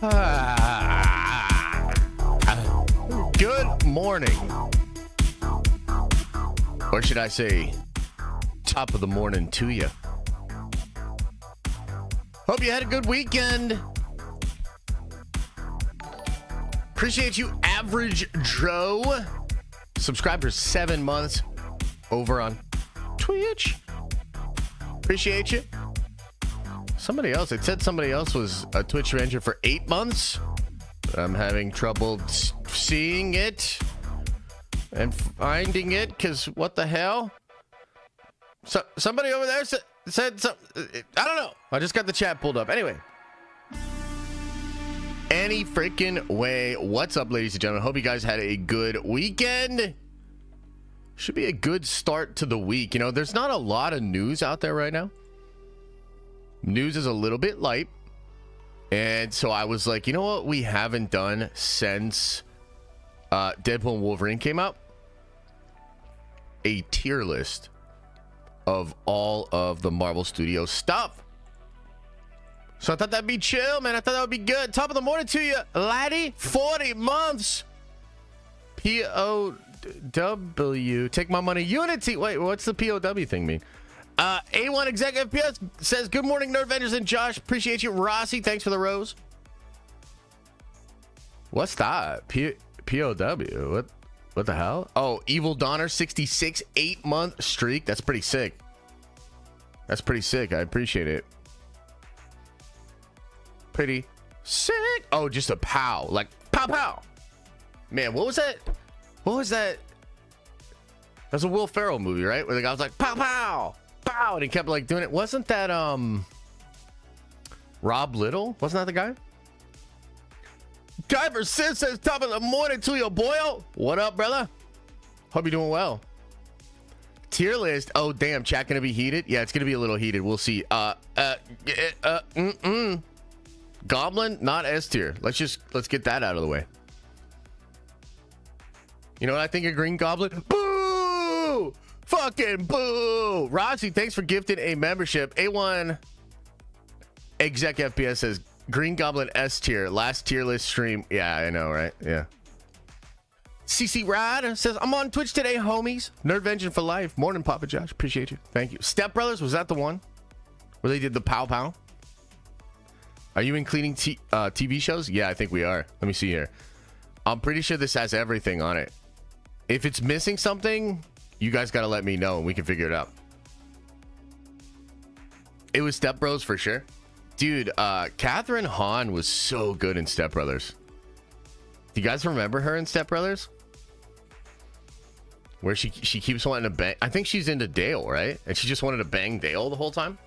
Good morning. Or should I say, top of the morning to you. Hope you had a good weekend. Appreciate you, Average Joe. Subscribed for 7 months over on Twitch. Appreciate you. Somebody else, it said somebody else was a Twitch Ranger for 8 months. But I'm having trouble seeing it and finding it because what the hell? So somebody over there said something. I don't know. I just got the chat pulled up. Anyway. Any freaking way. What's up, ladies and gentlemen? Hope you guys had a good weekend. Should be a good start to the week. You know, there's not a lot of news out there right now. News is a little bit light. And so I was like, you know what we haven't done since Deadpool and Wolverine came out? A tier list of all of the Marvel Studios stuff. So I thought that'd be chill, man. I thought that would be good. Top of the morning to you, laddie. 40 months. POW. Take my money. Unity. Wait, what's the POW thing mean? A1 Exec FPS says, good morning, Nerd Avengers and Josh. Appreciate you. Rossi, thanks for the rose. What's that? POW. What the hell? Oh, Evil Donner 66, 8-month streak. That's pretty sick. That's pretty sick. I appreciate it. Pretty sick. Oh, just a pow. Like, pow, pow. Man, what was that? What was that? That's a Will Ferrell movie, right? Where the guy was like, pow, pow. Pow, and he kept like doing it. Wasn't that Rob Little? Wasn't that the guy? Kyber Sid says top of the morning to you, boyo. What up, brother? Hope you're doing well. Tier list. Oh damn, chat gonna be heated? Yeah, it's gonna be a little heated. We'll see. Goblin, not S tier. Let's get that out of the way. You know what I think of Green Goblin? Boo! Fucking boo! Rossi, thanks for gifting a membership. A1 Exec FPS says Green Goblin S tier. Last tier list stream. Yeah, I know, right? Yeah. CC Rad says, I'm on Twitch today, homies. Nerdvention for life. Morning, Papa Josh. Appreciate you. Thank you. Step Brothers, was that the one where they did the pow pow? Are you including TV shows? Yeah, I think we are. Let me see here. I'm pretty sure this has everything on it. If it's missing something, you guys got to let me know and we can figure it out. It was Step Bros for sure. Dude, Catherine Hahn was so good in Step Brothers. Do you guys remember her in Step Brothers? Where she keeps wanting to bang. I think she's into Dale, right? And she just wanted to bang Dale the whole time.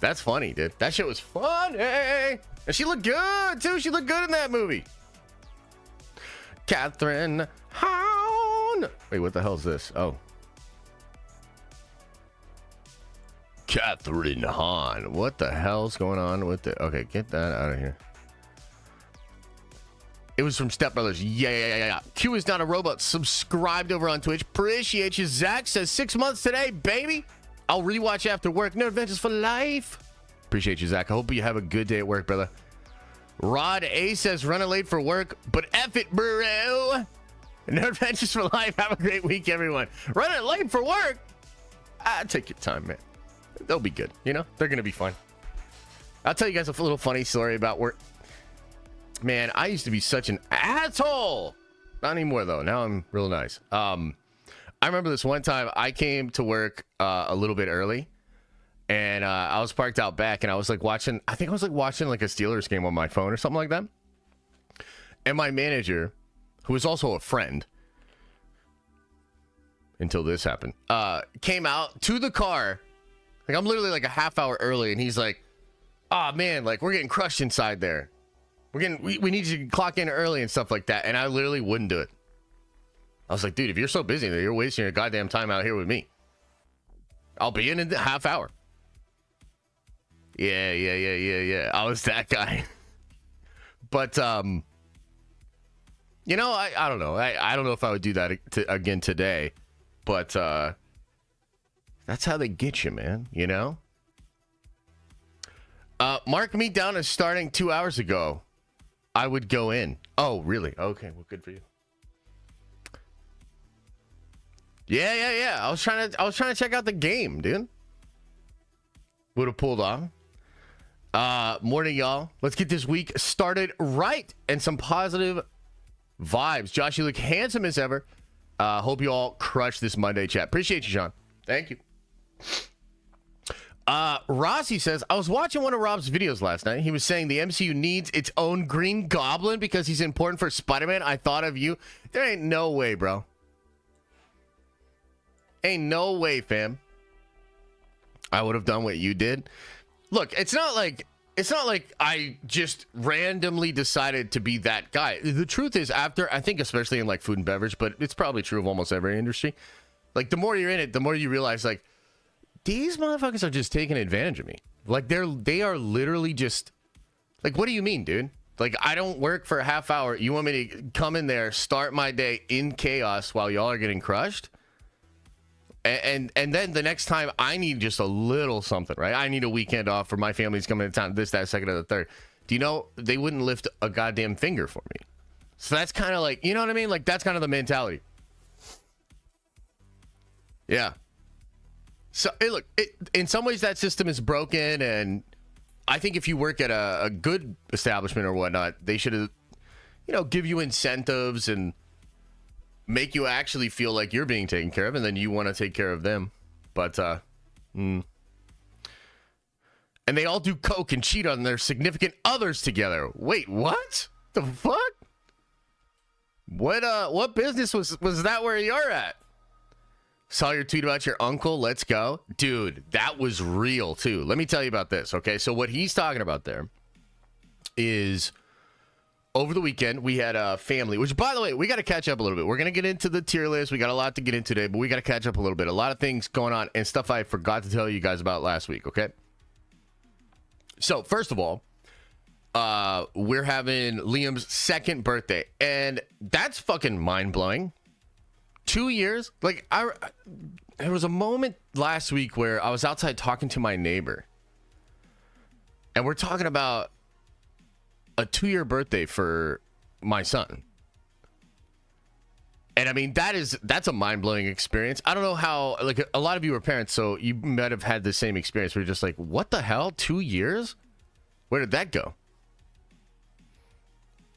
That's funny, dude. That shit was funny. And she looked good, too. She looked good in that movie. Catherine Hahn. Wait, what the hell is this? Oh. Catherine Hahn. What the hell's going on with it? Okay, get that out of here. It was from Step Brothers. Yeah. Q is not a robot. Subscribed over on Twitch. Appreciate you. Zach says 6 months today, baby. I'll rewatch after work. Nerd Adventures for life. Appreciate you, Zach. I hope you have a good day at work, brother. Rod A says running late for work, but F it, bro. Nerd Adventures for life. Have a great week, everyone. Running late for work. Take your time, man. They'll be good. You know, they're going to be fine. I'll tell you guys a little funny story about work. Man, I used to be such an asshole. Not anymore, though. Now I'm real nice. I remember this one time I came to work a little bit early, and I was parked out back, and I was like watching, I think I was like watching like a Steelers game on my phone or something like that. And my manager, who was also a friend, until this happened, came out to the car. Like I'm literally like a half hour early, and he's like, "Oh man, like we're getting crushed inside there. We need you to clock in early and stuff like that." And I literally wouldn't do it. I was like, dude, if you're so busy that you're wasting your goddamn time out here with me, I'll be in a half hour. Yeah. I was that guy. But, you know, I don't know. I don't know if I would do that again today. But that's how they get you, man, you know? Mark me down as starting 2 hours ago. I would go in. Oh, really? Okay, well, good for you. Yeah. I was trying to check out the game, dude. Would have pulled off. Morning, y'all. Let's get this week started right and some positive vibes. Josh, you look handsome as ever. Hope you all crush this Monday chat. Appreciate you, Sean. Thank you. Rossi says, I was watching one of Rob's videos last night. He was saying the MCU needs its own Green Goblin because he's important for Spider-Man. I thought of you. There ain't no way, bro. Ain't no way, fam. I would have done what you did. Look, it's not like I just randomly decided to be that guy. The truth is, after, I think especially in like food and beverage, but it's probably true of almost every industry. Like the more you're in it, the more you realize like, these motherfuckers are just taking advantage of me. Like they are literally just like, what do you mean, dude? Like, I don't work for a half hour. You want me to come in there, start my day in chaos while y'all are getting crushed? And then the next time I need just a little something, right? I need a weekend off for my family's coming to town, this, that, second, or the third. Do you know they wouldn't lift a goddamn finger for me? So that's kind of like, you know what I mean? Like, that's kind of the mentality. Yeah. So, look, in some ways that system is broken, and I think if you work at a good establishment or whatnot, they should, give you incentives and make you actually feel like you're being taken care of, and then you want to take care of them. But, and they all do coke and cheat on their significant others together. Wait, what? The fuck? What business was that where you're at? Saw your tweet about your uncle. Let's go. Dude, that was real too. Let me tell you about this, okay? So what he's talking about there is over the weekend, we had a family, which, by the way, we got to catch up a little bit. We're going to get into the tier list. We got a lot to get into today, but we got to catch up a little bit. A lot of things going on and stuff I forgot to tell you guys about last week, okay? So, first of all, we're having Liam's second birthday, and that's fucking mind-blowing. 2 years? Like, there was a moment last week where I was outside talking to my neighbor, and we're talking about a 2-year birthday for my son. And I mean, that's a mind-blowing experience. I don't know how, like, a lot of you are parents, so you might have had the same experience where you're just like, what the hell? 2 years? Where did that go?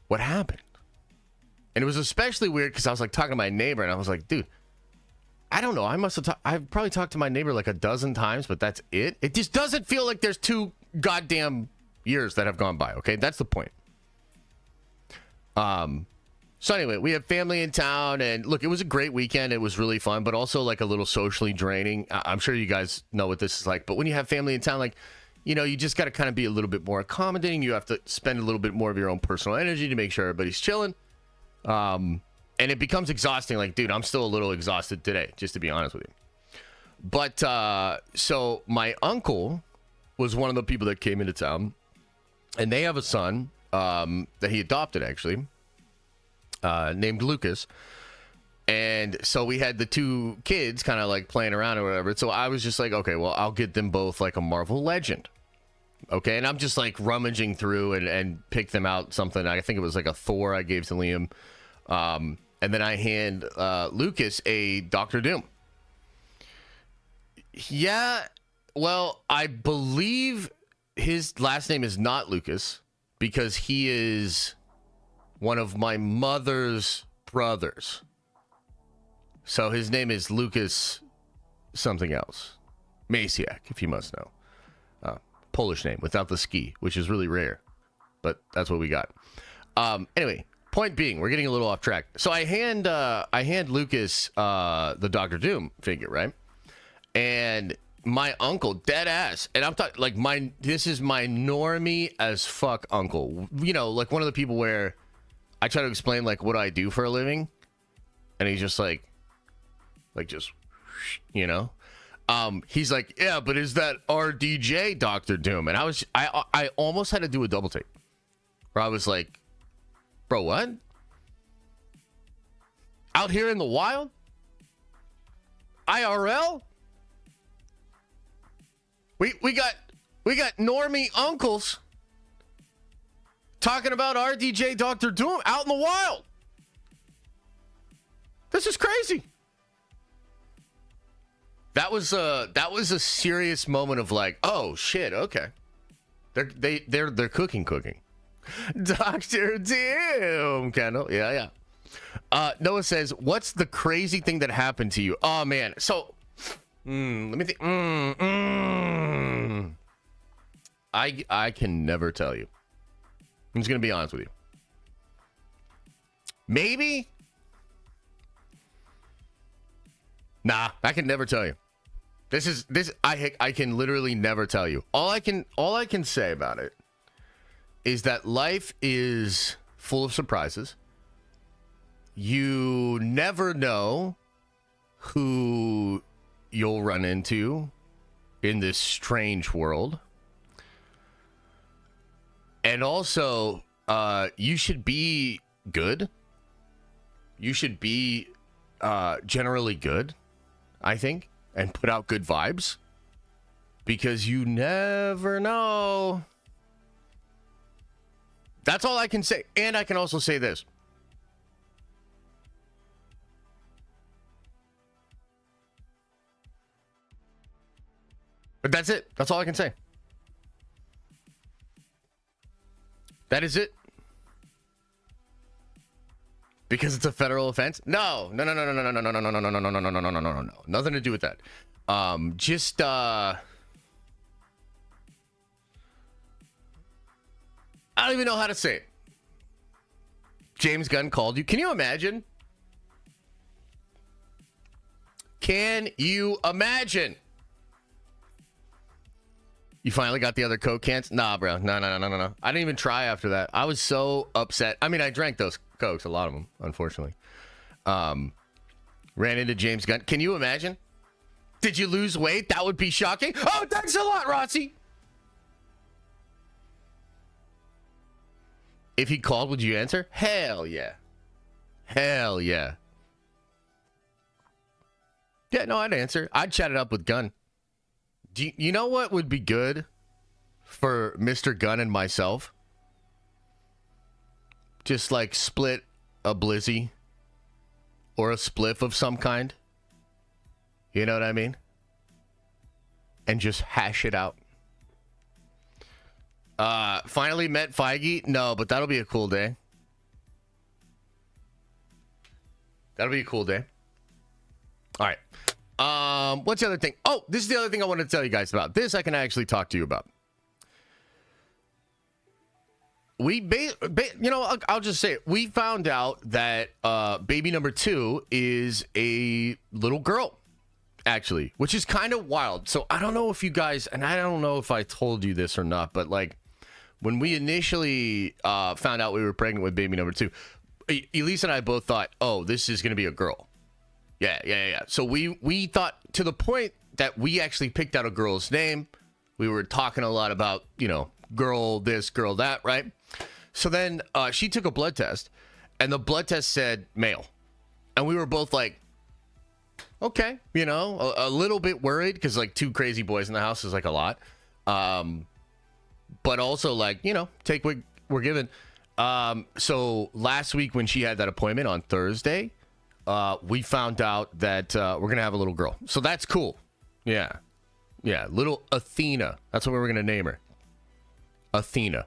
What happened? And it was especially weird because I was like talking to my neighbor, and I was like, dude, I don't know. I've probably talked to my neighbor like a dozen times, but that's it. It just doesn't feel like there's 2 goddamn years that have gone by. Okay, that's the point. So anyway, we have family in town, and look, it was a great weekend. It was really fun, but also like a little socially draining. I'm sure you guys know what this is like, but when you have family in town, like, you just got to kind of be a little bit more accommodating. You have to spend a little bit more of your own personal energy to make sure everybody's chilling. And it becomes exhausting. Like, dude, I'm still a little exhausted today, just to be honest with you. But so my uncle was one of the people that came into town, and they have a son that he adopted, actually, named Lucas. And so we had the 2 kids kind of like playing around or whatever. So I was just like, okay, well, I'll get them both like a Marvel Legend. Okay, and I'm just like rummaging through and pick them out something. I think it was like a Thor I gave to Liam. And then I hand Lucas a Doctor Doom. Yeah, well, I believe his last name is not Lucas because he is one of my mother's brothers. So his name is Lucas something else. Masiak, if you must know. Polish name without the ski, which is really rare. But that's what we got. Anyway, point being, we're getting a little off track. So I hand Lucas the Doctor Doom figure, right? And my uncle, dead ass, and I'm talking like this is my normie as fuck uncle. Like one of the people where I try to explain like what I do for a living, and he's just like just, he's like, yeah, but is that RDJ Doctor Doom? And I almost had to do a double take, where I was like, bro, what? Out here in the wild? IRL? We We got normie uncles talking about RDJ Dr. Doom out in the wild. This is crazy. That was a serious moment of like, oh shit, okay. They're cooking. Dr. Doom, Kendall. Yeah. Noah says, what's the crazy thing that happened to you? Oh man. So let me think. I can never tell you. I'm just gonna be honest with you. Maybe. Nah, I can never tell you. I can literally never tell you. All I can say about it is that life is full of surprises. You never know who you'll run into in this strange world. And also, you should be good. You should be generally good, I think, and put out good vibes, because you never know. That's all I can say. And I can also say this. But that's it. That's all I can say. That is it. Because it's a federal offense? No. Nothing to do with that. I don't even know how to say it. James Gunn called you. Can you imagine? Can you imagine? You finally got the other Coke cans? Nah, bro. No. I didn't even try after that. I was so upset. I mean, I drank those Cokes, a lot of them, unfortunately. Ran into James Gunn. Can you imagine? Did you lose weight? That would be shocking. Oh, thanks a lot, Rossi. If he called, would you answer? Hell yeah. Hell yeah. Yeah, no, I'd answer. I'd chat it up with Gunn. Do you know what would be good for Mr. Gunn and myself? Just like split a blizzy or a spliff of some kind. You know what I mean? And just hash it out. Finally met Feige? No, but that'll be a cool day. That'll be a cool day. All right. What's the other thing? Oh, this is the other thing I wanted to tell you guys about. This I can actually talk to you about. I'll just say it. We found out that baby number 2 is a little girl, actually, which is kind of wild. So I don't know if you guys, and I don't know if I told you this or not, but like when we initially found out we were pregnant with baby number 2, Elise and I both thought, oh, this is going to be a girl. Yeah. So we thought, to the point that we actually picked out a girl's name. We were talking a lot about, girl this, girl that, right? So then she took a blood test, and the blood test said male. And we were both like, okay, a little bit worried, because like 2 crazy boys in the house is like a lot. But also like, take what we're given. So last week when she had that appointment on Thursday, we found out that we're going to have a little girl. So that's cool. Yeah, little Athena. That's what we're going to name her. Athena.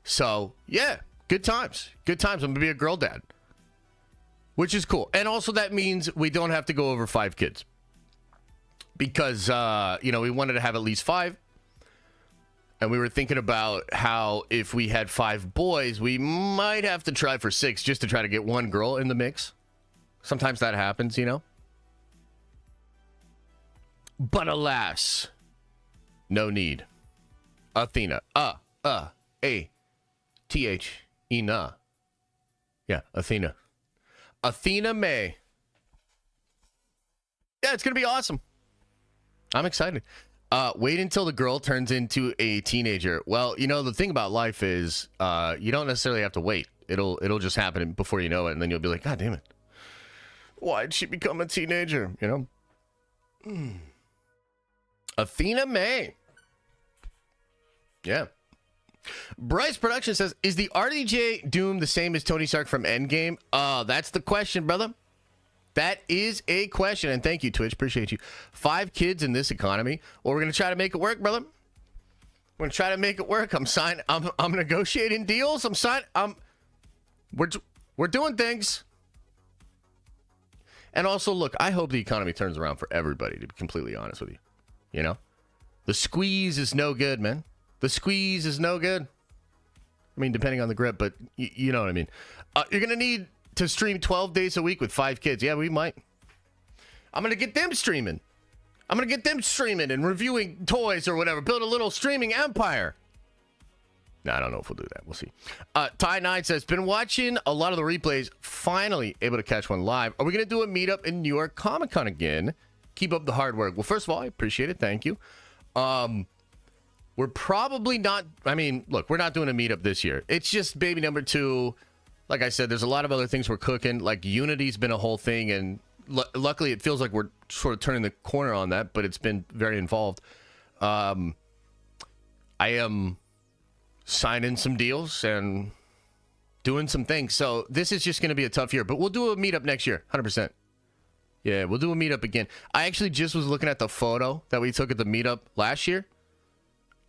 So, yeah, good times. I'm going to be a girl dad, which is cool. And also that means we don't have to go over 5 kids, because, we wanted to have at least 5. And we were thinking about how if we had 5 boys, we might have to try for 6 just to try to get 1 girl in the mix. Sometimes that happens, But alas, no need. Athena. A-T-H-E-N-A. Yeah, Athena. Athena May. Yeah, it's going to be awesome. I'm excited. Wait until the girl turns into a teenager. Well, the thing about life is you don't necessarily have to wait. It'll just happen before you know it, and then you'll be like, God damn it. Why'd she become a teenager? Athena May. Yeah. Bryce Production says, is the RDJ Doom the same as Tony Stark from Endgame? That's the question, brother. That is a question. And thank you, Twitch. Appreciate you. 5 kids in this economy. Well, we're going to try to make it work, brother. We're going to try to make it work. I'm negotiating deals. We're doing things. And also, look, I hope the economy turns around for everybody, to be completely honest with you. You know? The squeeze is no good, man. The squeeze is no good. I mean, depending on the grip, but you know what I mean. You're going to need to stream 12 days a week with 5 kids. Yeah, we might. I'm going to get them streaming. And reviewing toys or whatever. Build a little streaming empire. No, I don't know if we'll do that. We'll see. Ty9 says, been watching a lot of the replays. Finally able to catch one live. Are we going to do a meetup in New York Comic Con again? Keep up the hard work. Well, first of all, I appreciate it. Thank you. We're probably not, I mean, look, we're not doing a meetup this year. It's just baby number 2. Like I said, there's a lot of other things we're cooking. Like Unity's been a whole thing, and luckily it feels like we're sort of turning the corner on that, but it's been very involved. I am signing some deals and doing some things. So this is just going to be a tough year, but we'll do a meetup next year, 100%. Yeah, we'll do a meetup again. I actually just was looking at the photo that we took at the meetup last year.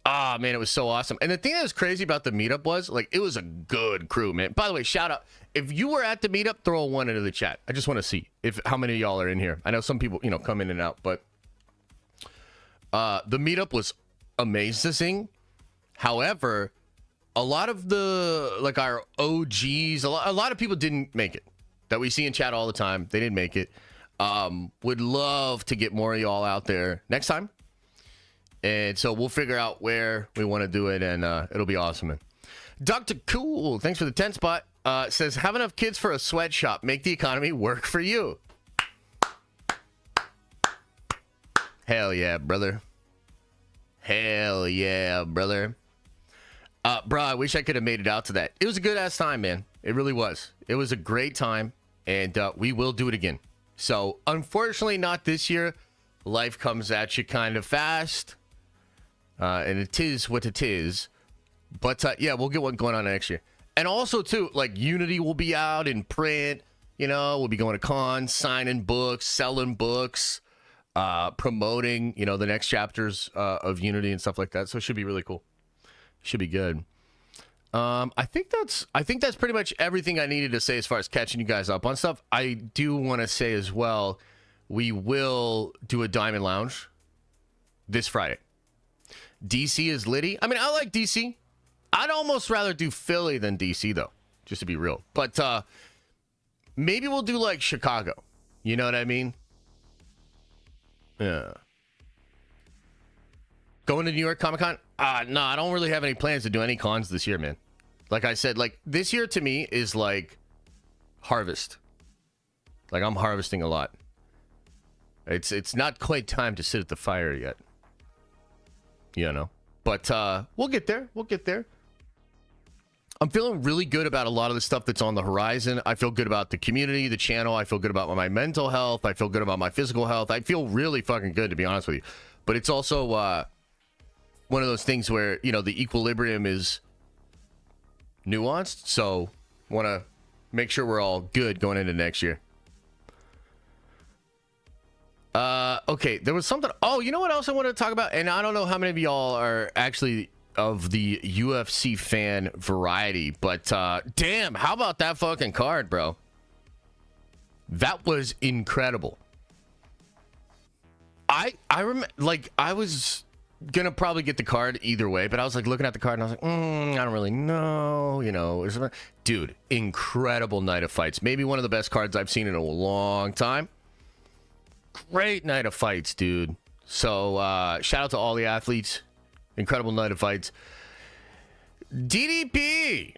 Ah, man, it was so awesome. And the thing that was crazy about the meetup was, like, it was a good crew, man. By the way, shout out. If you were at the meetup, throw a 1 into the chat. I just want to see how many of y'all are in here. I know some people, come in and out, but the meetup was amazing. However, a lot of our OGs, a lot of people didn't make it that we see in chat all the time. They didn't make it. Would love to get more of y'all out there next time. And so we'll figure out where we want to do it, and it'll be awesome, man. Dr. Cool, thanks for the 10 spot. Says, have enough kids for a sweatshop. Make the economy work for you. Hell yeah, brother. Hell yeah, brother. Bro, I wish I could have made it out to that. It was a good-ass time, man. It really was. It was a great time, and we will do it again. So, unfortunately, not this year. Life comes at you kind of fast. And it is what it is. But, yeah, we'll get one going on next year. And also, too, like, Unity will be out in print. We'll be going to cons, signing books, selling books, promoting, the next chapters of Unity and stuff like that. So it should be really cool. Should be good. I think that's pretty much everything I needed to say as far as catching you guys up on stuff. I do want to say as well, we will do a Diamond Lounge this Friday. DC is litty. I mean, I like DC. I'd almost rather do Philly than DC, though, just to be real. But maybe we'll do, like, Chicago. You know what I mean? Yeah. Going to New York Comic Con? No, I don't really have any plans to do any cons this year, man. Like I said, like, this year to me is like harvest. Like, I'm harvesting a lot. It's not quite time to sit at the fire yet. But we'll get there. We'll get there. I'm feeling really good about a lot of the stuff that's on the horizon. I feel good about the community, the channel. I feel good about my mental health. I feel good about my physical health. I feel really fucking good, to be honest with you. But it's also one of those things where, the equilibrium is nuanced. So want to make sure we're all good going into next year. Okay, there was something. Oh, you know what else I wanted to talk about? And I don't know how many of y'all are actually of the UFC fan variety, but damn, how about that fucking card, bro? That was incredible. I remember, like, I was gonna probably get the card either way, but I was like looking at the card and I was like, I don't really know, dude, incredible night of fights. Maybe one of the best cards I've seen in a long time. Great night of fights, dude. So shout out to all the athletes. Incredible night of fights. DDP.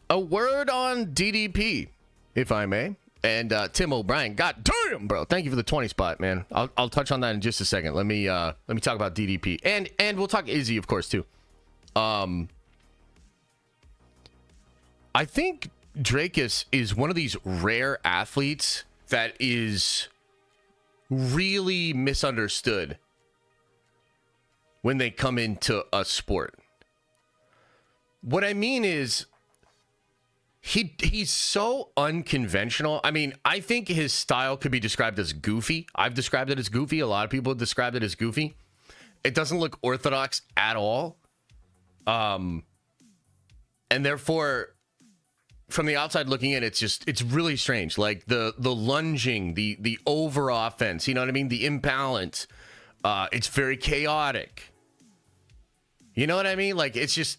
A word on DDP, if I may. And Tim O'Brien. God damn, bro. Thank you for the 20 spot, man. I'll touch on that in just a second. Let me talk about DDP. And we'll talk Izzy, of course, too. I think Drakus is one of these rare athletes that is really misunderstood when they come into a sport. What I mean is he's so unconventional. I mean, I think his style could be described as goofy. I've described it as goofy. A lot of people have described it as goofy. It doesn't look orthodox at all. And therefore, from the outside looking in, it's really strange. Like the lunging, the over offense, you know what I mean? The imbalance. It's very chaotic. You know what I mean? Like, it's just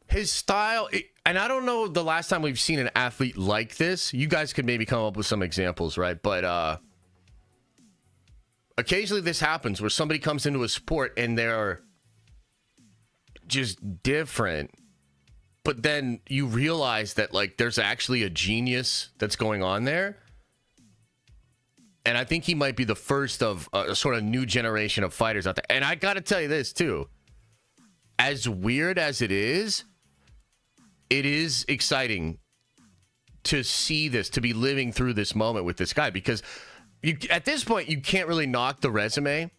his style. And I don't know the last time we've seen an athlete like this. You guys could maybe come up with some examples, right? But occasionally this happens where somebody comes into a sport and they're just different. But then you realize that, like, there's actually a genius that's going on there. And I think he might be the first of a sort of new generation of fighters out there. And I got to tell you this, too. As weird as it is exciting to see this, to be living through this moment with this guy. Because at this point, you can't really knock the resume.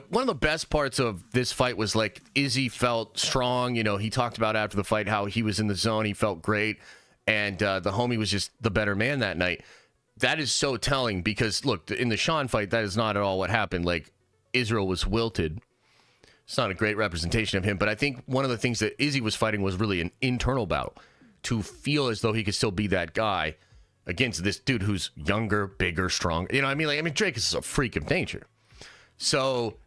One of the best parts of this fight was, like, Izzy felt strong. You know, he talked about after the fight how he was in the zone. He felt great. And the homie was just the better man that night. That is so telling because, look, in the Sean fight, that is not at all what happened. Like, Israel was wilted. It's not a great representation of him. But I think one of the things that Izzy was fighting was really an internal battle to feel as though he could still be that guy against this dude who's younger, bigger, stronger. You know what I mean? Drake is a freak of nature. So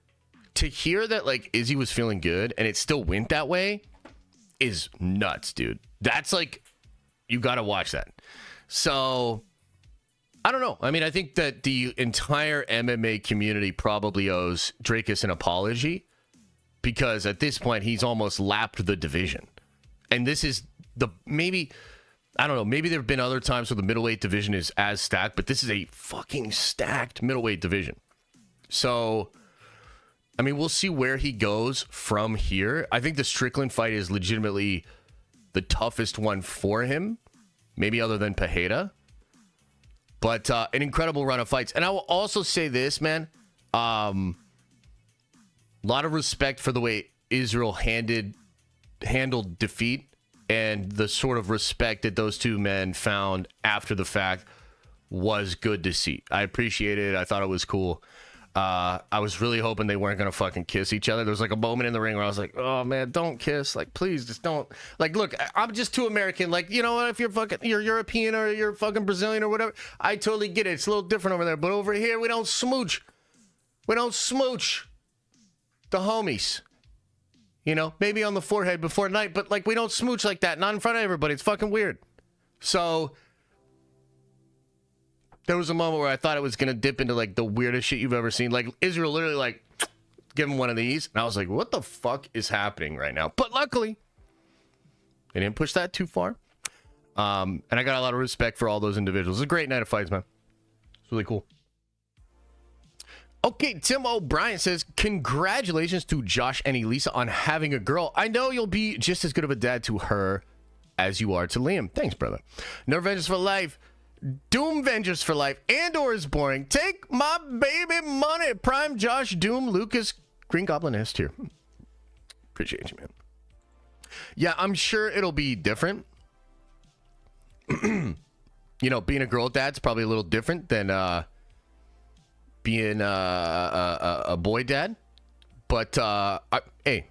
to hear that, like, Izzy was feeling good and it still went that way is nuts, dude. That's like, you got to watch that. So I don't know. I mean, I think that the entire MMA community probably owes Drakus an apology because at this point he's almost lapped the division. And this is maybe, I don't know, maybe there have been other times where the middleweight division is as stacked, but this is a fucking stacked middleweight division. So, I mean, we'll see where he goes from here. I think the Strickland fight is legitimately the toughest one for him, maybe other than Pereira. But an incredible run of fights. And I will also say this, man. A lot of respect for the way Israel handled defeat and the sort of respect that those two men found after the fact was good to see. I appreciate it. I thought it was cool. I was really hoping they weren't going to fucking kiss each other. There was like a moment in the ring where I was like, oh man, don't kiss. Like, please just don't. Like, look, I'm just too American. Like, you know what? If you're European or you're fucking Brazilian or whatever, I totally get it. It's a little different over there. But over here, we don't smooch. We don't smooch the homies. You know, maybe on the forehead before night, but like, we don't smooch like that. Not in front of everybody. It's fucking weird. So there was a moment where I thought it was going to dip into, like, the weirdest shit you've ever seen. Like, Israel literally, like, give him one of these. And I was like, what the fuck is happening right now? But luckily, they didn't push that too far. And I got a lot of respect for all those individuals. It was a great night of fights, man. It's really cool. Okay, Tim O'Brien says, congratulations to Josh and Elisa on having a girl. I know you'll be just as good of a dad to her as you are to Liam. Thanks, brother. No Avengers for life. Doom Vengers for life. Andor is boring. Take my baby money. Prime Josh Doom Lucas Green Goblin S tier. Appreciate you, man. Yeah, I'm sure it'll be different. You know, being a girl dad's probably a little different than being a boy dad. But hey,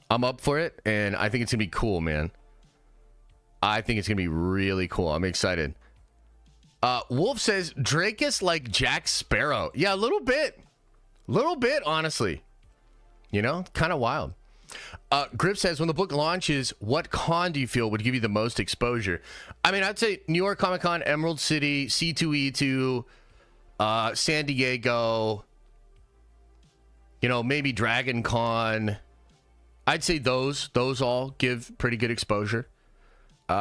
I'm up for it, and I think it's gonna be cool, man. I think it's gonna be really cool. I'm excited. Wolf says, Drakus like Jack Sparrow. Yeah, a little bit. Honestly. You know, kind of wild. Grip says, when the book launches, what con do you feel would give you the most exposure? I mean, I'd say New York Comic Con, Emerald City, C2E2, San Diego, you know, maybe Dragon Con. I'd say those all give pretty good exposure.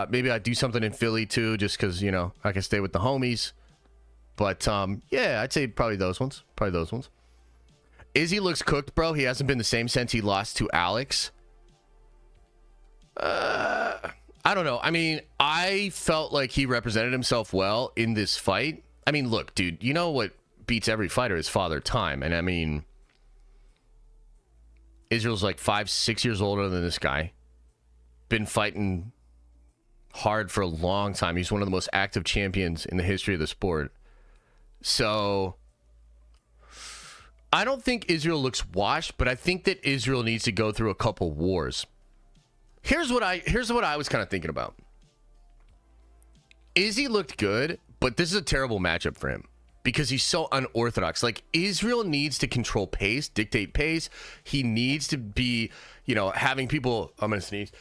Maybe I'd do something in Philly too, just because, you know, I can stay with the homies. But yeah, I'd say probably those ones. Izzy looks cooked, bro. He hasn't been the same since he lost to Alex. I don't know. I mean, I felt like he represented himself well in this fight. I mean, look, dude, you know what beats every fighter is Father Time. And I mean, Israel's like 5-6 years older than this guy. Been fighting hard for a long time. He's one of the most active champions in the history of the sport. So I don't think Israel looks washed, but I think that Israel needs to go through a couple wars. Here's what I was kind of thinking about. Izzy looked good, but this is a terrible matchup for him because he's so unorthodox. Like, Israel needs to control pace, dictate pace. He needs to be, having people... I'm going to sneeze.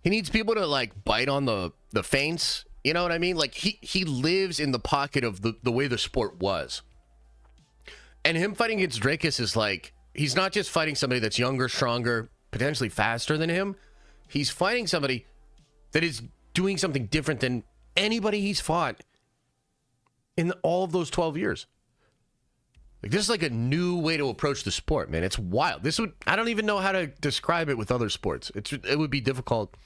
He needs people to, like, bite on the feints. You know what I mean? Like, he lives in the pocket of the way the sport was. And him fighting against Drakus is like... He's not just fighting somebody that's younger, stronger, potentially faster than him. He's fighting somebody that is doing something different than anybody he's fought in all of those 12 years. Like, this is like a new way to approach the sport, man. It's wild. I don't even know how to describe it with other sports. It would be difficult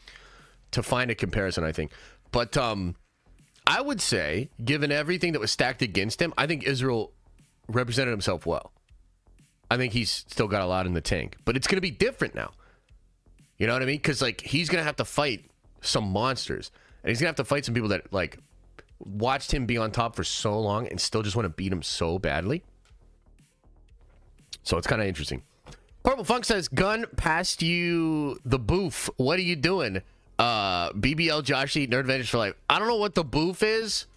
to find a comparison, I think. But I would say, given everything that was stacked against him, I think Israel represented himself well. I think he's still got a lot in the tank, but it's going to be different now. You know what I mean? Because, like, he's going to have to fight some monsters, and he's going to have to fight some people that, like, watched him be on top for so long and still just want to beat him so badly. So it's kind of interesting. Purple Funk says, Gun passed you the boof. What are you doing? BBL Josh Nerd Adventures for life. I don't know what the boof is,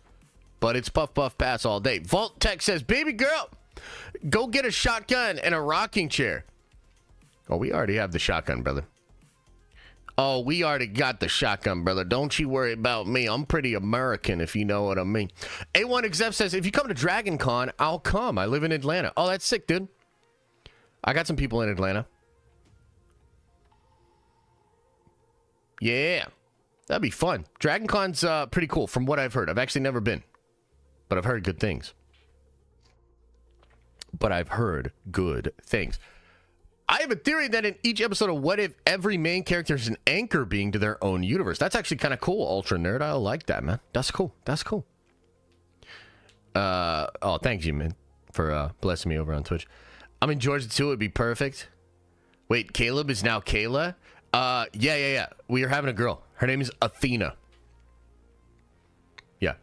but it's puff puff pass all day. Vault Tech says, baby girl, go get a shotgun and a rocking chair. Oh, we already have the shotgun, brother. Oh, we already got the shotgun, brother. Don't you worry about me. I'm pretty American, if you know what I mean. A1 Exep says, if you come to Dragon Con, I'll come. I live in Atlanta. Oh, that's sick, dude. I got some people in Atlanta. Yeah. That'd be fun. Dragon Con's pretty cool, from what I've heard. I've actually never been, but I've heard good things. I have a theory that in each episode of What If, every main character is an anchor being to their own universe. That's actually kind of cool, Ultra Nerd. I like that, man. That's cool. Oh, thank you, man, for blessing me over on Twitch. I'm in Georgia, too. It'd be perfect. Wait, Caleb is now Kayla? Yeah. We are having a girl. Her name is Athena. Yeah.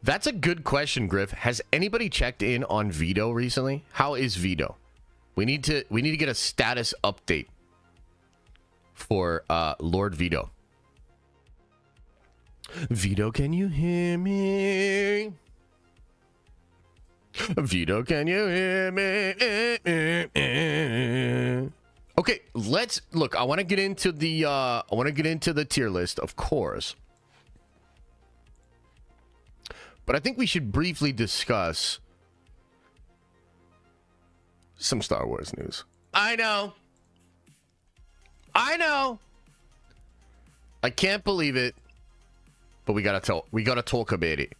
That's a good question, Griff. Has anybody checked in on Vito recently? How is Vito? We need to get a status update for Lord Vito. Vito, can you hear me? Vito, can you hear me? Okay, let's look. I want to get into the tier list, of course. But I think we should briefly discuss some Star Wars news. I know. I can't believe it. But we gotta talk about it.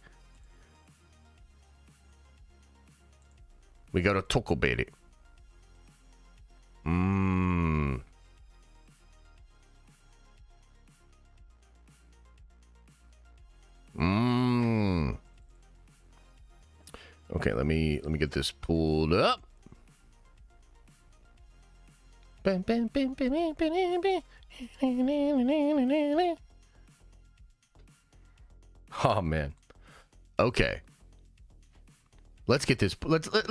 Okay, let me get this pulled up. Oh man. Okay. Let's get this. Let's get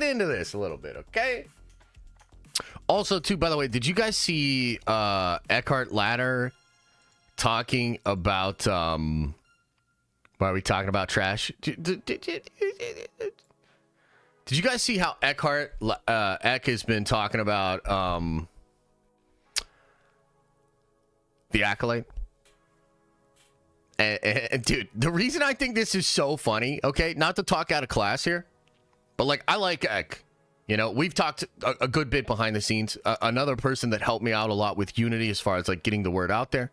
into this a little bit, okay? Also, too, by the way, did you guys see Eckhart Ladder talking about why are we talking about trash? Did you guys see how Eck has been talking about The Acolyte? And dude, the reason I think this is so funny, okay, not to talk out of class here, but like, I like Eck. You know, we've talked a good bit behind the scenes. Another person that helped me out a lot with Unity as far as like getting the word out there.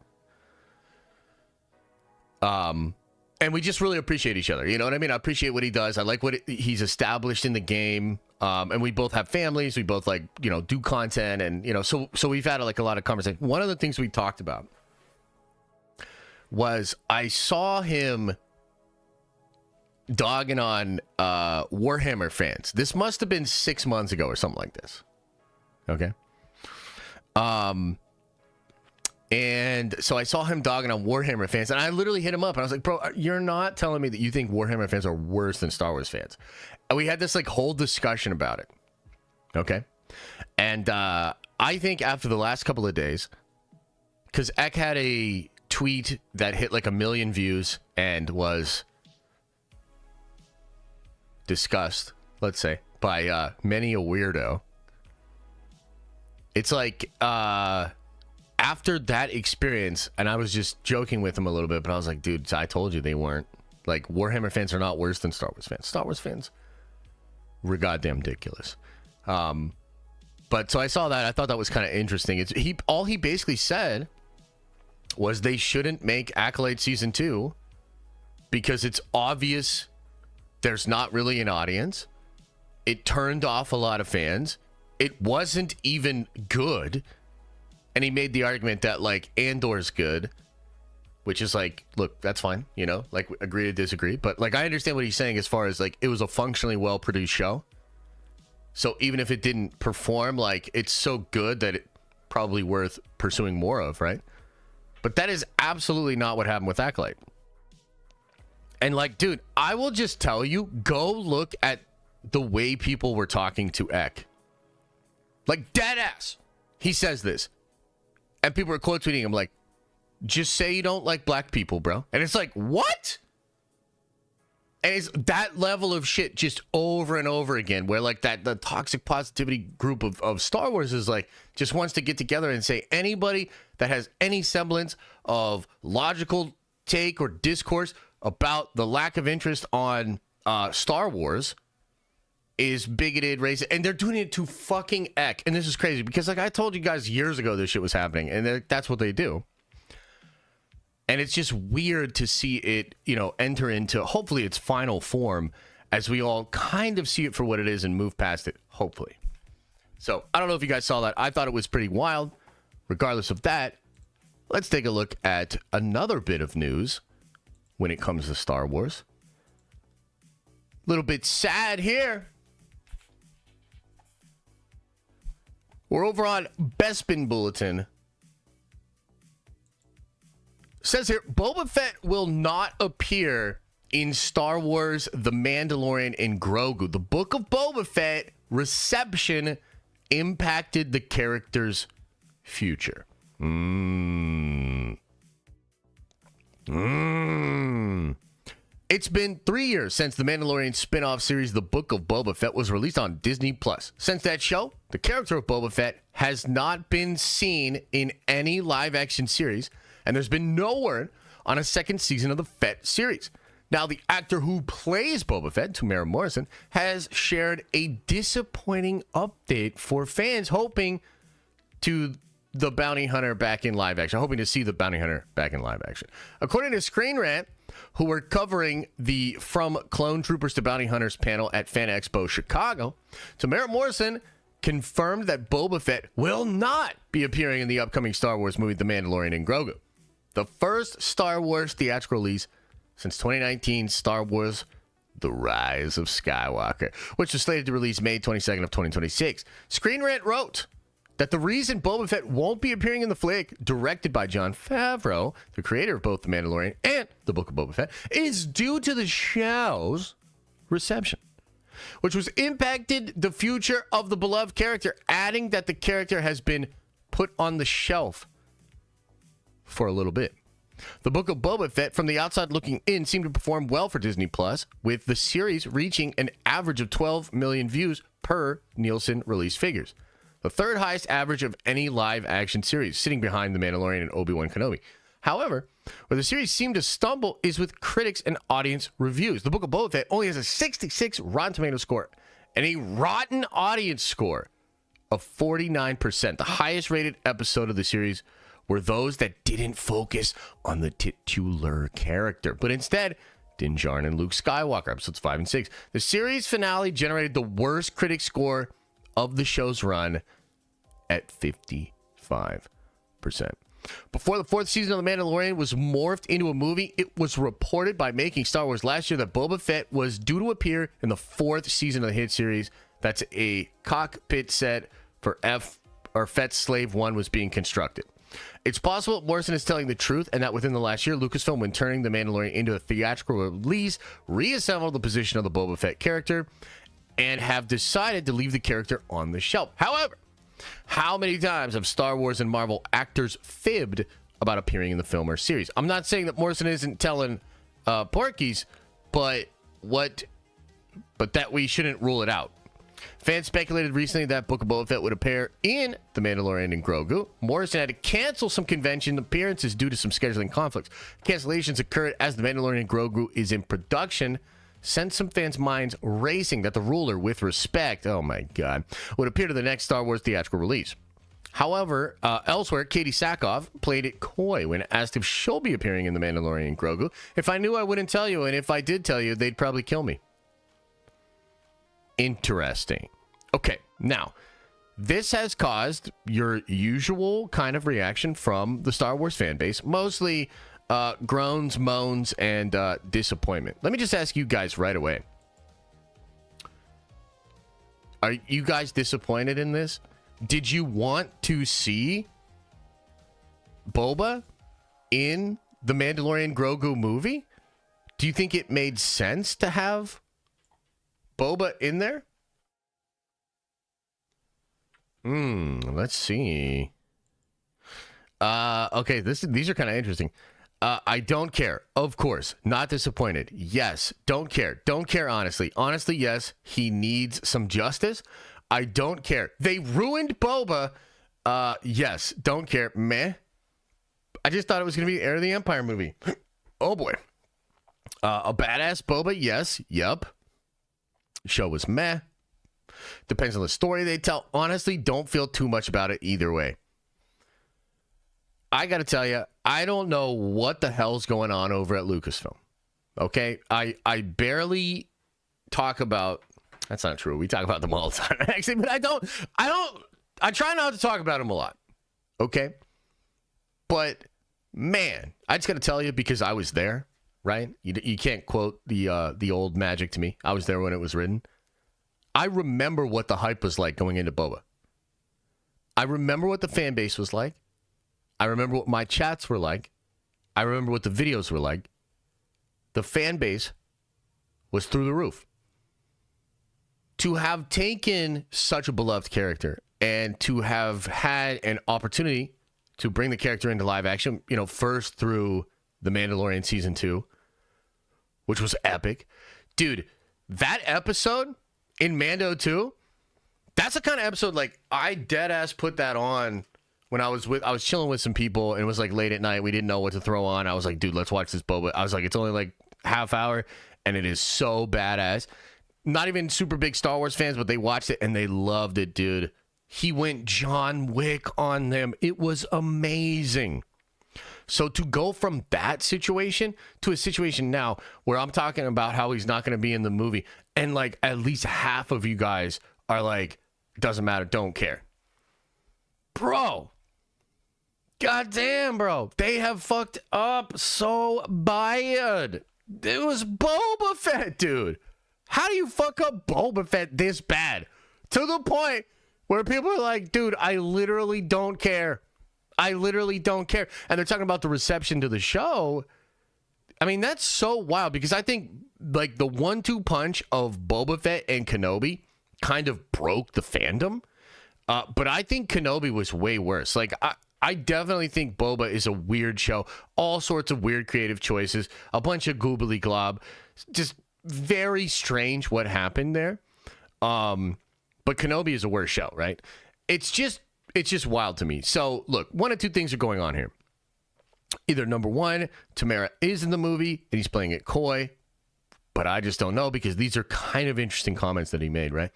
And we just really appreciate each other. You know what I mean? I appreciate what he does. I like what he's established in the game. And we both have families. We both like, you know, do content. And, you know, so we've had like a lot of conversation. One of the things we talked about was I saw him dogging on Warhammer fans. This must have been 6 months ago or something like this. Okay. And so I saw him dogging on Warhammer fans, and I literally hit him up, and I was like, bro, you're not telling me that you think Warhammer fans are worse than Star Wars fans. And we had this like whole discussion about it. Okay. And I think after the last couple of days, because Eck had a tweet that hit like 1 million views and was discussed, let's say, by many a weirdo. It's like after that experience, and I was just joking with him a little bit, but I was like, dude, I told you they weren't. Like, Warhammer fans are not worse than Star Wars fans. Star Wars fans were goddamn ridiculous. But so I saw that. I thought that was kind of interesting. All he basically said was they shouldn't make Acolyte Season 2 because it's obvious there's not really an audience. It turned off a lot of fans. It wasn't even good. And he made the argument that, like, Andor's good, which is like, look, that's fine, you know, like, agree to disagree. But, like, I understand what he's saying as far as, like, it was a functionally well-produced show. So even if it didn't perform, like, it's so good that it's probably worth pursuing more of, right? But that is absolutely not what happened with Acolyte. And, like, dude, I will just tell you, go look at the way people were talking to Eck. Like, dead ass. He says this. And people are quote tweeting him like, just say you don't like black people, bro. And it's like, what? And it's that level of shit just over and over again, where like the toxic positivity group of Star Wars is like, just wants to get together and say anybody that has any semblance of logical take or discourse about the lack of interest on Star Wars is bigoted, racist, and they're doing it to fucking Eck. And this is crazy because, like, I told you guys years ago this shit was happening, and that's what they do. And it's just weird to see it, you know, enter into hopefully its final form as we all kind of see it for what it is and move past it, hopefully. So I don't know if you guys saw that. I thought it was pretty wild. Regardless of that, let's take a look at another bit of news when it comes to Star Wars. A little bit sad here. We're over on Bespin Bulletin. Says here, Boba Fett will not appear in Star Wars The Mandalorian and Grogu. The Book of Boba Fett reception impacted the character's future. It's been 3 years since the Mandalorian spin-off series The Book of Boba Fett was released on Disney+. Since that show, the character of Boba Fett has not been seen in any live-action series, and there's been no word on a second season of the Fett series. Now, the actor who plays Boba Fett, Tamara Morrison, has shared a disappointing update for fans hoping to the bounty hunter back in live action, hoping to see the bounty hunter back in live action. According to Screen Rant, who were covering the From Clone Troopers to Bounty Hunters panel at Fan Expo Chicago, Tamara Morrison confirmed that Boba Fett will not be appearing in the upcoming Star Wars movie The Mandalorian and Grogu, the first Star Wars theatrical release since 2019 Star Wars The Rise of Skywalker, which was slated to release May 22nd of 2026. Screen Rant wrote that the reason Boba Fett won't be appearing in the flick, directed by Jon Favreau, the creator of both The Mandalorian and The Book of Boba Fett, is due to the show's reception, which was impacted the future of the beloved character, adding that the character has been put on the shelf for a little bit. The Book of Boba Fett, from the outside looking in, seemed to perform well for Disney+, with the series reaching an average of 12 million views per Nielsen release figures, the third highest average of any live-action series, sitting behind The Mandalorian and Obi-Wan Kenobi. However, where the series seemed to stumble is with critics and audience reviews. The Book of Boba Fett only has a 66 Rotten Tomatoes score and a rotten audience score of 49%. The highest-rated episode of the series were those that didn't focus on the titular character, but instead Din Djarin and Luke Skywalker, episodes 5 and 6. The series finale generated the worst critic score of the show's run at 55%. Before the fourth season of The Mandalorian was morphed into a movie, it was reported by Making Star Wars last year that Boba Fett was due to appear in the fourth season of the hit series. That's a cockpit set for Fett's Slave 1 was being constructed. It's possible Morrison is telling the truth and that within the last year, Lucasfilm, when turning The Mandalorian into a theatrical release, reassembled the position of the Boba Fett character and have decided to leave the character on the shelf. However, how many times have Star Wars and Marvel actors fibbed about appearing in the film or series? I'm not saying that Morrison isn't telling porkies, but that we shouldn't rule it out. Fans speculated recently that Book of Boba Fett would appear in The Mandalorian and Grogu. Morrison had to cancel some convention appearances due to some scheduling conflicts. Cancellations occurred as The Mandalorian and Grogu is in production, sent some fans' minds racing that the ruler, with respect, oh my God, would appear to the next Star Wars theatrical release. However, elsewhere, Katie Sackhoff played it coy when asked if she'll be appearing in The Mandalorian and Grogu. If I knew, I wouldn't tell you, and if I did tell you, they'd probably kill me. Interesting. Okay, now, this has caused your usual kind of reaction from the Star Wars fan base, mostly groans, moans, and disappointment. Let me just ask you guys right away. Are you guys disappointed in this? Did you want to see Boba in the Mandalorian Grogu movie? Do you think it made sense to have Boba in there? Let's see. Okay, these are kind of interesting. I don't care. Of course. Not disappointed. Yes. Don't care. Don't care, honestly. Honestly, yes. He needs some justice. I don't care. They ruined Boba. Yes. Don't care. Meh. I just thought it was going to be Heir of the Empire movie. Oh, boy. A badass Boba? Yes. Yup. Show was meh. Depends on the story they tell. Honestly, don't feel too much about it either way. I got to tell you, I don't know what the hell's going on over at Lucasfilm. Okay? I barely talk about... That's not true. We talk about them all the time, actually, but I try not to talk about them a lot. Okay? But, man, I just got to tell you, because I was there, right? You can't quote the old magic to me. I was there when it was written. I remember what the hype was like going into Boba. I remember what the fan base was like. I remember what my chats were like. I remember what the videos were like. The fan base was through the roof. To have taken such a beloved character and to have had an opportunity to bring the character into live action, first through The Mandalorian Season 2, which was epic. Dude, that episode in Mando 2, that's the kind of episode, like, I dead-ass put that on when I was chilling with some people, and it was, like, late at night. We didn't know what to throw on. I was like, dude, let's watch this Boba. I was like, it's only, like, half hour, and it is so badass. Not even super big Star Wars fans, but they watched it, and they loved it, dude. He went John Wick on them. It was amazing. So to go from that situation to a situation now where I'm talking about how he's not going to be in the movie, and like at least half of you guys are like, doesn't matter, don't care. Bro. Goddamn, bro. They have fucked up so bad. It was Boba Fett, dude. How do you fuck up Boba Fett this bad? To the point where people are like, dude, I literally don't care. I literally don't care. And they're talking about the reception to the show. I mean, that's so wild, because I think like the 1-2 punch of Boba Fett and Kenobi kind of broke the fandom. But I think Kenobi was way worse. Like, I definitely think Boba is a weird show. All sorts of weird creative choices. A bunch of goobly glob. Just very strange what happened there. But Kenobi is a worse show, right? It's just wild to me. So, look, one of two things are going on here. Either number one, Tamara is in the movie and he's playing it coy, but I just don't know, because these are kind of interesting comments that he made, right?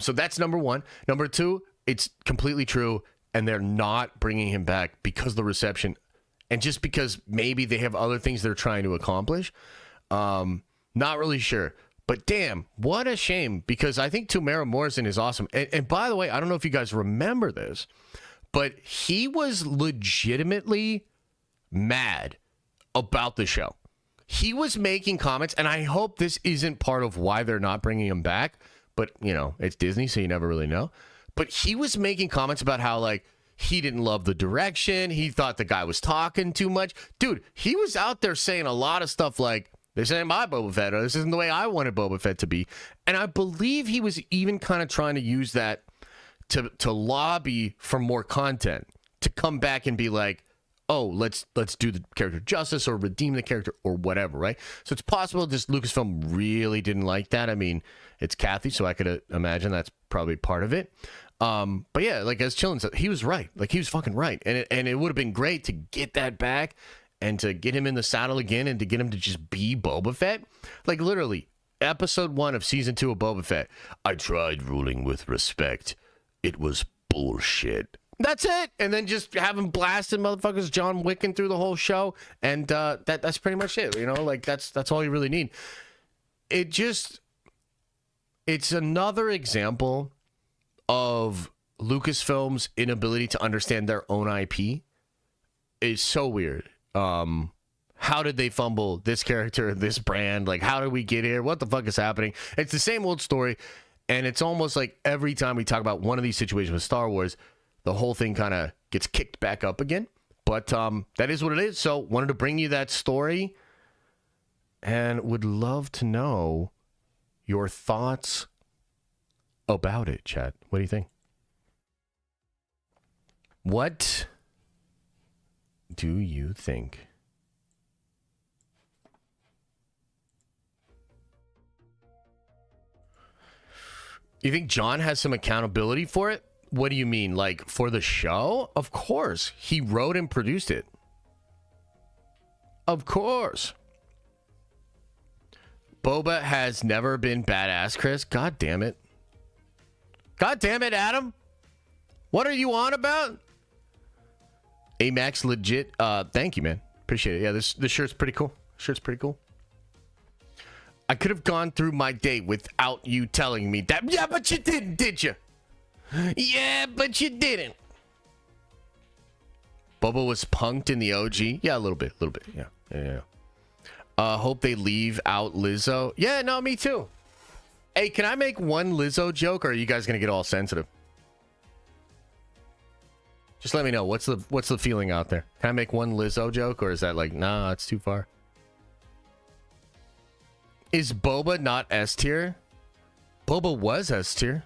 So that's number one. Number two, it's completely true, and they're not bringing him back because of the reception, and just because maybe they have other things they're trying to accomplish. Not really sure. But damn, what a shame, because I think Tamara Morrison is awesome. And by the way, I don't know if you guys remember this, but he was legitimately mad about the show. He was making comments, and I hope this isn't part of why they're not bringing him back, but, you know, it's Disney, so you never really know. But he was making comments about how, like, he didn't love the direction. He thought the guy was talking too much. Dude, he was out there saying a lot of stuff like, this ain't my Boba Fett, or this isn't the way I wanted Boba Fett to be. And I believe he was even kind of trying to use that to lobby for more content, to come back and be like, oh, let's do the character justice or redeem the character or whatever, right? So it's possible just Lucasfilm really didn't like that. I mean, it's Kathy, so I could imagine that's probably part of it. But yeah, like as Chillin said, he was right. Like he was fucking right. And it would have been great to get that back and to get him in the saddle again and to get him to just be Boba Fett. Like literally, episode 1 of season 2 of Boba Fett. I tried ruling with respect. It was bullshit. That's it. And then just have him blasting motherfuckers John Wicking through the whole show. And that's pretty much it. You know, like that's all you really need. It's another example of Lucasfilm's inability to understand their own IP. It's so weird. How did they fumble this character, this brand? Like, how did we get here? What the fuck is happening? It's the same old story. And it's almost like every time we talk about one of these situations with Star Wars, the whole thing kind of gets kicked back up again. But that is what it is. So wanted to bring you that story and would love to know your thoughts about it, chat. What do you think? What do you think? You think John has some accountability for it? What do you mean? Like, for the show? Of course. He wrote and produced it. Of course. Boba has never been badass, Chris. God damn it. God damn it, Adam. What are you on about? Amax legit. Thank you, man. Appreciate it. Yeah, this shirt's pretty cool. Shirt's pretty cool. I could have gone through my day without you telling me that. Yeah, but you didn't, did you? Yeah, but you didn't. Boba was punked in the OG. Yeah, a little bit. Yeah. Hope they leave out Lizzo. Yeah, no, me too. Hey, can I make one Lizzo joke, or are you guys gonna get all sensitive? Just let me know. What's the feeling out there? Can I make one Lizzo joke, or is that like, nah, it's too far? Is Boba not S tier? Boba was S tier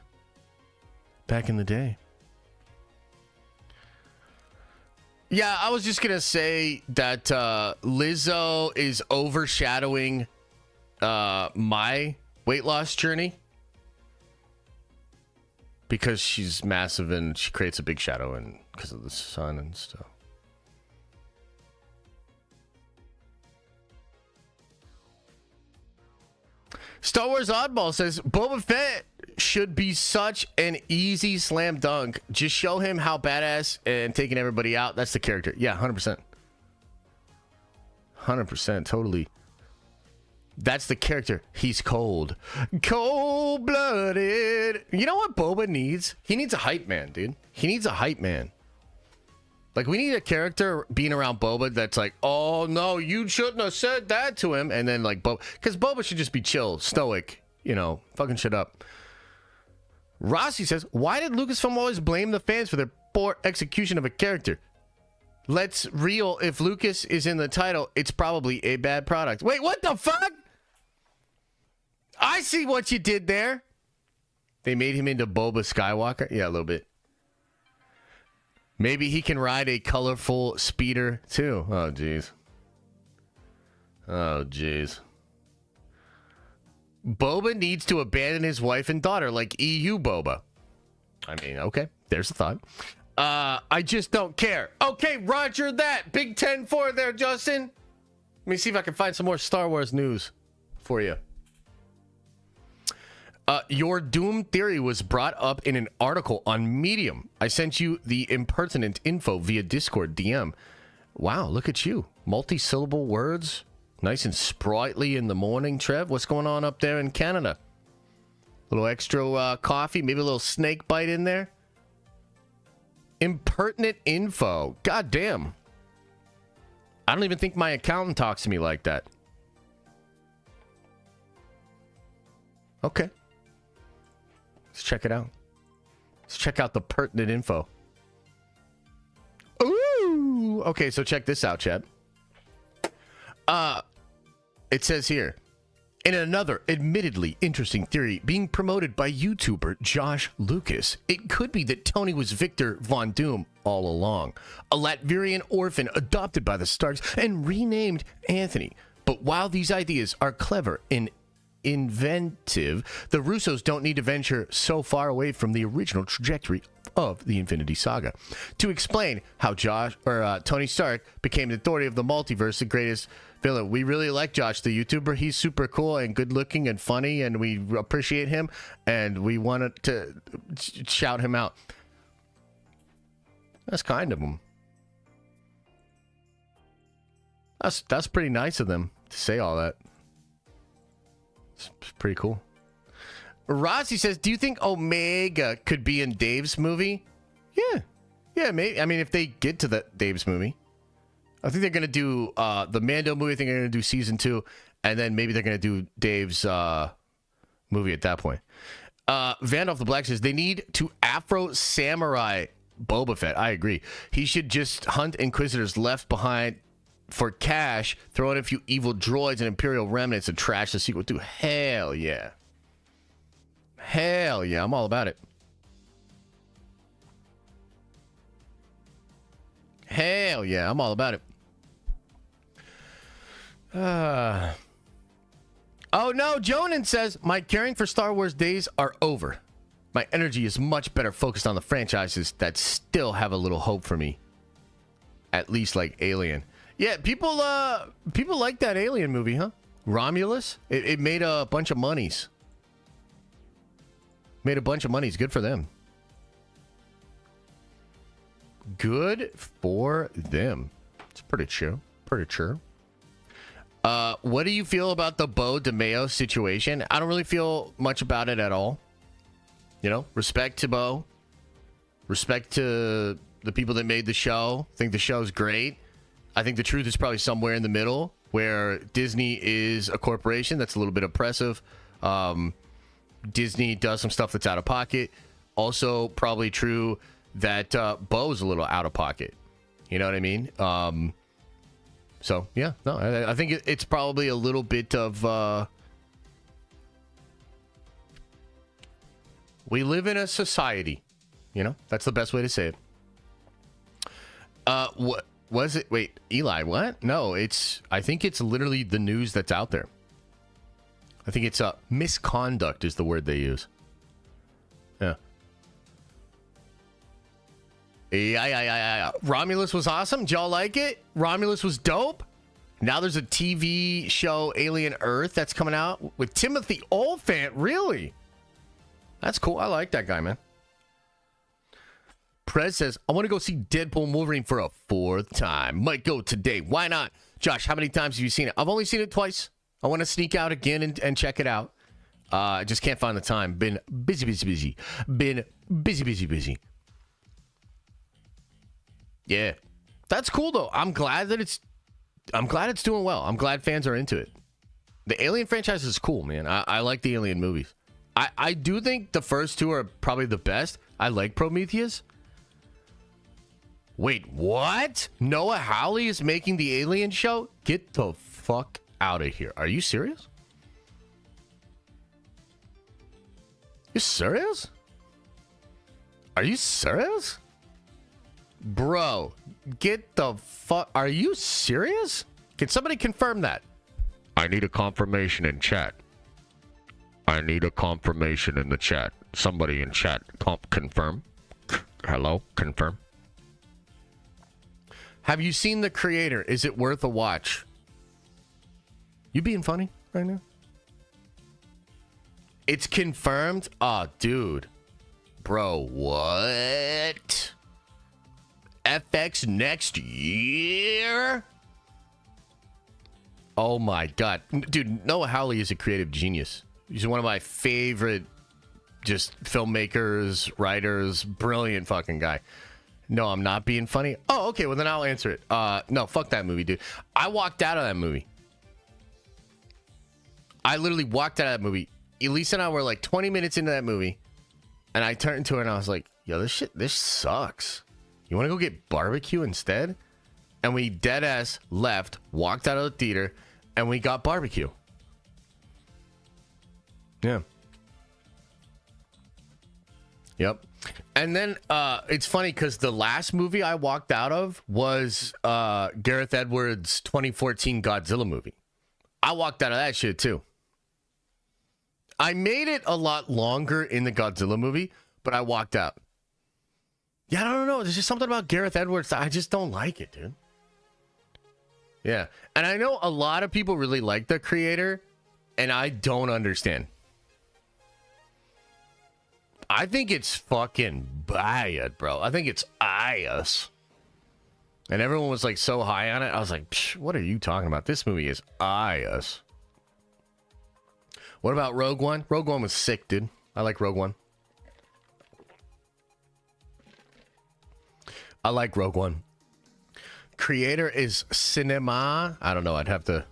back in the day. Yeah, I was just gonna say that Lizzo is overshadowing my weight loss journey because she's massive and she creates a big shadow and because of the sun and stuff. Star Wars Oddball says Boba Fett should be such an easy slam dunk. Just show him how badass and taking everybody out. That's the character. Yeah, 100%. 100%. Totally. That's the character. He's cold. Cold-blooded. You know what Boba needs? He needs a hype man, dude. He needs a hype man. Like, we need a character being around Boba that's like, oh, no, you shouldn't have said that to him. And then, like, Boba... Because Boba should just be chill, stoic, you know, fucking shit up. Rossi says, why did Lucasfilm always blame the fans for their poor execution of a character? Let's real. If Lucas is in the title, it's probably a bad product. Wait, what the fuck? I see what you did there. They made him into Boba Skywalker. Yeah, a little bit. Maybe he can ride a colorful speeder too. Oh, jeez. Oh, jeez. Boba needs to abandon his wife and daughter like EU Boba. I mean, okay. There's a thought. I just don't care. Okay, roger that. Big 10-4 there, Justin. Let me see if I can find some more Star Wars news for you. Your Doom theory was brought up in an article on Medium. I sent you the impertinent info via Discord DM. Wow, look at you. Multi-syllable words. Nice and sprightly in the morning, Trev. What's going on up there in Canada? A little extra coffee, maybe a little snake bite in there. Impertinent info. God damn. I don't even think my accountant talks to me like that. Okay. Let's check it out. Let's check out the pertinent info. Ooh. Okay, so check this out, Chad. It says here, in another admittedly interesting theory being promoted by YouTuber Josh Lucas, it could be that Tony was Victor Von Doom all along, a Latvian orphan adopted by the Starks and renamed Anthony. But while these ideas are clever and inventive, the Russos don't need to venture so far away from the original trajectory of the Infinity Saga to explain how Tony Stark became the authority of the multiverse, the greatest villain. We really like Josh, the YouTuber. He's super cool and good looking and funny, and we appreciate him, and we wanted to shout him out. That's kind of him. That's pretty nice of them to say all that. It's pretty cool. Rossi says, do you think Omega could be in Dave's movie? Yeah, maybe. I mean, if they get to the Dave's movie. I think they're going to do the Mando movie. I think they're going to do season 2. And then maybe they're going to do Dave's movie at that point. Vandalf the Black says, they need to Afro Samurai Boba Fett. I agree. He should just hunt Inquisitors left behind for cash, throw in a few evil droids and Imperial remnants and trash the sequel too. Hell yeah. Hell yeah. I'm all about it. Hell yeah. I'm all about it. Oh no, Jonan says, my caring for Star Wars days are over. My energy is much better focused on the franchises that still have a little hope for me. At least like Alien. Yeah, people like that Alien movie, huh? Romulus? It made a bunch of monies. Made a bunch of monies. Good for them. Good for them. It's pretty true. Pretty true. What do you feel about the Bo DeMeo situation? I don't really feel much about it at all. You know, respect to Bo. Respect to the people that made the show. Think the show's great. I think the truth is probably somewhere in the middle, where Disney is a corporation that's a little bit oppressive. Disney does some stuff that's out of pocket. Also, probably true that Bo's a little out of pocket. You know what I mean? So, yeah. No, I think it's probably a little bit of... we live in a society. You know? That's the best way to say it. What was it? Wait, Eli, what? No, I think it's literally the news that's out there. I think it's misconduct is the word they use. Yeah. Yeah. Romulus was awesome. Did y'all like it? Romulus was dope. Now there's a TV show, Alien Earth, that's coming out with Timothy Olyphant. Really? That's cool. I like that guy, man. Prez says, I want to go see Deadpool and Wolverine for a 4th time. Might go today. Why not? Josh, how many times have you seen it? I've only seen it twice. I want to sneak out again and check it out. I just can't find the time. Been busy. Been busy. Yeah. That's cool, though. I'm glad it's doing well. I'm glad fans are into it. The Alien franchise is cool, man. I like the Alien movies. I do think the first 2 are probably the best. I like Prometheus. Wait, what? Noah Hawley is making the Alien show? Get the fuck out of here. Are you serious? You serious? Are you serious? Bro, get the fuck... Are you serious? Can somebody confirm that? I need a confirmation in chat. I need a confirmation in the chat. Somebody in chat, confirm. Hello, confirm. Have you seen The Creator? Is it worth a watch? You being funny right now? It's confirmed? Oh, dude. Bro, what? FX next year? Oh my god. Dude, Noah Hawley is a creative genius. He's one of my favorite just filmmakers, writers, brilliant fucking guy. No, I'm not being funny. Oh, okay. Well, then I'll answer it. No, fuck that movie, dude. I walked out of that movie. I literally walked out of that movie. Elisa and I were like 20 minutes into that movie. And I turned to her and I was like, yo, this sucks. You want to go get barbecue instead? And we dead ass left, walked out of the theater, and we got barbecue. Yeah. Yep. And then it's funny because the last movie I walked out of was Gareth Edwards' 2014 Godzilla movie. I walked out of that shit too. I made it a lot longer in the Godzilla movie, but I walked out. Yeah, I don't know. There's just something about Gareth Edwards that I just don't like it, dude. Yeah. And I know a lot of people really like the creator, and I don't understand. I think it's fucking bad, bro. I think it's ass. And everyone was like so high on it. I was like, what are you talking about? This movie is ass. What about Rogue One? Rogue One was sick, dude. I like Rogue One. I like Rogue One. Creator is Cinema. I don't know. I'd have to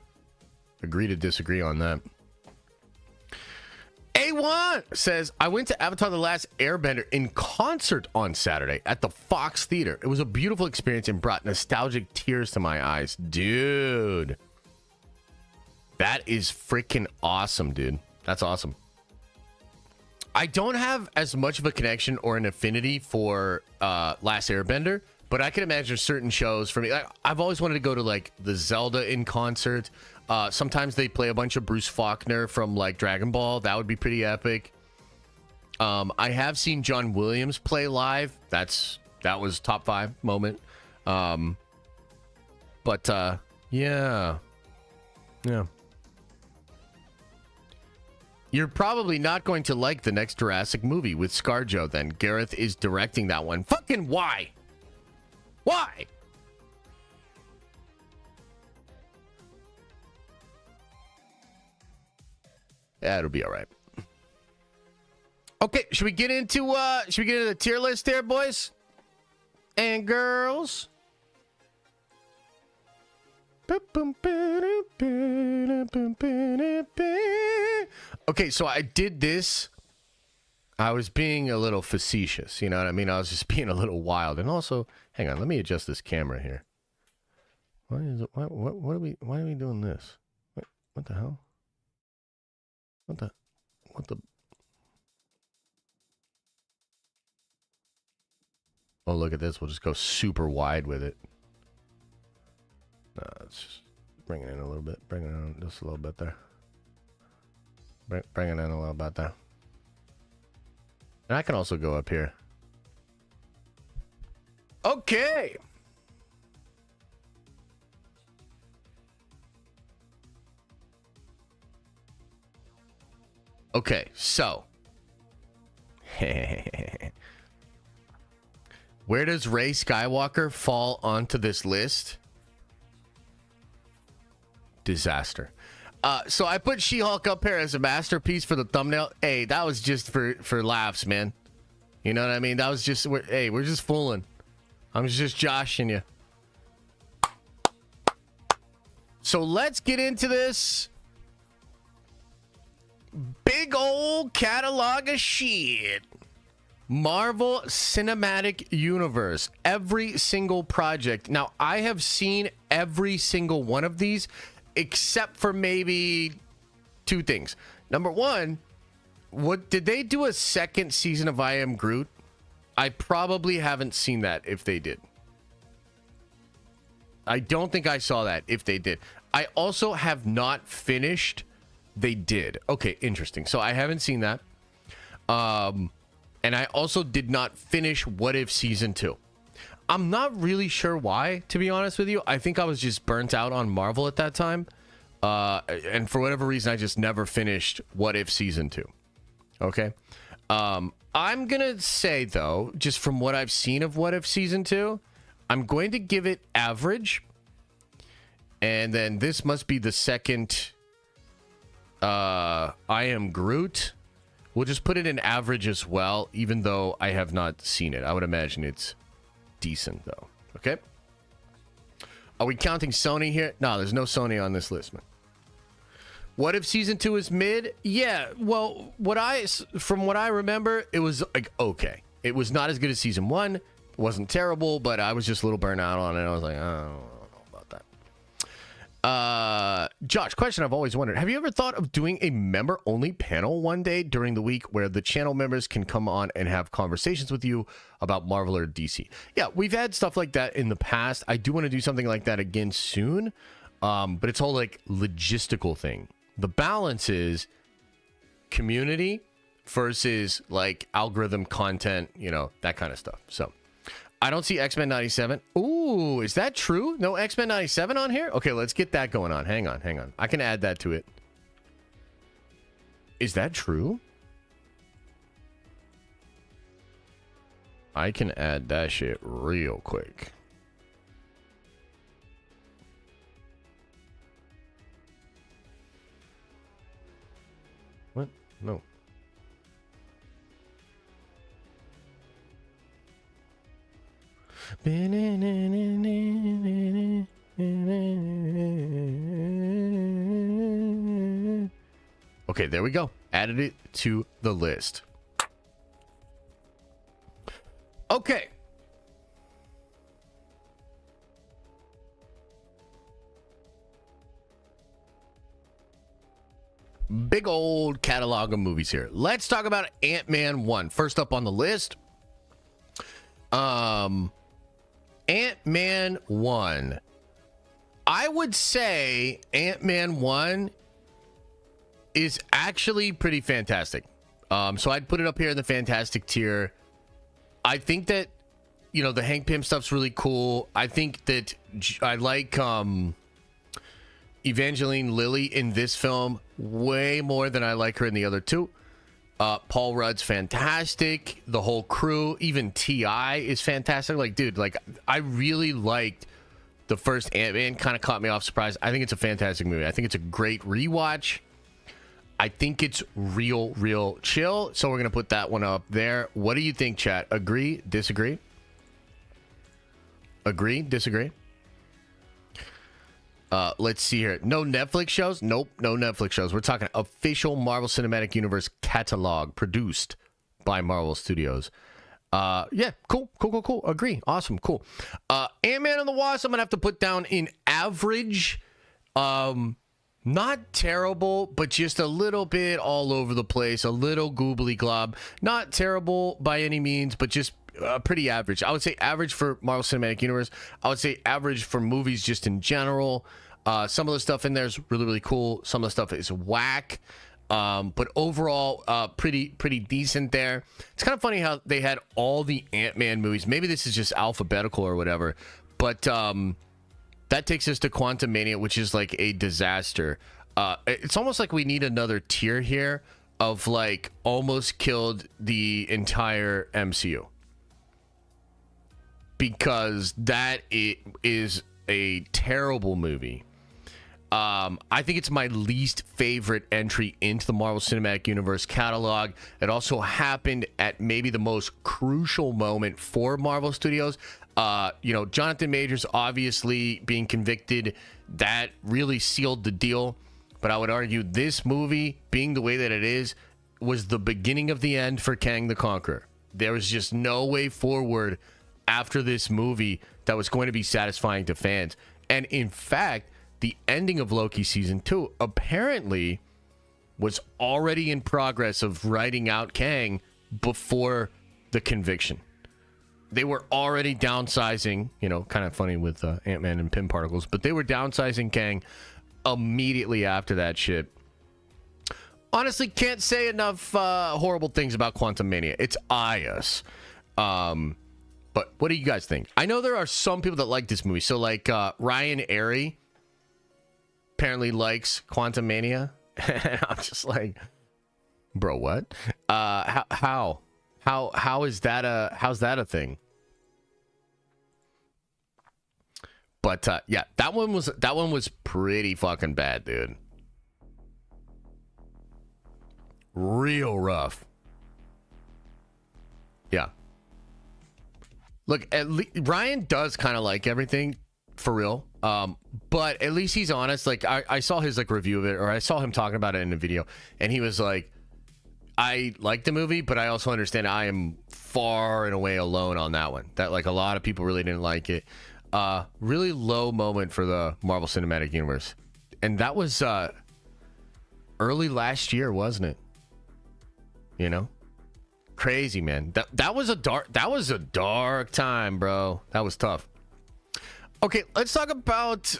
agree to disagree on that. A1 says, I went to Avatar The Last Airbender in concert on Saturday at the Fox Theater. It was a beautiful experience and brought nostalgic tears to my eyes. Dude. That is freaking awesome, dude. That's awesome. I don't have as much of a connection or an affinity for Last Airbender, but I can imagine certain shows for me. Like, I've always wanted to go to like the Zelda in concert. Sometimes they play a bunch of Bruce Faulkner from like Dragon Ball. That would be pretty epic. I have seen John Williams play live. That was top 5 moment. Yeah. You're probably not going to like the next Jurassic movie with ScarJo then. Gareth is directing that one. Fucking why? Why? Yeah, it'll be all right. Okay, should we get into the tier list there, boys and girls? Okay, so I did this. I was being a little facetious, you know what I mean? I was just being a little wild. And also, hang on, let me adjust this camera here. Why are we doing this? What the hell? What the? Oh, look at this. We'll just go super wide with it. Let's just bring it in a little bit. Bring it in just a little bit there. Bring it in a little bit there. And I can also go up here. Okay. Okay, so. Where does Rey Skywalker fall onto this list? Disaster. So I put She-Hulk up here as a masterpiece for the thumbnail. Hey, that was just for laughs, man. You know what I mean? That was just, we're just fooling. I'm just joshing you. So let's get into this big old catalog of shit. Marvel Cinematic Universe. Every single project. Now, I have seen every single one of these, except for maybe 2 things. Number 1, what did they do a second season of I Am Groot? I probably haven't seen that if they did. I don't think I saw that if they did. I also have not finished. They did. Okay, interesting. So I haven't seen that. And I also did not finish What If Season 2. I'm not really sure why, to be honest with you. I think I was just burnt out on Marvel at that time. And for whatever reason, I just never finished What If Season 2. Okay? I'm going to say, though, just from what I've seen of What If Season 2, I'm going to give it average. And then this must be the second I Am Groot. We'll just put it in average as well, even though I have not seen it. I would imagine it's decent, though. Okay? Are we counting Sony here? No, there's no Sony on this list, man. What if season 2 is mid? Yeah, well, from what I remember, it was like okay. It was not as good as season 1. It wasn't terrible, but I was just a little burnt out on it. I was like, I don't know about that. Josh, question I've always wondered. Have you ever thought of doing a member-only panel one day during the week where the channel members can come on and have conversations with you about Marvel or DC? Yeah, we've had stuff like that in the past. I do want to do something like that again soon, but it's all like logistical thing. The balance is community versus like algorithm content, you know, that kind of stuff. So I don't see X-Men 97. Ooh, is that true? No X-Men 97 on here? Okay, let's get that going on. Hang on. I can add that to it. Is that true? I can add that shit real quick. What? No. Okay, there we go. Added it to the list. Okay. Big old catalog of movies here. Let's talk about Ant-Man 1. First up on the list. Ant-Man 1. I would say Ant-Man 1 is actually pretty fantastic. So I'd put it up here in the fantastic tier. I think that, you know, the Hank Pym stuff's really cool. I think that I like Evangeline Lilly in this film way more than I like her in the other two. Paul Rudd's fantastic. The whole crew, even T.I. is fantastic. Like, dude, like, I really liked the first Ant-Man. Kind of caught me off surprise. I think it's a fantastic movie. I think it's a great rewatch. I think it's real chill. So we're going to put that one up there. What do you think, chat? Agree? Disagree? Agree? Disagree? Let's see here. No Netflix shows? Nope, no Netflix shows. We're talking official Marvel Cinematic Universe catalog produced by Marvel Studios. Yeah, cool. Agree. Awesome, cool. Ant-Man and the Wasp, I'm going to have to put down in average. Not terrible, but just a little bit all over the place. A little goobly glob. Not terrible by any means, but just pretty average. I would say average for Marvel Cinematic Universe. I would say average for movies just in general. Some of the stuff in there is really cool. Some of the stuff is whack. But overall, pretty decent there. It's kind of funny how they had all the Ant-Man movies. Maybe this is just alphabetical or whatever. But that takes us to Quantumania, which is like a disaster. It's almost like we need another tier here of like almost killed the entire MCU. Because that is a terrible movie. I think it's my least favorite entry into the Marvel Cinematic Universe catalog. It also happened at maybe the most crucial moment for Marvel Studios. You know, Jonathan Majors obviously being convicted, that really sealed the deal. But I would argue this movie, being the way that it is, was the beginning of the end for Kang the Conqueror. There was just no way forward after this movie that was going to be satisfying to fans. And in fact, the ending of Loki season 2 apparently was already in progress of writing out Kang before the conviction. They were already downsizing, you know, kind of funny with Ant-Man and Pym particles, but they were downsizing Kang immediately after that shit. Honestly, can't say enough horrible things about Quantumania. It's IUS. But what do you guys think? I know there are some people that like this movie. So like Ryan Airy apparently likes Quantumania. And I'm just like, bro, what? How is that how's that a thing? But yeah, that one was pretty fucking bad, dude. Real rough. Yeah. Look, Ryan does kind of like everything for real. But at least he's honest. Like I saw his like review of it, or I saw him talking about it in a video, and he was like, I like the movie, but I also understand I am far and away alone on that one. That like a lot of people really didn't like it. Really low moment for the Marvel Cinematic Universe. And that was early last year, wasn't it? You know? Crazy, man. That was a dark time, bro. That was tough. Okay, let's talk about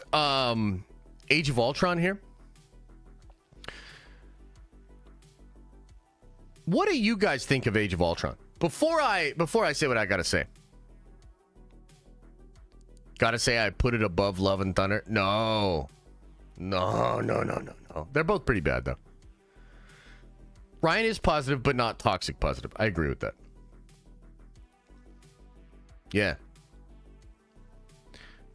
Age of Ultron here. What do you guys think of Age of Ultron? Before I say what I gotta say. Gotta say I put it above Love and Thunder? No. They're both pretty bad, though. Ryan is positive, but not toxic positive. I agree with that. Yeah.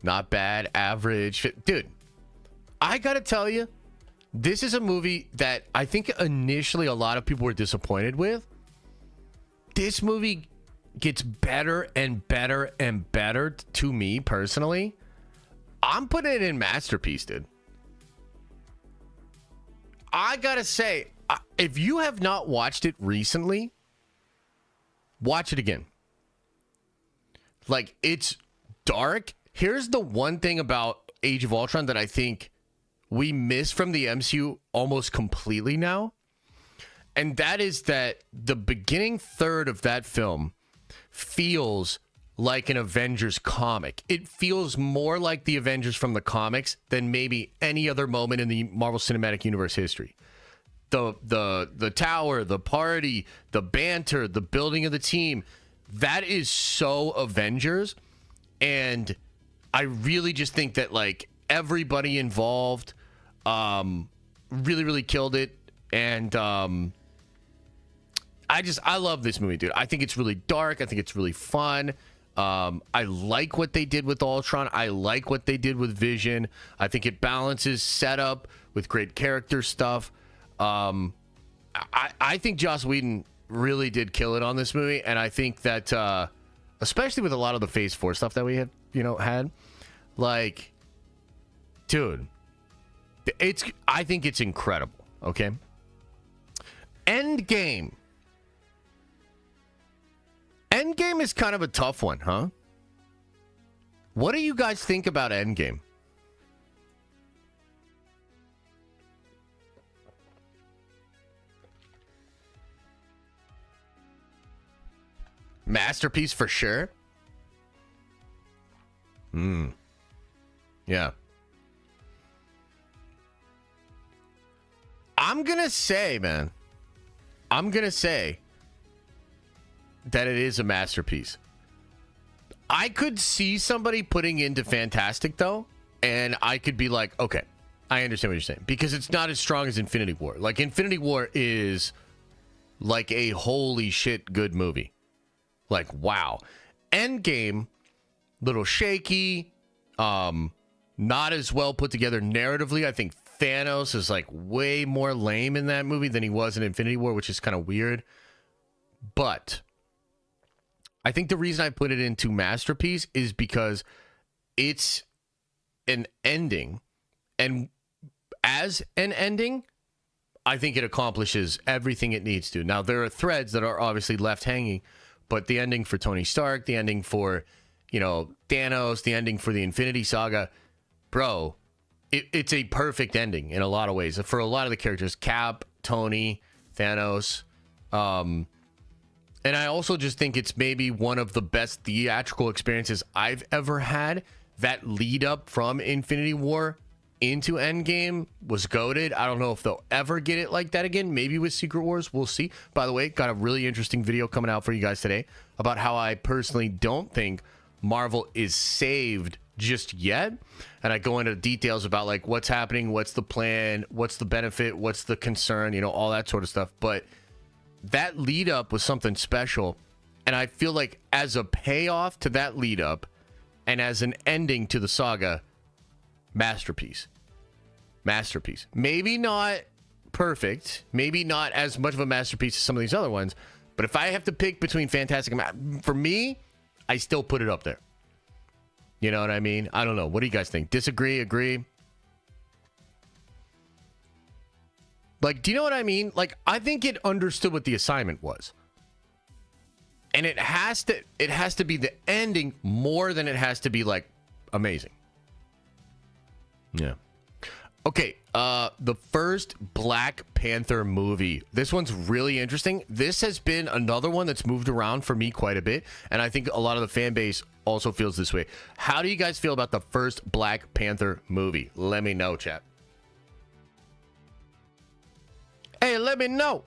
Not bad, average. Dude, I gotta tell you, this is a movie that I think initially a lot of people were disappointed with. This movie gets better and better and better to me personally. I'm putting it in masterpiece, dude. I gotta say, if you have not watched it recently, watch it again. Like, it's dark. Here's the one thing about Age of Ultron that I think we miss from the MCU almost completely now. And that is that the beginning third of that film feels like an Avengers comic. It feels more like the Avengers from the comics than maybe any other moment in the Marvel Cinematic Universe history. The tower, the party, the banter, the building of the team, that is so Avengers. And I really just think that like everybody involved really killed it. And I love this movie, dude. I think it's really dark. I think it's really fun. I like what they did with Ultron. I like what they did with Vision. I think it balances setup with great character stuff. I think Joss Whedon really did kill it on this movie, and I think that especially with a lot of the Phase 4 stuff that we have, had, like, dude, I think it's incredible. Okay. Endgame is kind of a tough one, huh? What do you guys think about Endgame? Masterpiece for sure. Yeah. I'm gonna say that it is a masterpiece. I could see somebody putting into Fantastic, though, and I could be like, okay, I understand what you're saying, because it's not as strong as Infinity War. Like, Infinity War is like a holy shit good movie. Like, wow. Endgame, little shaky, not as well put together narratively. I think Thanos is like way more lame in that movie than he was in Infinity War, which is kind of weird. But I think the reason I put it into masterpiece is because it's an ending, and as an ending, I think it accomplishes everything it needs to. Now, there are threads that are obviously left hanging, but the ending for Tony Stark, the ending for, Thanos, the ending for the Infinity Saga, bro, it's a perfect ending in a lot of ways. For a lot of the characters, Cap, Tony, Thanos, and I also just think it's maybe one of the best theatrical experiences I've ever had. That lead up from Infinity War into Endgame was goated. I don't know if they'll ever get it like that again. Maybe with Secret Wars, we'll see. By the way, got a really interesting video coming out for you guys today about how I personally don't think Marvel is saved just yet. And I go into details about like what's happening, what's the plan, what's the benefit, what's the concern, all that sort of stuff. But that lead up was something special. And I feel like as a payoff to that lead up and as an ending to the saga, masterpiece. Maybe not perfect, maybe not as much of a masterpiece as some of these other ones, but if I have to pick between Fantastic and for me, I still put it up there. You know what I mean? I don't know. What do you guys think? Disagree? Agree? Like, do you know what I mean? Like, I think it understood what the assignment was. And it has to be the ending more than it has to be, like, amazing. Yeah. Okay, the first Black Panther movie. This one's really interesting. This has been another one that's moved around for me quite a bit, and I think a lot of the fan base also feels this way. How do you guys feel about the first Black Panther movie? Let me know, chat. Hey, let me know.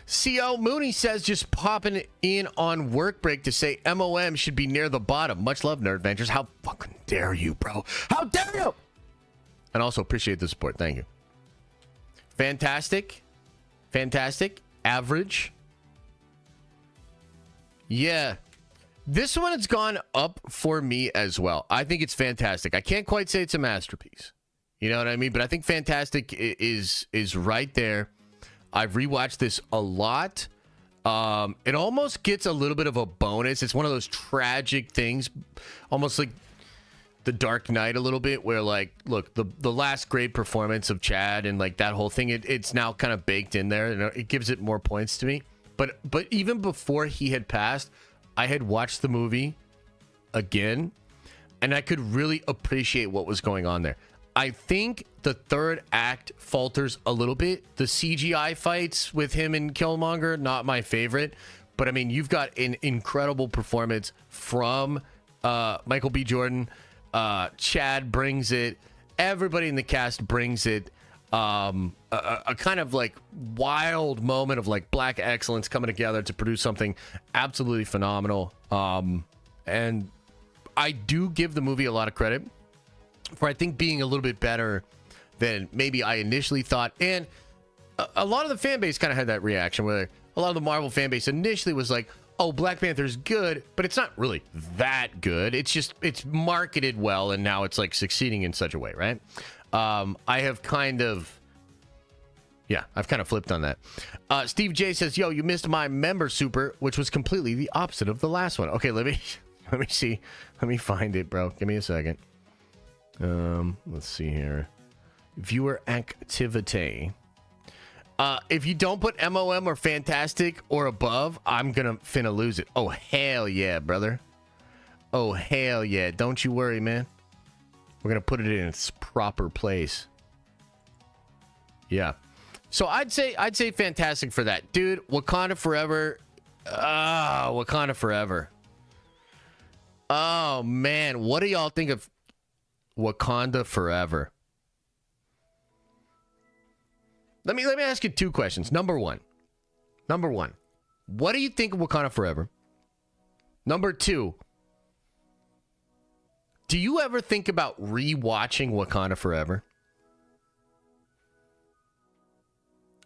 CO Mooney says just popping in on work break to say MOM should be near the bottom. Much love, Nerd Ventures. How fucking dare you, bro? How dare you? And also appreciate the support. Thank you. Fantastic. Fantastic. Average. Yeah. This one has gone up for me as well. I think it's fantastic. I can't quite say it's a masterpiece. You know what I mean? But I think fantastic is right there. I've rewatched this a lot. It almost gets a little bit of a bonus. It's one of those tragic things, almost like The Dark Knight a little bit, where, like, look, the last great performance of Chad and, like, that whole thing, it's now kind of baked in there, and it gives it more points to me. But even before he had passed, I had watched the movie again, and I could really appreciate what was going on there. I think the third act falters a little bit. The CGI fights with him and Killmonger, not my favorite. But, I mean, you've got an incredible performance from Michael B. Jordan. Chad brings it. Everybody in the cast brings it. A kind of, like, wild moment of, like, black excellence coming together to produce something absolutely phenomenal. And I do give the movie a lot of credit for, I think, being a little bit better than maybe I initially thought. And a lot of the fan base kind of had that reaction where a lot of the Marvel fan base initially was like, oh, Black Panther's good, but it's not really that good. It's just, it's marketed well, and now it's, like, succeeding in such a way, right? I've kind of flipped on that. Steve J says, yo, you missed my member super, which was completely the opposite of the last one. Okay, let me see. Let me find it, bro. Give me a second. Let's see here. Viewer activity. If you don't put MOM or fantastic or above, I'm gonna finna lose it. Oh, hell yeah, brother. Oh, hell yeah. Don't you worry, man. We're gonna put it in its proper place. Yeah. So I'd say fantastic for that. Dude, Wakanda Forever. Wakanda Forever. Oh, man. What do y'all think of Wakanda Forever? Let me ask you two questions. Number one, what do you think of Wakanda Forever? Number two, do you ever think about rewatching Wakanda Forever?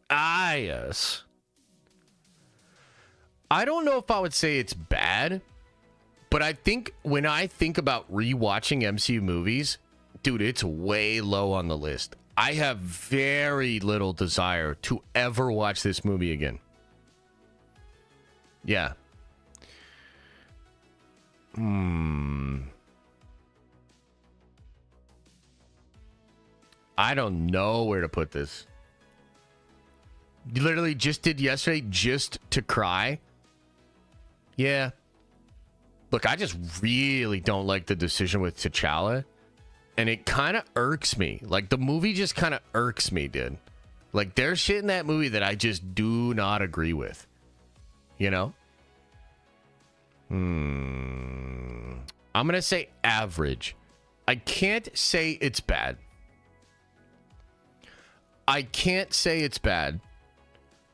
Ah, yes. I don't know if I would say it's bad, but I think when I think about rewatching MCU movies, dude, it's way low on the list. I have very little desire to ever watch this movie again. Yeah. I don't know where to put this. You literally just did yesterday just to cry. Yeah. Look, I just really don't like the decision with T'Challa. And it kind of irks me. Like, the movie just kind of irks me, dude. Like, there's shit in that movie that I just do not agree with. You know? I'm going to say average. I can't say it's bad. I can't say it's bad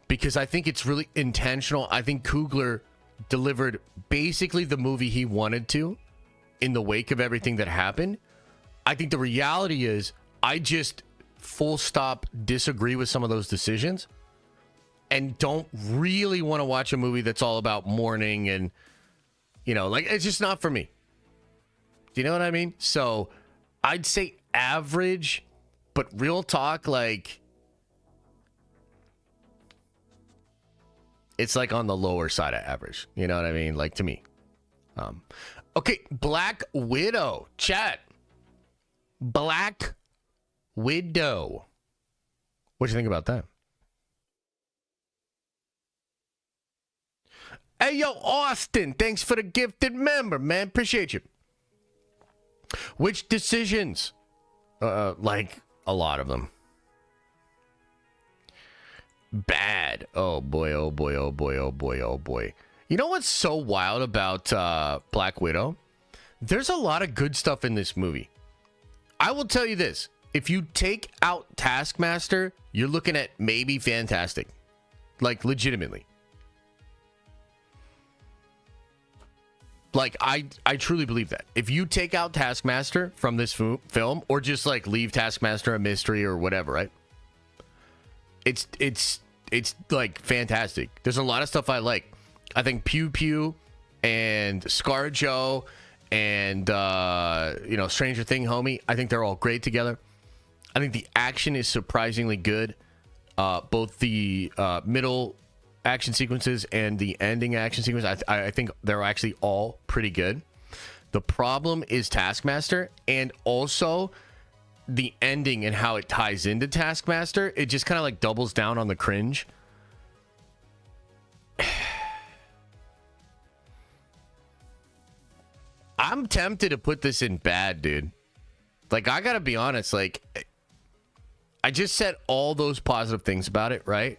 because I think it's really intentional. I think Coogler delivered basically the movie he wanted to in the wake of everything that happened. I think the reality is I just full stop disagree with some of those decisions and don't really want to watch a movie that's all about mourning and, you know, like, it's just not for me. Do you know what I mean? So I'd say average, but real talk, like, it's like on the lower side of average. You know what I mean? Like, to me. Okay, Black Widow. Chat. Black Widow. What do you think about that? Hey, yo, Austin. Thanks for the gifted member, man. Appreciate you. Which decisions? Like, a lot of them. Bad. Oh, boy, oh, boy, oh, boy, oh, boy, oh, boy. You know what's so wild about Black Widow? There's a lot of good stuff in this movie. I will tell you this. If you take out Taskmaster, you're looking at maybe fantastic. Like, legitimately. Like, I truly believe that. If you take out Taskmaster from this film, or just, like, leave Taskmaster a mystery or whatever, right? It's like, fantastic. There's a lot of stuff I like. I think Pew Pew and ScarJo and, you know, Stranger Thing homie, I think they're all great together. I think the action is surprisingly good. Both the middle action sequences and the ending action sequence, I think they're actually all pretty good. The problem is Taskmaster, and also the ending and how it ties into Taskmaster. It just kind of like doubles down on the cringe. I'm tempted to put this in bad, dude. Like, I gotta be honest, like, I just said all those positive things about it, right?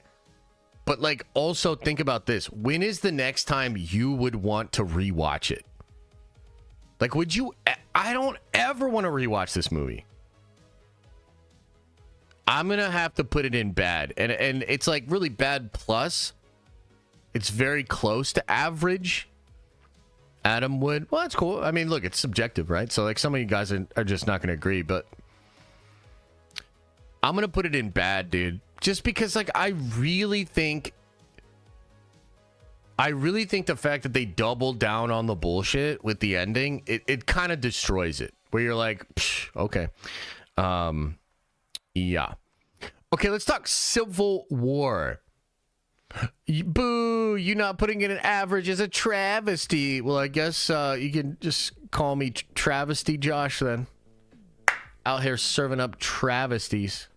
But, like, also think about this. When is the next time you would want to rewatch it? Like, would you... I don't ever want to rewatch this movie. I'm going to have to put it in bad. And it's, like, really bad plus. It's very close to average. Adam would... Well, that's cool. I mean, look, it's subjective, right? So, like, some of you guys are just not going to agree. But I'm going to put it in bad, dude. Just because, like, I really think the fact that they doubled down on the bullshit with the ending, it kind of destroys it. Where you're like, okay. Yeah. Okay, let's talk Civil War. Boo, you not putting in an average is a travesty. Well, I guess you can just call me Travesty Josh then. Out here serving up travesties.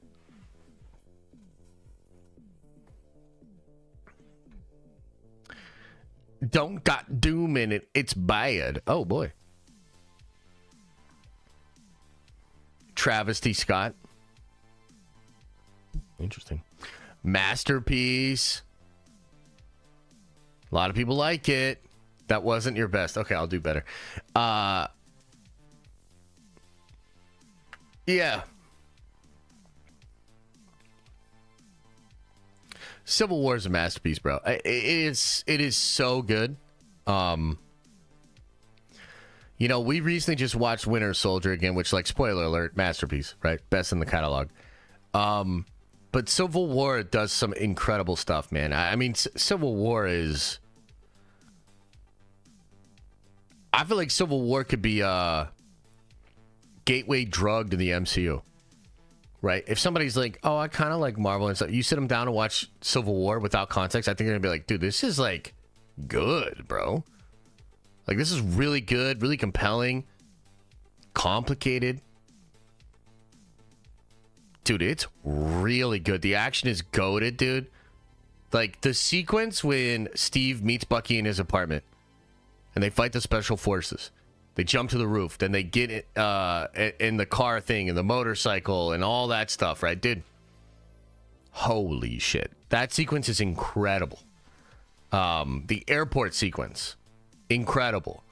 Don't got doom in it. It's bad. Oh, boy. Travesty Scott. Interesting. Masterpiece. A lot of people like it. That wasn't your best. Okay, I'll do better. Yeah. Civil War is a masterpiece, bro. It is so good. You know, we recently just watched Winter Soldier again, which, like, spoiler alert, masterpiece, right? Best in the catalog. But Civil War does some incredible stuff, man. I mean, Civil War is... I feel like Civil War could be a gateway drug to the MCU. Right? If somebody's like, oh, I kind of like Marvel and stuff, you sit them down and watch Civil War without context, I think they're going to be like, dude, this is, like, good, bro. Like, this is really good, really compelling, complicated. Dude, it's really good. The action is goated, dude. Like, the sequence when Steve meets Bucky in his apartment and they fight the special forces. They jump to the roof. Then they get in the car thing and the motorcycle and all that stuff, right? Dude, holy shit. That sequence is incredible. The airport sequence, incredible.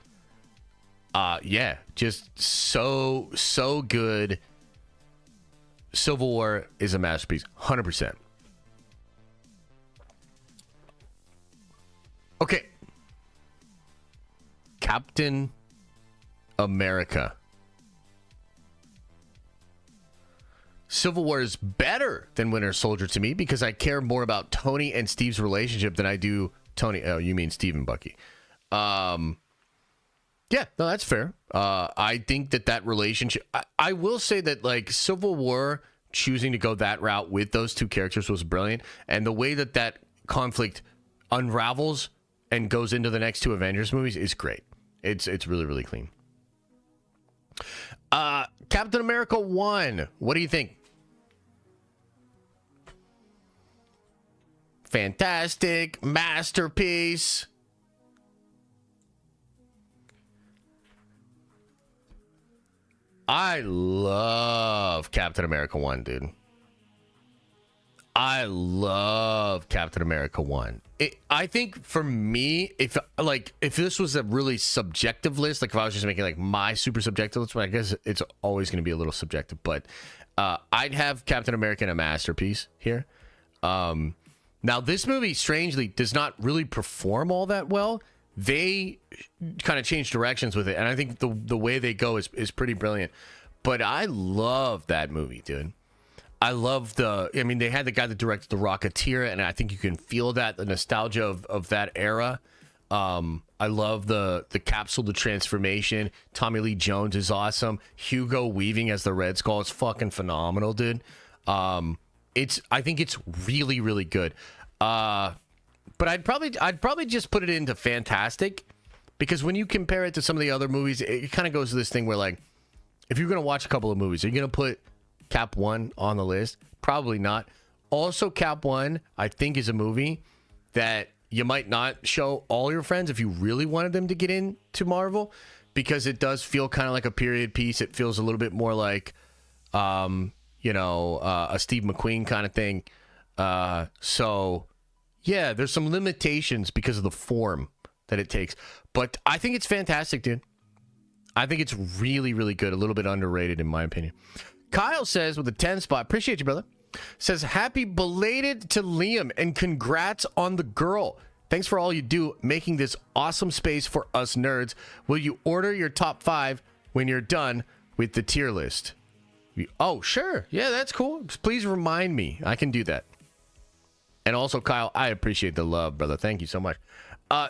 Yeah, just so good. Civil War is a masterpiece, 100%. Okay. Captain America. Civil War is better than Winter Soldier to me because I care more about Tony and Steve's relationship than I do Tony. Oh, you mean Steve and Bucky. Yeah, no, that's fair. I think that relationship... I will say that, like, Civil War choosing to go that route with those two characters was brilliant. And the way that conflict unravels and goes into the next two Avengers movies is great. It's really, really clean. Captain America 1. What do you think? Fantastic. Masterpiece. I love Captain America 1, dude. I love Captain America 1. I think for me, if this was a really subjective list, like if I was just making like my super subjective list, well, I guess it's always going to be a little subjective, but I'd have Captain America in a masterpiece here. Now, this movie, strangely, does not really perform all that well. They kind of change directions with it, and I think the way they go is pretty brilliant. But I love that movie, dude. I love they had the guy that directed The Rocketeer, and I think you can feel that, the nostalgia of that era. I love the capsule to transformation. Tommy Lee Jones is awesome. Hugo Weaving as the Red Skull is fucking phenomenal, dude. I think it's really, really good. But I'd probably just put it into fantastic, because when you compare it to some of the other movies, it kind of goes to this thing where, like, if you're going to watch a couple of movies, are you going to put Cap 1 on the list? Probably not. Also, Cap 1, I think, is a movie that you might not show all your friends if you really wanted them to get into Marvel, because it does feel kind of like a period piece. It feels a little bit more like, a Steve McQueen kind of thing. So, yeah, there's some limitations because of the form that it takes. But I think it's fantastic, dude. I think it's really, really good. A little bit underrated, in my opinion. Kyle says, with a 10 spot, appreciate you, brother. Says, happy belated to Liam and congrats on the girl. Thanks for all you do, making this awesome space for us nerds. Will you order your top 5 when you're done with the tier list? Oh, sure. Yeah, that's cool. Please remind me. I can do that. And also, Kyle, I appreciate the love, brother. Thank you so much.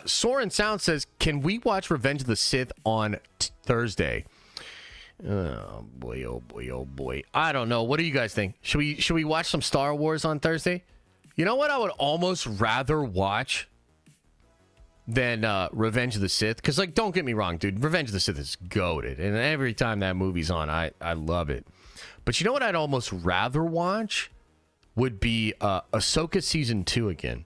Soren Sound says, can we watch Revenge of the Sith on Thursday? Oh boy, oh boy, oh boy. I don't know. What do you guys think? Should we watch some Star Wars on Thursday? You know what I would almost rather watch than Revenge of the Sith? Because, like, don't get me wrong, dude. Revenge of the Sith is goated. And every time that movie's on, I love it. But you know what I'd almost rather watch? Would be Ahsoka Season 2 again.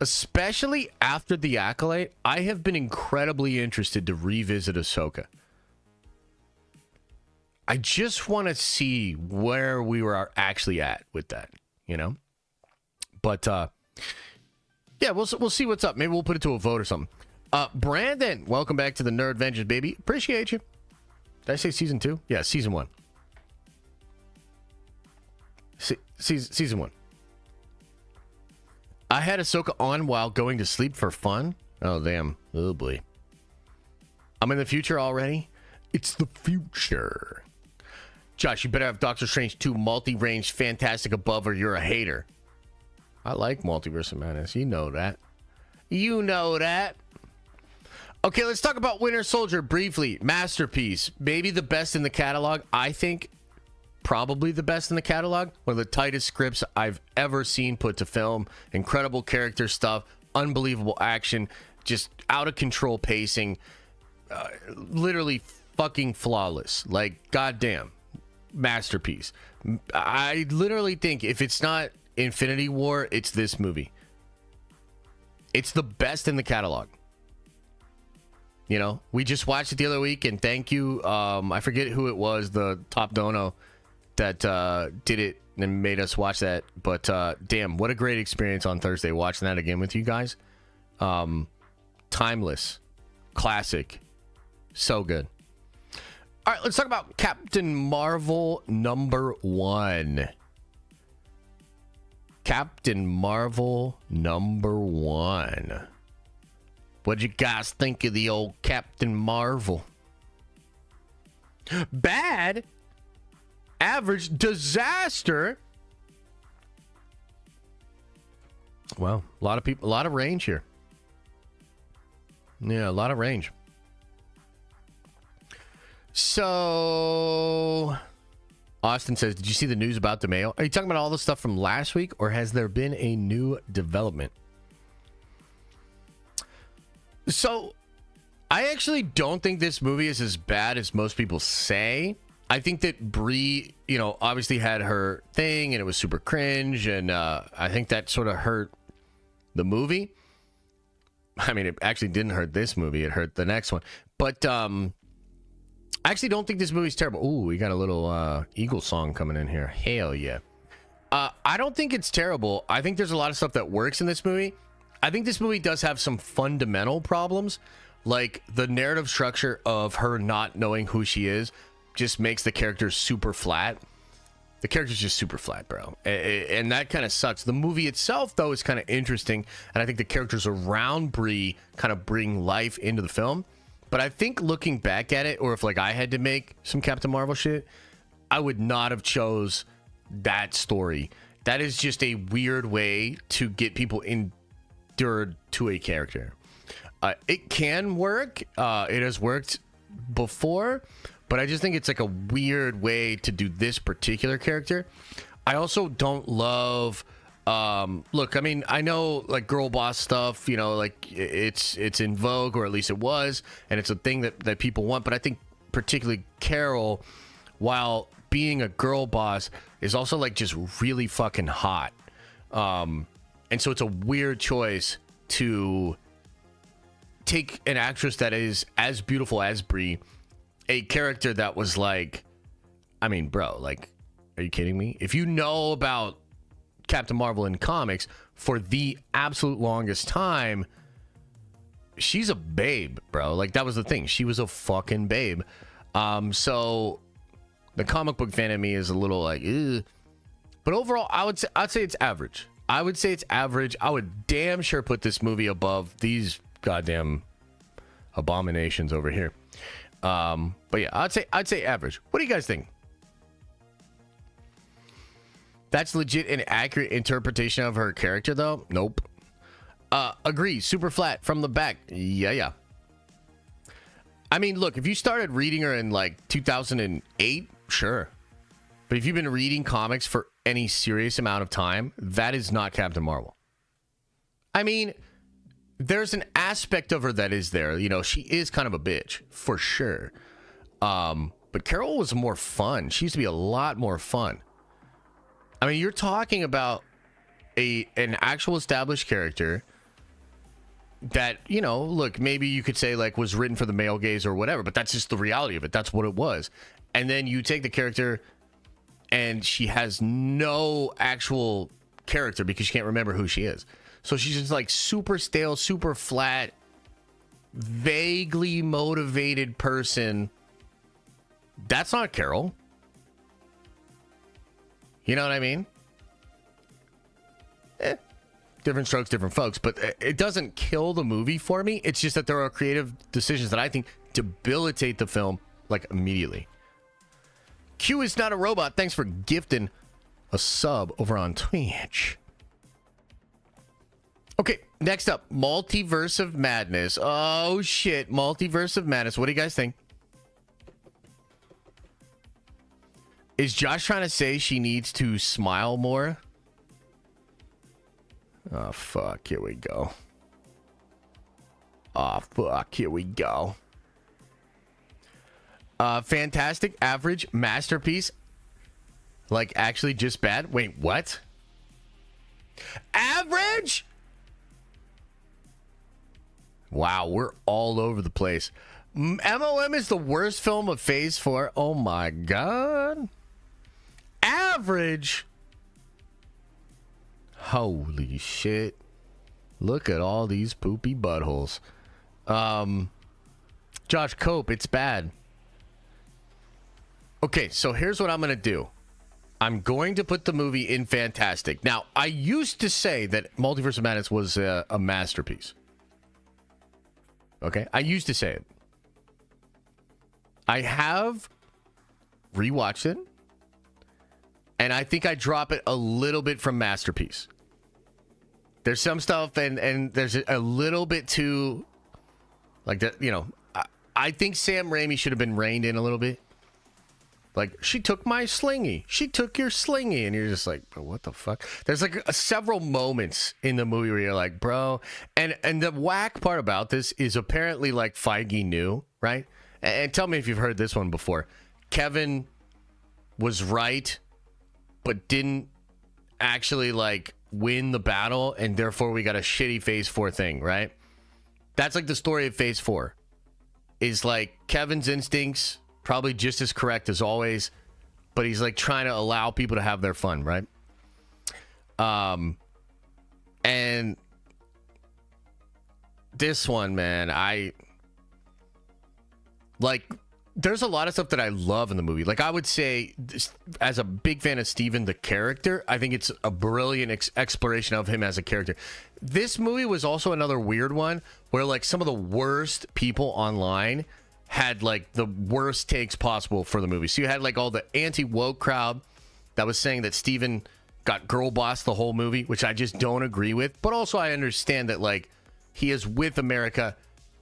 Especially after The Acolyte, I have been incredibly interested to revisit Ahsoka. I just want to see where we were actually at with that, you know? But, yeah, we'll see what's up. Maybe we'll put it to a vote or something. Brandon, welcome back to the Nerd Vengers, baby. Appreciate you. Did I say Season 2? Yeah, Season 1. Season 1. I had Ahsoka on while going to sleep for fun. Oh, damn. Oh, boy. I'm in the future already? It's the future. Josh, you better have Doctor Strange 2 multi-range fantastic above or you're a hater. I like Multiverse of Madness. You know that. You know that. Okay, let's talk about Winter Soldier briefly. Masterpiece. Maybe the best in the catalog. I think probably the best in the catalog. One of the tightest scripts I've ever seen put to film. Incredible character stuff. Unbelievable action. Just out of control pacing. Literally fucking flawless. Like, goddamn. Masterpiece. I literally think if it's not Infinity War, it's this movie. It's the best in the catalog. You know, we just watched it the other week, and thank you. I forget who it was, the top dono that did it and made us watch that. But damn, what a great experience on Thursday watching that again with you guys. Timeless, classic, so good. All right, let's talk about Captain Marvel #1. Captain Marvel #1. What'd you guys think of the old Captain Marvel? Bad, average, disaster. Well, a lot of people, a lot of range here. Yeah, a lot of range. So, Austin says, did you see the news about DeMeo? Are you talking about all the stuff from last week, or has there been a new development? So, I actually don't think this movie is as bad as most people say. I think that Brie, obviously had her thing and it was super cringe, and I think that sort of hurt the movie. I mean, it actually didn't hurt this movie. It hurt the next one. But I actually don't think this movie's terrible. Ooh, we got a little Eagle song coming in here. Hell yeah. I don't think it's terrible. I think there's a lot of stuff that works in this movie. I think this movie does have some fundamental problems. Like the narrative structure of her not knowing who she is just makes the character super flat. The character's just super flat, bro. And that kind of sucks. The movie itself, though, is kind of interesting. And I think the characters around Brie kind of bring life into the film. But I think looking back at it, or if like I had to make some Captain Marvel shit, I would not have chose that story. That is just a weird way to get people endured to a character. It can work. It has worked before, but I just think it's like a weird way to do this particular character. I also don't love look, I mean, I know like girl boss stuff, like it's in vogue, or at least it was, and it's a thing that people want, but I think particularly Carol, while being a girl boss, is also like just really fucking hot. And so it's a weird choice to take an actress that is as beautiful as Brie, a character that was like, I mean, bro, like, are you kidding me? If you know about Captain Marvel in comics, for the absolute longest time, she's a babe, bro. Like, that was the thing. She was a fucking babe. So the comic book fan in me is a little like, ugh. But overall, I'd say it's average. I would say it's average. I would damn sure put this movie above these goddamn abominations over here. But yeah, I'd say average. What do you guys think? That's legit an accurate interpretation of her character, though? Nope. Agree. Super flat from the back. Yeah. I mean, look, if you started reading her in like 2008, sure. But if you've been reading comics for any serious amount of time, that is not Captain Marvel. I mean, there's an aspect of her that is there. She is kind of a bitch, for sure. But Carol was more fun. She used to be a lot more fun. I mean, you're talking about an actual established character that, look, maybe you could say like was written for the male gaze or whatever, but that's just the reality of it. That's what it was. And then you take the character and she has no actual character because she can't remember who she is. So she's just like super stale, super flat, vaguely motivated person. That's not Carol. You know what I mean? Different strokes, different folks, but it doesn't kill the movie for me. It's just that there are creative decisions that I think debilitate the film like immediately. Q is not a robot. Thanks for gifting a sub over on Twitch. Okay, next up, Multiverse of Madness. Oh shit, Multiverse of Madness. What do you guys think? Is Josh trying to say she needs to smile more? Oh, fuck. Here we go. Oh, fuck. Here we go. Fantastic, average, masterpiece. Like, actually just bad. Wait, what? Average? Wow, we're all over the place. MOM is the worst film of Phase 4. Oh, my God. Average? Holy shit. Look at all these poopy buttholes. Josh Cope, it's bad. Okay, so here's what I'm going to do. I'm going to put the movie in fantastic. Now, I used to say that Multiverse of Madness was a masterpiece. Okay, I used to say it. I have rewatched it. And I think I drop it a little bit from masterpiece. There's some stuff and there's a little bit too like that, I think Sam Raimi should have been reined in a little bit. Like, she took my slingy. She took your slingy. And you're just like, bro, what the fuck? There's like several moments in the movie where you're like, bro. And the whack part about this is apparently like Feige knew, right? And tell me if you've heard this one before. Kevin was right, but didn't actually like win the battle. And therefore we got a shitty phase 4 thing, right? That's like the story of phase 4. Is like Kevin's instincts probably just as correct as always, but he's like trying to allow people to have their fun, right? And this one, man, I like, there's a lot of stuff that I love in the movie. Like, I would say, as a big fan of Steven the character, I think it's a brilliant exploration of him as a character. This movie was also another weird one where like some of the worst people online had like the worst takes possible for the movie. So you had like all the anti-woke crowd that was saying that Steven got girl bossed the whole movie, which I just don't agree with. But also I understand that like he is with America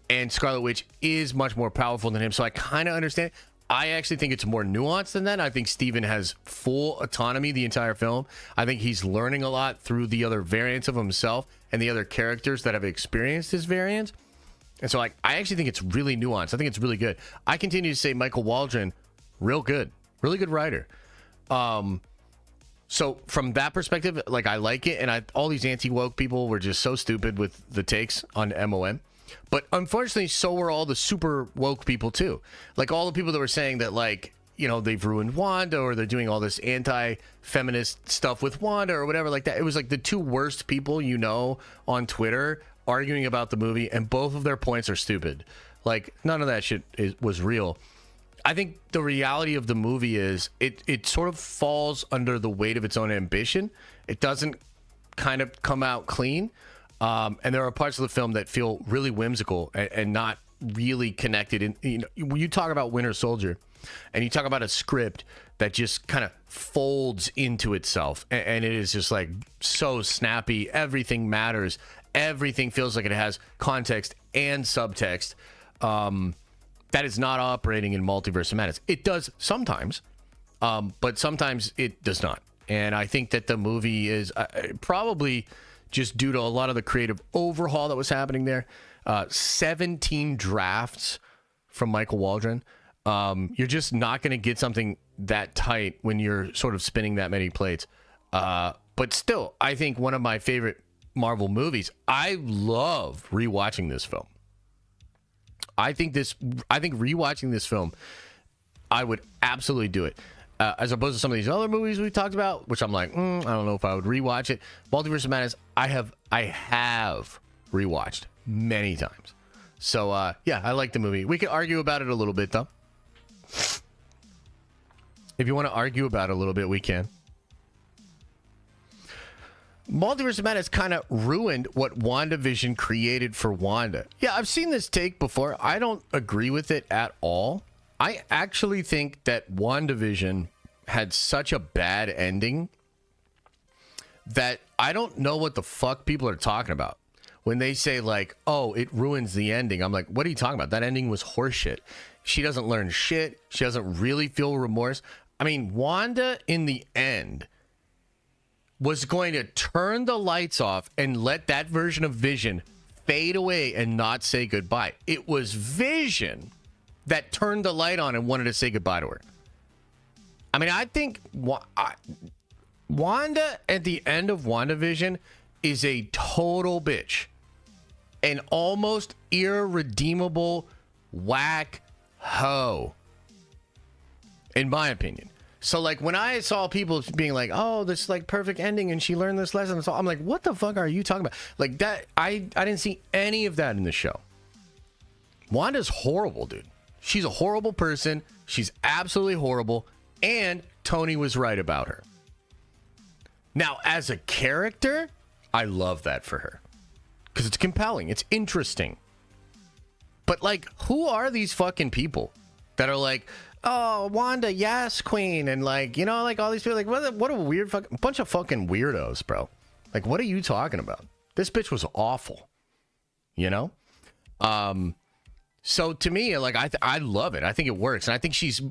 and Scarlet Witch is much more powerful than him. So I kind of understand. I actually think it's more nuanced than that. I think Steven has full autonomy the entire film. I think he's learning a lot through the other variants of himself and the other characters that have experienced his variants. And so, like, I actually think it's really nuanced. I think it's really good. I continue to say Michael Waldron, real good. Really good writer. So, from that perspective, like, I like it. And all these anti-woke people were just so stupid with the takes on MOM. But, unfortunately, so were all the super woke people, too. Like, all the people that were saying that, like, you know, they've ruined Wanda or they're doing all this anti-feminist stuff with Wanda or whatever like that. It was, like, the two worst people you know on Twitter arguing about the movie, and both of their points are stupid. Like, none of that shit was real. I think the reality of the movie is it sort of falls under the weight of its own ambition. It doesn't kind of come out clean. And there are parts of the film that feel really whimsical and not really connected. And, you know, when you talk about Winter Soldier and you talk about a script that just kind of folds into itself and it is just like so snappy, everything matters. Everything feels like it has context and subtext. That is not operating in Multiverse of Madness. It does sometimes, but sometimes it does not. And I think that the movie is probably just due to a lot of the creative overhaul that was happening there. 17 drafts from Michael Waldron. You're just not going to get something that tight when you're sort of spinning that many plates. But still, I think one of my favorite Marvel movies. I love rewatching this film. I think rewatching this film, I would absolutely do it. As opposed to some of these other movies we talked about, which I'm like, I don't know if I would rewatch it. Multiverse of Madness, I have rewatched many times. So yeah, I like the movie. We could argue about it a little bit though. If you want to argue about it a little bit, we can. Multiverse of Madness kind of ruined what WandaVision created for Wanda. Yeah, I've seen this take before. I don't agree with it at all. I actually think that WandaVision had such a bad ending that I don't know what the fuck people are talking about. When they say like, oh, it ruins the ending. I'm like, what are you talking about? That ending was horseshit. She doesn't learn shit. She doesn't really feel remorse. I mean, Wanda in the end was going to turn the lights off and let that version of Vision fade away and not say goodbye. It was Vision that turned the light on and wanted to say goodbye to her. I mean, I think Wanda at the end of WandaVision is a total bitch. An almost irredeemable whack hoe. In my opinion. So, like, when I saw people being like, oh, this, like, perfect ending and she learned this lesson, so I'm like, what the fuck are you talking about? Like, that, I didn't see any of that in the show. Wanda's horrible, dude. She's a horrible person. She's absolutely horrible. And Tony was right about her. Now, as a character, I love that for her. Because it's compelling. It's interesting. But, like, who are these fucking people that are like, oh, Wanda, yes, queen. And, like, you know, like, all these people, like, what a weird fucking bunch of fucking weirdos, bro. Like, what are you talking about? This bitch was awful. You know? So to me, like I love it. I think it works, and I think she's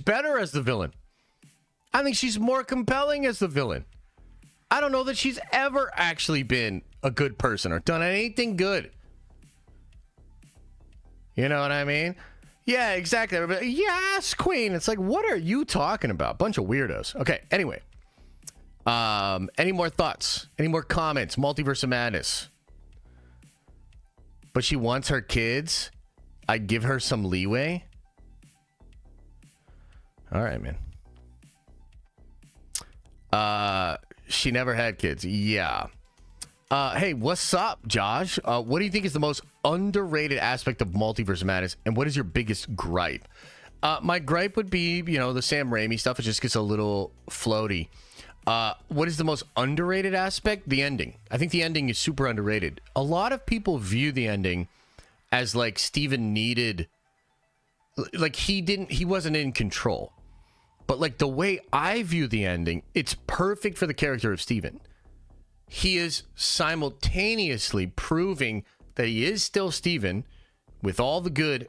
better as the villain. I think she's more compelling as the villain. I don't know that she's ever actually been a good person or done anything good. You know what I mean? Yeah, exactly. Everybody, yes, Queen. It's like, what are you talking about? Bunch of weirdos. Okay, anyway. Any more thoughts? Any more comments? Multiverse of Madness. But she wants her kids. I give her some leeway. All right, man. She never had kids. Yeah. Hey, what's up, Josh? What do you think is the most underrated aspect of Multiverse of Madness, and what is your biggest gripe? My gripe would be, the Sam Raimi stuff. It just gets a little floaty. What is the most underrated aspect? The ending. I think the ending is super underrated. A lot of people view the ending as like Steven needed, like he wasn't in control. But like the way I view the ending, it's perfect for the character of Steven. He is simultaneously proving that he is still Steven with all the good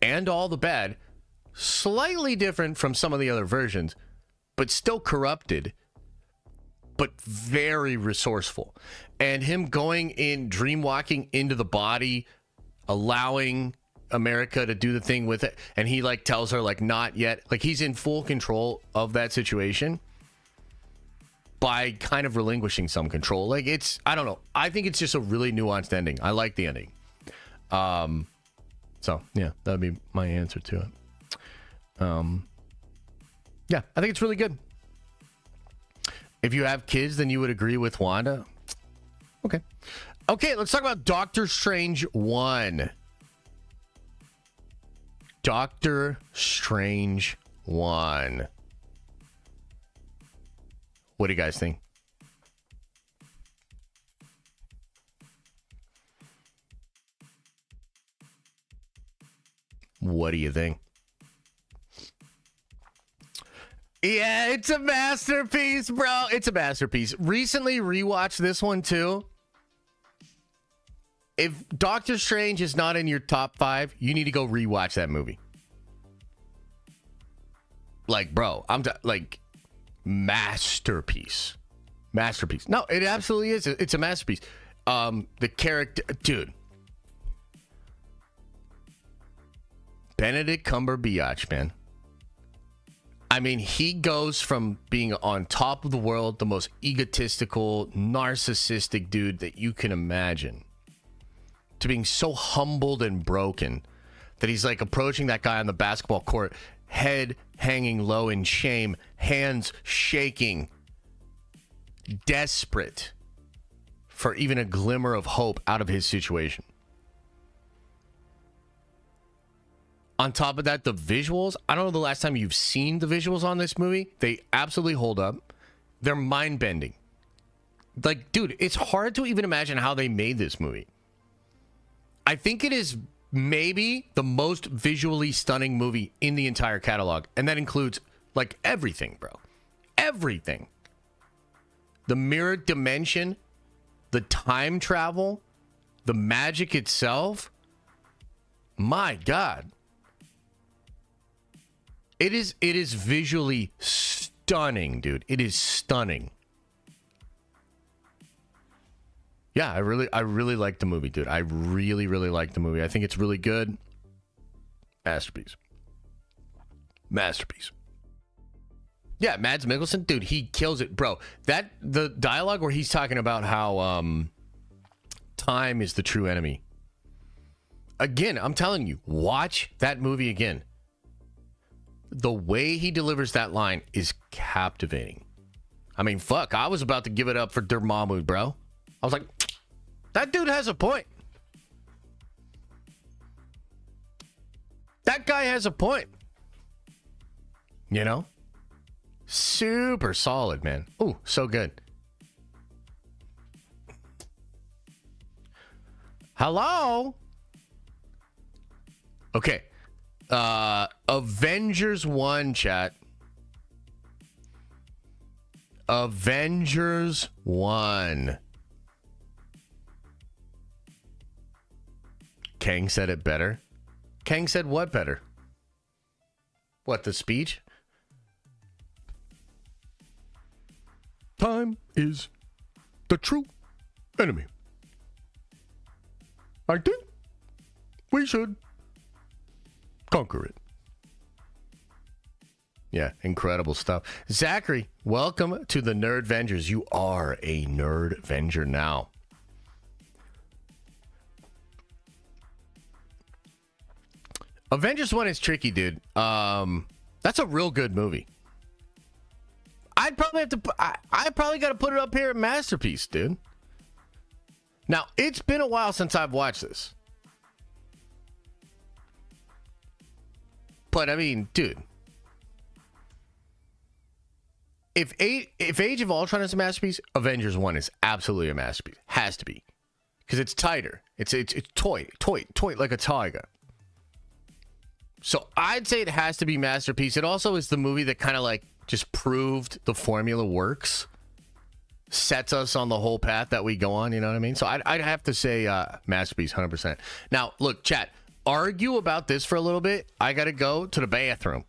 and all the bad, slightly different from some of the other versions, but still corrupted, but very resourceful. And him going in, dream walking into the body, allowing America to do the thing with it, and he like tells her like not yet, like he's in full control of that situation by kind of relinquishing some control. Like it's, I don't know, I think it's just a really nuanced ending. I like the ending. So yeah, that'd be my answer to it. Yeah, I think it's really good. If you have kids, then you would agree with Wanda. Okay, let's talk about Doctor Strange 1. Doctor Strange 1. What do you guys think? What do you think? Yeah, it's a masterpiece, bro. It's a masterpiece. Recently rewatched this one too. If Doctor Strange is not in your top 5, you need to go rewatch that movie. Like, bro, like masterpiece. Masterpiece. No, it absolutely is. It's a masterpiece. The character, dude. Benedict Cumberbatch, man. I mean, he goes from being on top of the world, the most egotistical, narcissistic dude that you can imagine, to being so humbled and broken that he's like approaching that guy on the basketball court, head hanging low in shame, hands shaking, desperate for even a glimmer of hope out of his situation. On top of that, the visuals, I don't know the last time you've seen the visuals on this movie. They absolutely hold up. They're mind-bending. Like, dude, it's hard to even imagine how they made this movie. I think it is maybe the most visually stunning movie in the entire catalog. And that includes, like, everything, bro. Everything. The mirror dimension, the time travel, the magic itself. My God. It is visually stunning, dude. It is stunning. Yeah, I really like the movie, dude. I really like the movie. I think it's really good. Masterpiece. Masterpiece. Yeah, Mads Mikkelsen, dude, he kills it, bro. The dialogue where he's talking about how time is the true enemy. Again, I'm telling you, watch that movie again. The way he delivers that line is captivating. I mean, fuck, I was about to give it up for Dormammu, bro. I was like, that dude has a point. That guy has a point. You know? Super solid, man. Ooh, so good. Hello? Okay. Avengers 1, chat. Avengers 1. Kang said it better. Kang said what better? What, the speech? Time is the true enemy. I think we should conquer it. Yeah, incredible stuff. Zachary, welcome to the Nerd Vengers. You are a Nerd Venger now. Avengers 1 is tricky, dude. That's a real good movie. I'd probably have to. I probably got to put it up here at Masterpiece, dude. Now, it's been a while since I've watched this. But, I mean, dude. If Age of Ultron is a masterpiece, Avengers 1 is absolutely a masterpiece. Has to be. Because it's tighter. It's toy like a tiger. So, I'd say it has to be masterpiece. It also is the movie that kind of like just proved the formula works. Sets us on the whole path that we go on, you know what I mean? So I'd have to say masterpiece, 100%. Now, look, chat, argue about this for a little bit. I got to go to the bathroom.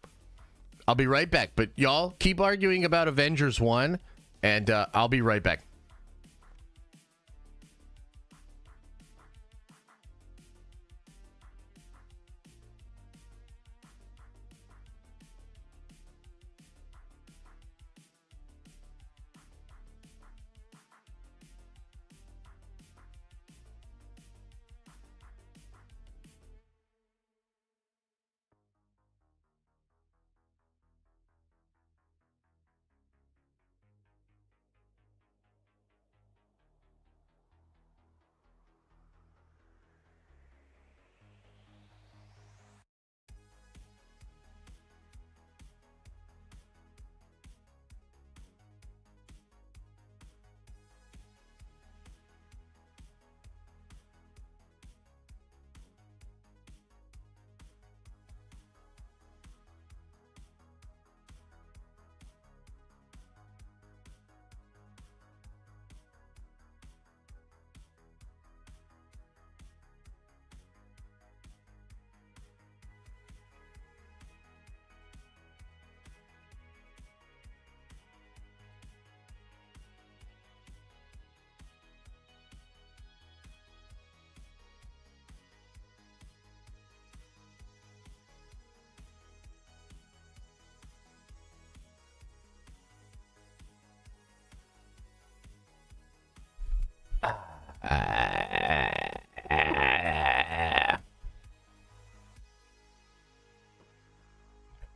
I'll be right back. But y'all keep arguing about Avengers 1, and I'll be right back.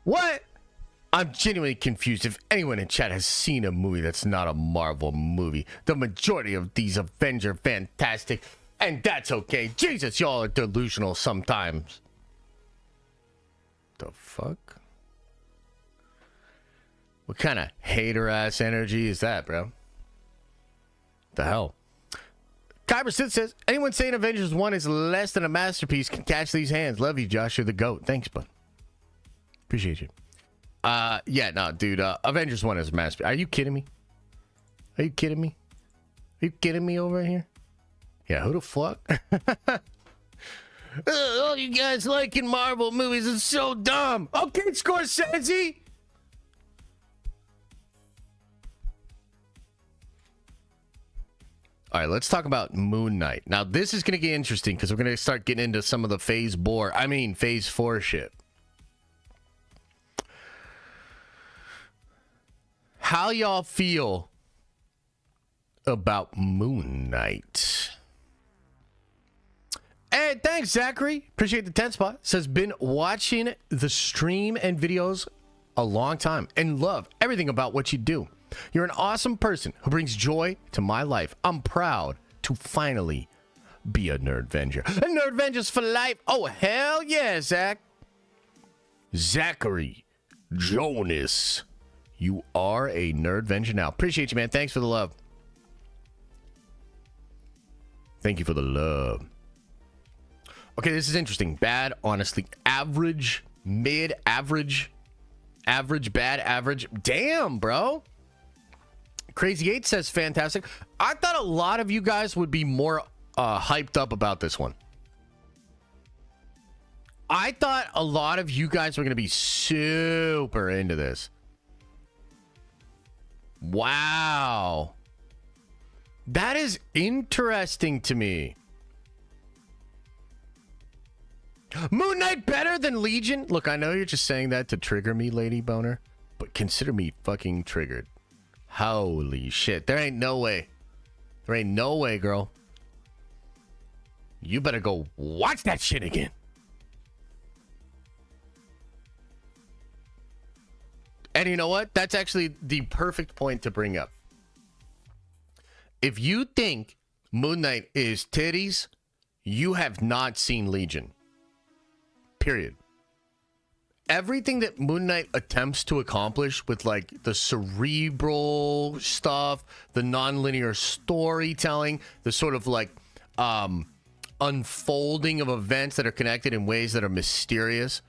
What? I'm genuinely confused if anyone in chat has seen a movie that's not a Marvel movie. The majority of these Avenger fantastic, and that's okay. Jesus, y'all are delusional sometimes. The fuck? What kind of hater-ass energy is that, bro? The hell? Kyber Sid says, anyone saying Avengers 1 is less than a masterpiece can catch these hands. Love you, Josh. You're the GOAT. Thanks, bud. Appreciate you. Yeah, no, dude. Avengers 1 is a masterpiece. Are you kidding me? Are you kidding me? Are you kidding me over here? Yeah, who the fuck? All you guys liking Marvel movies is so dumb. Okay, Scorsese. All right, let's talk about Moon Knight. Now, this is going to get interesting because we're going to start getting into some of the Phase 4 shit. How y'all feel about Moon Knight? Hey, thanks, Zachary. Appreciate the 10 spot. Says, been watching the stream and videos a long time and love everything about what you do. You're an awesome person who brings joy to my life. I'm proud to finally be a Nerd Venger. A Nerd Vengers for life. Oh, hell yeah, Zach. Zachary Jonas. You are a Nerd Venger now. Appreciate you, man. Thanks for the love. Thank you for the love. Okay, this is interesting. Bad, honestly. Average, mid, average, bad, average. Damn, bro. Crazy 8 says fantastic. I thought a lot of you guys would be more hyped up about this one. I thought a lot of you guys were going to be super into this. Wow. That is interesting to me. Moon Knight better than Legion? Look, I know you're just saying that to trigger me, Lady Boner, but consider me fucking triggered. Holy shit. There ain't no way. There ain't no way, girl. You better go watch that shit again. And you know what? That's actually the perfect point to bring up. If you think Moon Knight is titties, you have not seen Legion. Period. Everything that Moon Knight attempts to accomplish with like the cerebral stuff, the non-linear storytelling, the sort of like unfolding of events that are connected in ways that are mysterious,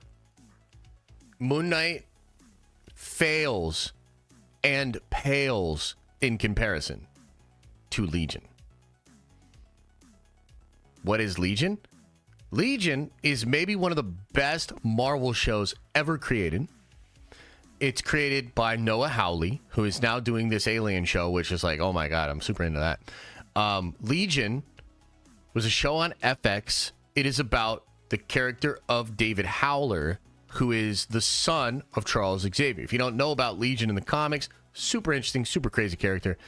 Moon Knight fails and pales in comparison to Legion. What is Legion? Legion is maybe one of the best Marvel shows ever created. It's created by Noah Hawley, who is now doing this Alien show, which is like, oh my God, I'm super into that. Legion was a show on FX. It is about the character of David Howler, who is the son of Charles Xavier. If you don't know about Legion in the comics, super interesting, super crazy character.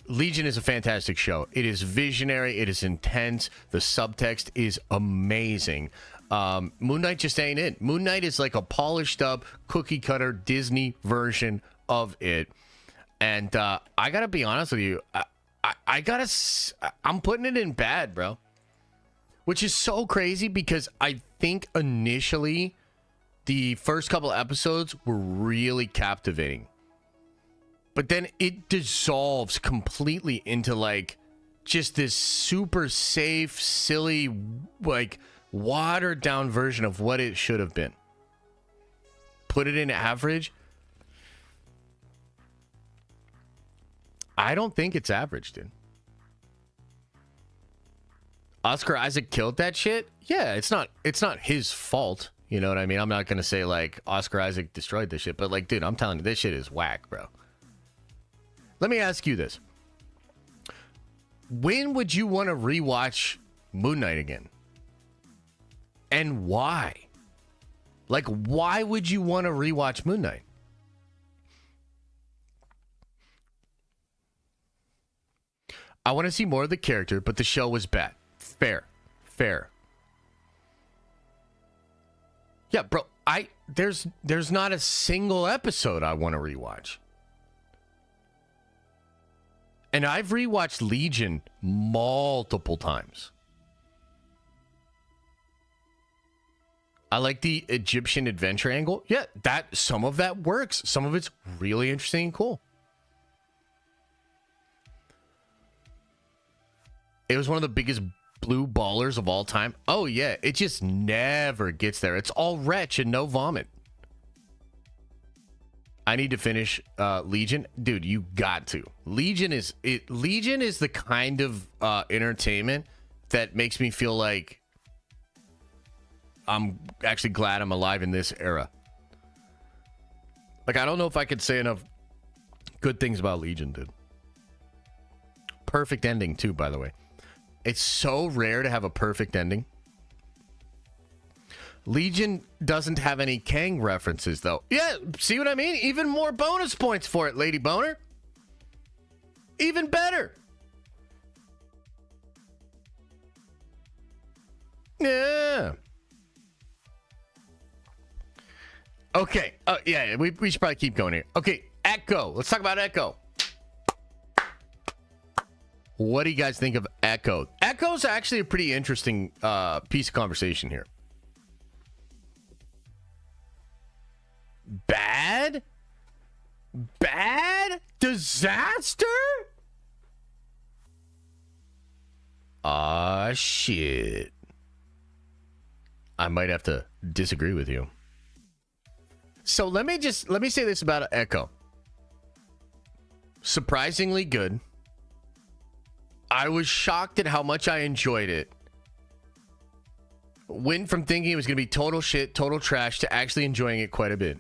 Legion is a fantastic show. It is visionary. It is intense. The subtext is amazing. Moon Knight just ain't it. Moon Knight is like a polished up, cookie cutter Disney version of it. And I gotta be honest with you. I'm putting it in bad, bro. Which is so crazy because I think initially the first couple episodes were really captivating. But then it dissolves completely into like just this super safe, silly, like watered down version of what it should have been. Put it in average. I don't think it's average, dude. Oscar Isaac killed that shit. Yeah, it's not his fault. You know what I mean? I'm not going to say like Oscar Isaac destroyed this shit, but like, dude, I'm telling you, this shit is whack, bro. Let me ask you this. When would you want to rewatch Moon Knight again? And why? Like, why would you want to rewatch Moon Knight? I want to see more of the character, but the show was bad. Fair. Yeah, bro, there's not a single episode I want to rewatch. And I've rewatched Legion multiple times. I like the Egyptian adventure angle. Yeah, some of that works. Some of it's really interesting and cool. It was one of the biggest blue ballers of all time. Oh, yeah. It just never gets there. It's all retch and no vomit. I need to finish Legion. Dude, you got to. Legion is the kind of entertainment that makes me feel like I'm actually glad I'm alive in this era. Like, I don't know if I could say enough good things about Legion, dude. Perfect ending, too, by the way. It's so rare to have a perfect ending. Legion doesn't have any Kang references, though. Yeah, see what I mean? Even more bonus points for it, Lady Boner. Even better. Yeah. Okay. Yeah, we should probably keep going here. Okay, Echo. Let's talk about Echo. What do you guys think of Echo? Echo's actually a pretty interesting piece of conversation here. Bad? Disaster? Shit. I might have to disagree with you. So let me say this about Echo. Surprisingly good. I was shocked at how much I enjoyed it. Went from thinking it was going to be total shit, total trash, to actually enjoying it quite a bit.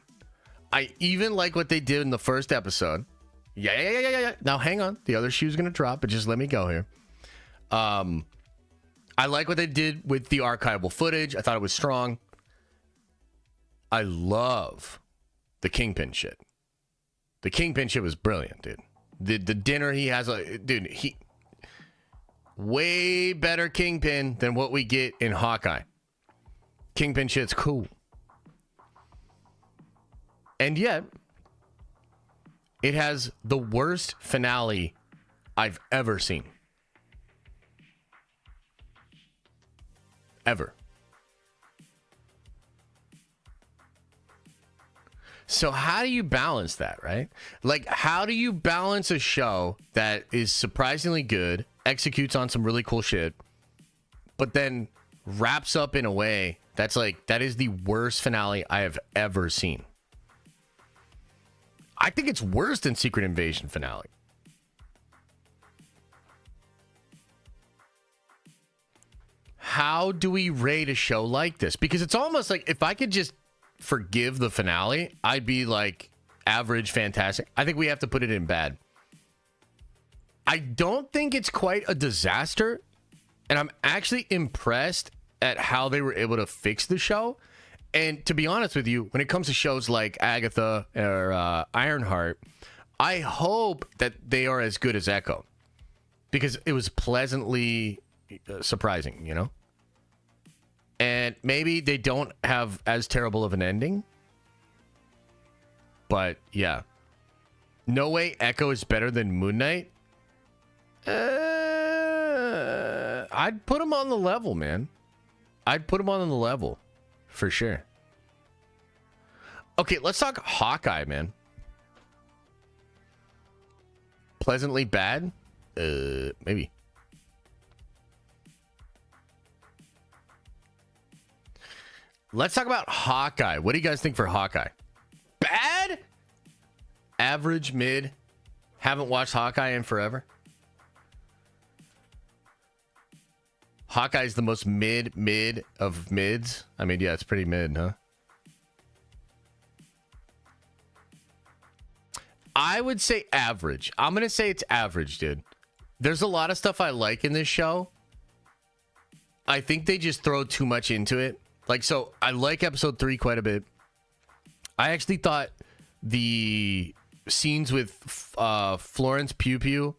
I even like what they did in the first episode. Yeah. Now, hang on. The other shoe's going to drop, but just let me go here. I like what they did with the archival footage. I thought it was strong. I love the Kingpin shit. The Kingpin shit was brilliant, dude. The dinner he has, dude, he way better Kingpin than what we get in Hawkeye. Kingpin shit's cool. And yet, it has the worst finale I've ever seen. Ever. So how do you balance that, right? Like, how do you balance a show that is surprisingly good, executes on some really cool shit, but then wraps up in a way that's like, that is the worst finale I have ever seen? I think it's worse than Secret Invasion finale. How do we rate a show like this? Because it's almost like if I could just forgive the finale, I'd be like average, fantastic. I think we have to put it in bad. I don't think it's quite a disaster, and I'm actually impressed at how they were able to fix the show. And to be honest with you, when it comes to shows like Agatha or Ironheart, I hope that they are as good as Echo, because it was pleasantly surprising, you know? And maybe they don't have as terrible of an ending. But yeah. No way Echo is better than Moon Knight. I'd put him on the level, man. I'd put him on the level. For sure. Okay, let's talk Hawkeye, man. Pleasantly bad? Maybe. Let's talk about Hawkeye. What do you guys think for Hawkeye? Bad? Average, mid? Haven't watched Hawkeye in forever? Hawkeye's the most mid of mids. I mean, yeah, it's pretty mid, huh? I would say average. I'm going to say it's average, dude. There's a lot of stuff I like in this show. I think they just throw too much into it. Like, so I like episode 3 quite a bit. I actually thought the scenes with Florence Pugh Pugh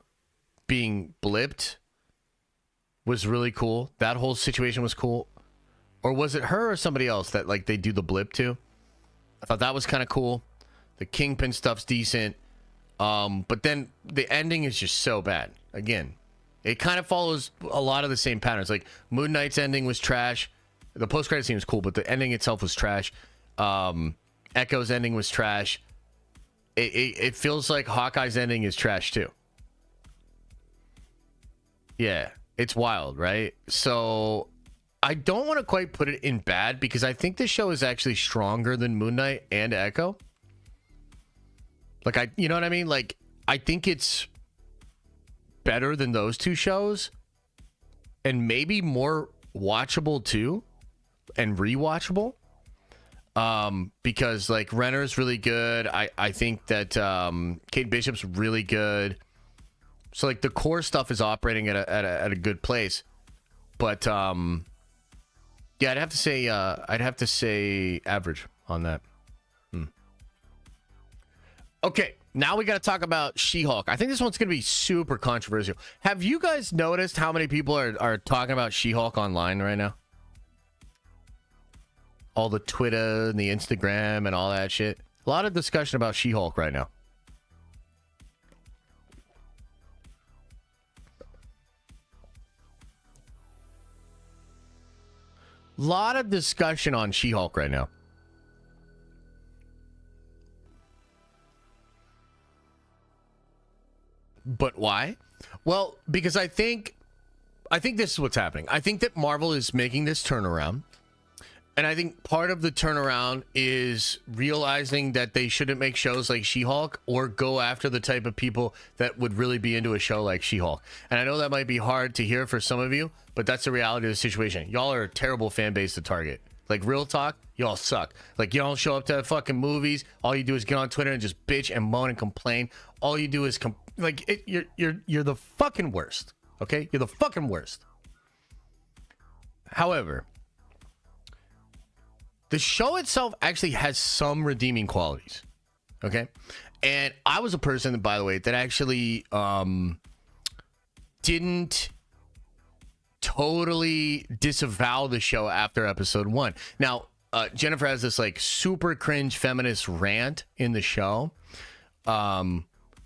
being blipped was really cool. That whole situation was cool. Or was it her or somebody else that like they do the blip to? I thought that was kind of cool. The Kingpin stuff's decent. But then the ending is just so bad. Again, it kind of follows a lot of the same patterns. Like Moon Knight's ending was trash. The post-credit scene was cool, but the ending itself was trash. Echo's ending was trash. It feels like Hawkeye's ending is trash too. Yeah, it's wild, right? So I don't want to quite put it in bad, because I think this show is actually stronger than Moon Knight and Echo. Like, you know what I mean? Like, I think it's better than those two shows, and maybe more watchable too, and rewatchable. Because like Renner's really good. I think that Kate Bishop's really good. So like the core stuff is operating at a good place. But yeah, I'd have to say average on that. Okay, now we got to talk about She-Hulk. I think this one's going to be super controversial. Have you guys noticed how many people are talking about She-Hulk online right now? All the Twitter and the Instagram and all that shit. A lot of discussion about She-Hulk right now. Lot of discussion on She-Hulk right now. But why? Well, because I think this is what's happening. I think that Marvel is making this turnaround. And I think part of the turnaround is realizing that they shouldn't make shows like She-Hulk or go after the type of people that would really be into a show like She-Hulk. And I know that might be hard to hear for some of you, but that's the reality of the situation. Y'all are a terrible fan base to target. Like, real talk, y'all suck. Like, you don't show up to fucking movies. All you do is get on Twitter and just bitch and moan and complain. All you do is you're the fucking worst. Okay? You're the fucking worst. However, the show itself actually has some redeeming qualities. Okay? And I was a person, by the way, that actually didn't totally disavow the show after episode 1. Now, Jennifer has this like super cringe feminist rant in the show.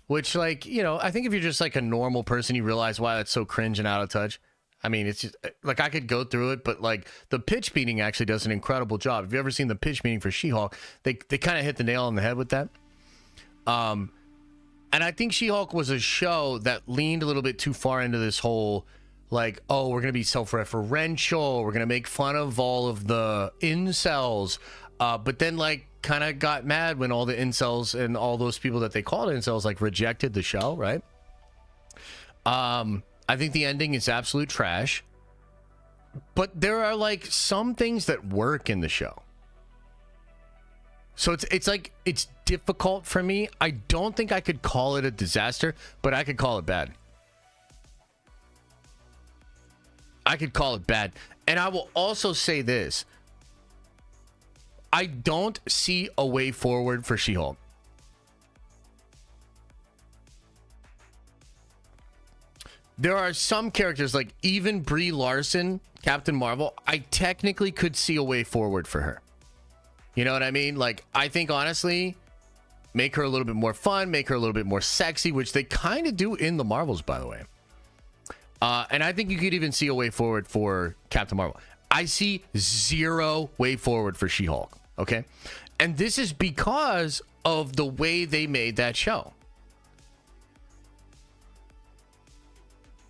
Which, like, you know, I think if you're just like a normal person, you realize why that's so cringe and out of touch. I mean, it's just like I could go through it, but like the pitch meeting actually does an incredible job. Have you ever seen the pitch meeting for She-Hulk? They kind of hit the nail on the head with that. And I think She-Hulk was a show that leaned a little bit too far into this whole like, oh, we're going to be self-referential. We're going to make fun of all of the incels. But then like kind of got mad when all the incels and all those people that they called incels like rejected the show, right? I think the ending is absolute trash, but there are like some things that work in the show. So it's like, it's difficult for me. I don't think I could call it a disaster, but I could call it bad. I could call it bad. And I will also say this. I don't see a way forward for She-Hulk. There are some characters, like even Brie Larson, Captain Marvel, I technically could see a way forward for her. You know what I mean? Like, I think, honestly, make her a little bit more fun, make her a little bit more sexy, which they kind of do in the Marvels, by the way. And I think you could even see a way forward for Captain Marvel. I see zero way forward for She-Hulk, okay? And this is because of the way they made that show.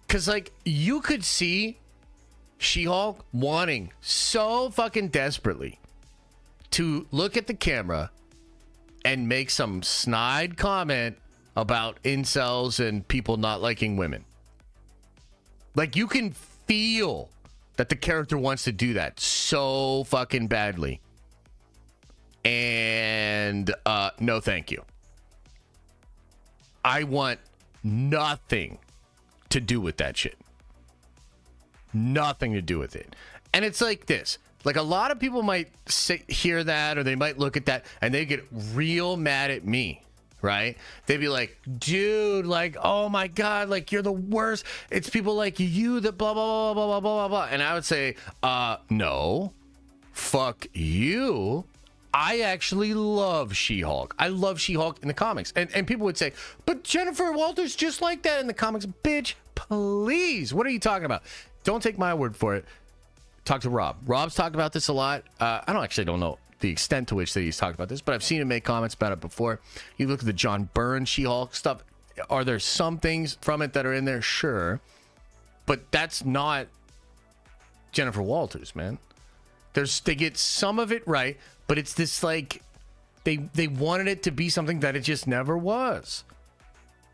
Because, like, you could see She-Hulk wanting so fucking desperately to look at the camera and make some snide comment about incels and people not liking women. Like, you can feel that the character wants to do that so fucking badly. And, no thank you. I want nothing to do with that shit. Nothing to do with it. And it's like this. Like, a lot of people might hear that, or they might look at that and they get real mad at me, right? They'd be like, dude, like, oh my God, like, you're the worst. It's people like you that blah, blah, blah, blah, blah, blah, blah. And I would say, no, fuck you. I actually love She-Hulk. I love She-Hulk in the comics. And people would say, but Jennifer Walters just like that in the comics. Bitch, please. What are you talking about? Don't take my word for it. Talk to Rob. Rob's talked about this a lot. I don't know the extent to which that he's talked about this, but I've seen him make comments about it before. You look at the John Byrne She-Hulk stuff. Are there some things from it that are in there? Sure. But that's not Jennifer Walters, man. They get some of it right, but it's this like they wanted it to be something that it just never was.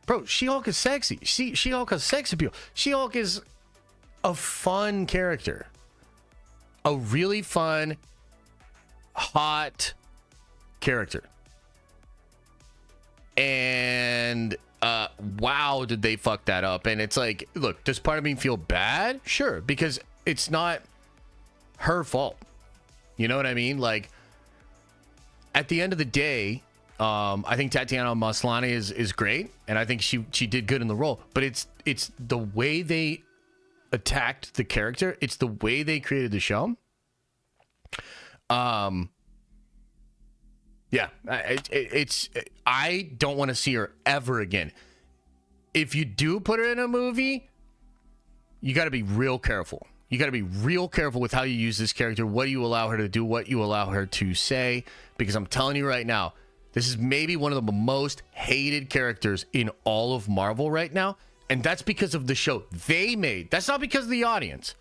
Bro, She-Hulk is sexy. She-Hulk has sex appeal. She-Hulk is a fun character. A really fun, hot character. And wow, did they fuck that up. And it's like, look, does part of me feel bad? Sure, because it's not her fault. You know what I mean? Like, at the end of the day, I think Tatiana Maslany is great, and I think she did good in the role. But it's the way they attacked the character. It's the way they created the show. Yeah, I don't want to see her ever again. If you do put her in a movie, you got to be real careful. You got to be real careful with how you use this character, what you allow her to do, what you allow her to say, because I'm telling you right now, this is maybe one of the most hated characters in all of Marvel right now, and that's because of the show they made. That's not because of the audience.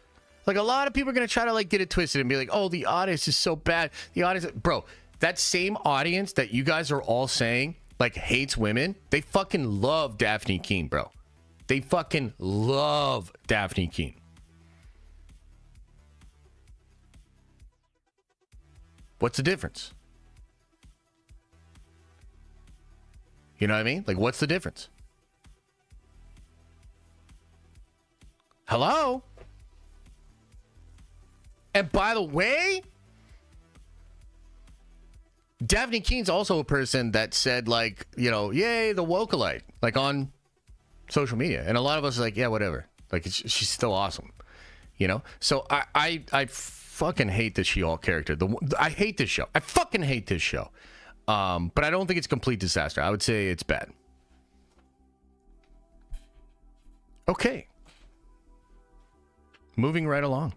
Like, a lot of people are going to try to, like, get it twisted and be like, oh, the audience is so bad. The audience, bro, that same audience that you guys are all saying, like, hates women, they fucking love Daphne Keane, bro. They fucking love Daphne Keane. What's the difference? You know what I mean? Like, what's the difference? Hello? And by the way, Daphne Keane's also a person that said, like, you know, yay, the wokealite, like, on social media. And a lot of us are like, yeah, whatever. Like, she's still awesome, you know? So I fucking hate the She-Hulk character. I hate this show. I fucking hate this show. But I don't think it's a complete disaster. I would say it's bad. Okay. Moving right along.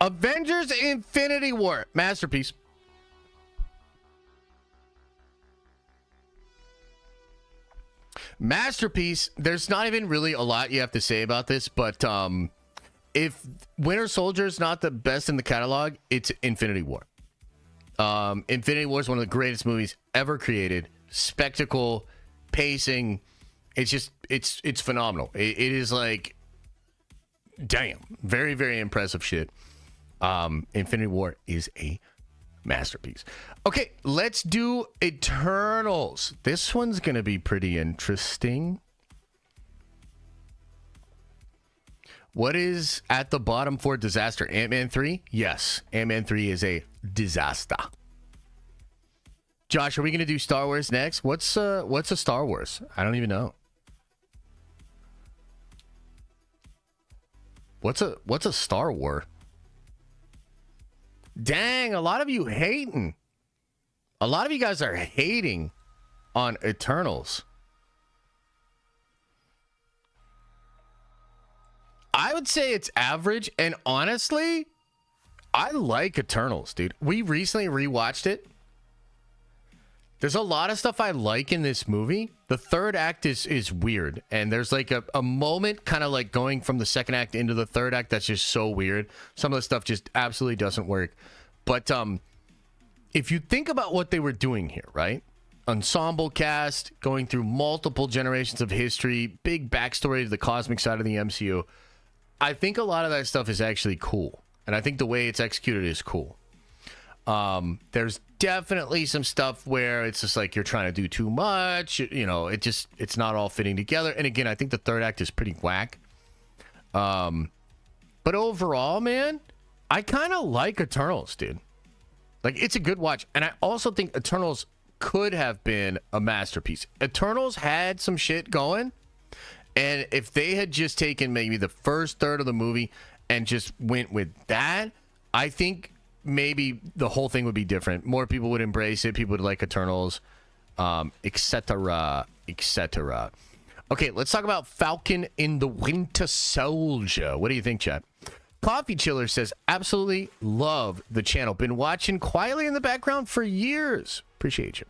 Avengers Infinity War. Masterpiece. Masterpiece. There's not even really a lot you have to say about this, but if Winter Soldier is not the best in the catalog, it's Infinity War. Infinity War is one of the greatest movies ever created. Spectacle, pacing, it's just, it's phenomenal. It is like, damn, very, very impressive shit. Infinity War is a masterpiece. Okay, let's do Eternals. This one's gonna be pretty interesting. What is at the bottom for disaster? Ant-Man 3? Yes, Ant-Man 3 is a disaster. Josh, are we gonna do Star Wars next? What's a Star Wars? I don't even know. What's a Star War? Dang, a lot of you hating. A lot of you guys are hating on Eternals. I would say it's average, and honestly, I like Eternals, dude. We recently rewatched it. There's a lot of stuff I like in this movie. The third act is weird, and there's like a moment kind of like going from the second act into the third act that's just so weird. Some of the stuff just absolutely doesn't work. But if you think about what they were doing here, right? Ensemble cast, going through multiple generations of history, big backstory to the cosmic side of the MCU. I think a lot of that stuff is actually cool, and I think the way it's executed is cool. There's definitely some stuff where it's just like you're trying to do too much, you know, it's not all fitting together. And again, I think the third act is pretty whack. But overall, man, I kind of like Eternals, dude. Like, it's a good watch. And I also think Eternals could have been a masterpiece. Eternals had some shit going, and if they had just taken maybe the first third of the movie and just went with that, I think maybe the whole thing would be different. More people would embrace it. People would like Eternals, etc., etc. Okay, let's talk about Falcon and the Winter Soldier. What do you think, chat? Coffee Chiller says, absolutely love the channel. Been watching quietly in the background for years. Appreciate you.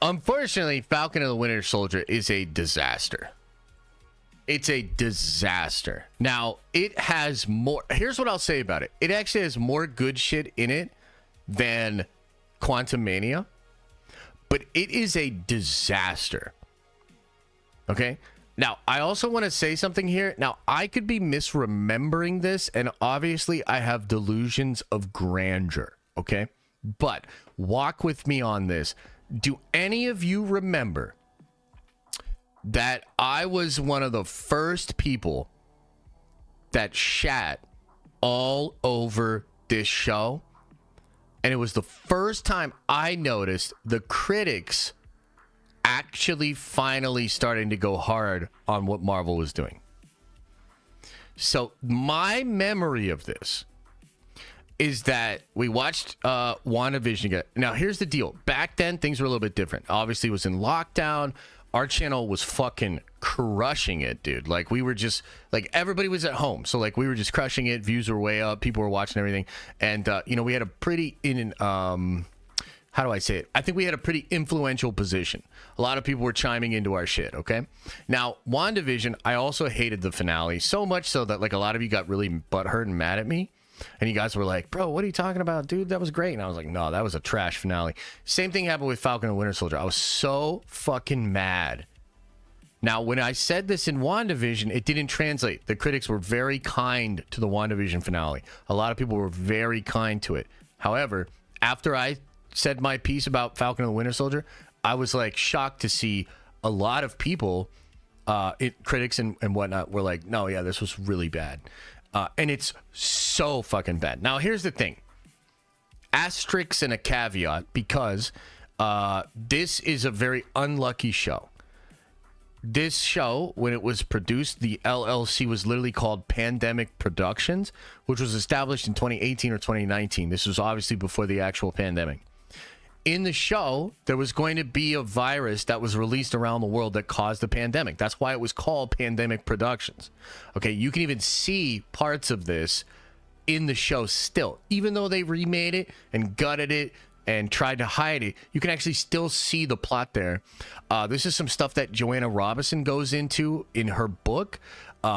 Unfortunately, Falcon and the Winter Soldier is a disaster. It's a disaster. Now, it has more... Here's what I'll say about it. It actually has more good shit in it than Quantumania, but it is a disaster. Okay? Now, I also want to say something here. Now, I could be misremembering this, and obviously I have delusions of grandeur. Okay? But walk with me on this. Do any of you remember that I was one of the first people that shat all over this show? And it was the first time I noticed the critics actually finally starting to go hard on what Marvel was doing. So my memory of this is that we watched WandaVision again. Now, here's the deal. Back then, things were a little bit different. Obviously, it was in lockdown. our channel was fucking crushing it, dude. Like, we were just, like, everybody was at home. So, like, we were just crushing it. Views were way up. People were watching everything. And, you know, we had a pretty, how do I say it? I think we had a pretty influential position. A lot of people were chiming into our shit, okay? Now, WandaVision, I also hated the finale. So much so that, like, a lot of you got really butthurt and mad at me. And you guys were like, bro, what are you talking about? Dude, that was great. And I was like, no, that was a trash finale. Same thing happened with Falcon and Winter Soldier. I was so fucking mad. Now, when I said this in WandaVision, it didn't translate. The critics were very kind to the WandaVision finale. A lot of people were very kind to it. However, after I said my piece about Falcon and the Winter Soldier, I was like shocked to see a lot of people, critics and whatnot, were like, no, yeah, this was really bad. And it's so fucking bad. Now, here's the thing. Asterisks and a caveat, because this is a very unlucky show. This show, when it was produced, the LLC was literally called Pandemic Productions, which was established in 2018 or 2019. This was obviously before the actual pandemic. In the show, there was going to be a virus that was released around the world that caused the pandemic. That's why it was called Pandemic Productions. Okay, you can even see parts of this in the show still. Even though they remade it and gutted it and tried to hide it, you can actually still see the plot there. This is some stuff that Joanna Robinson goes into in her book.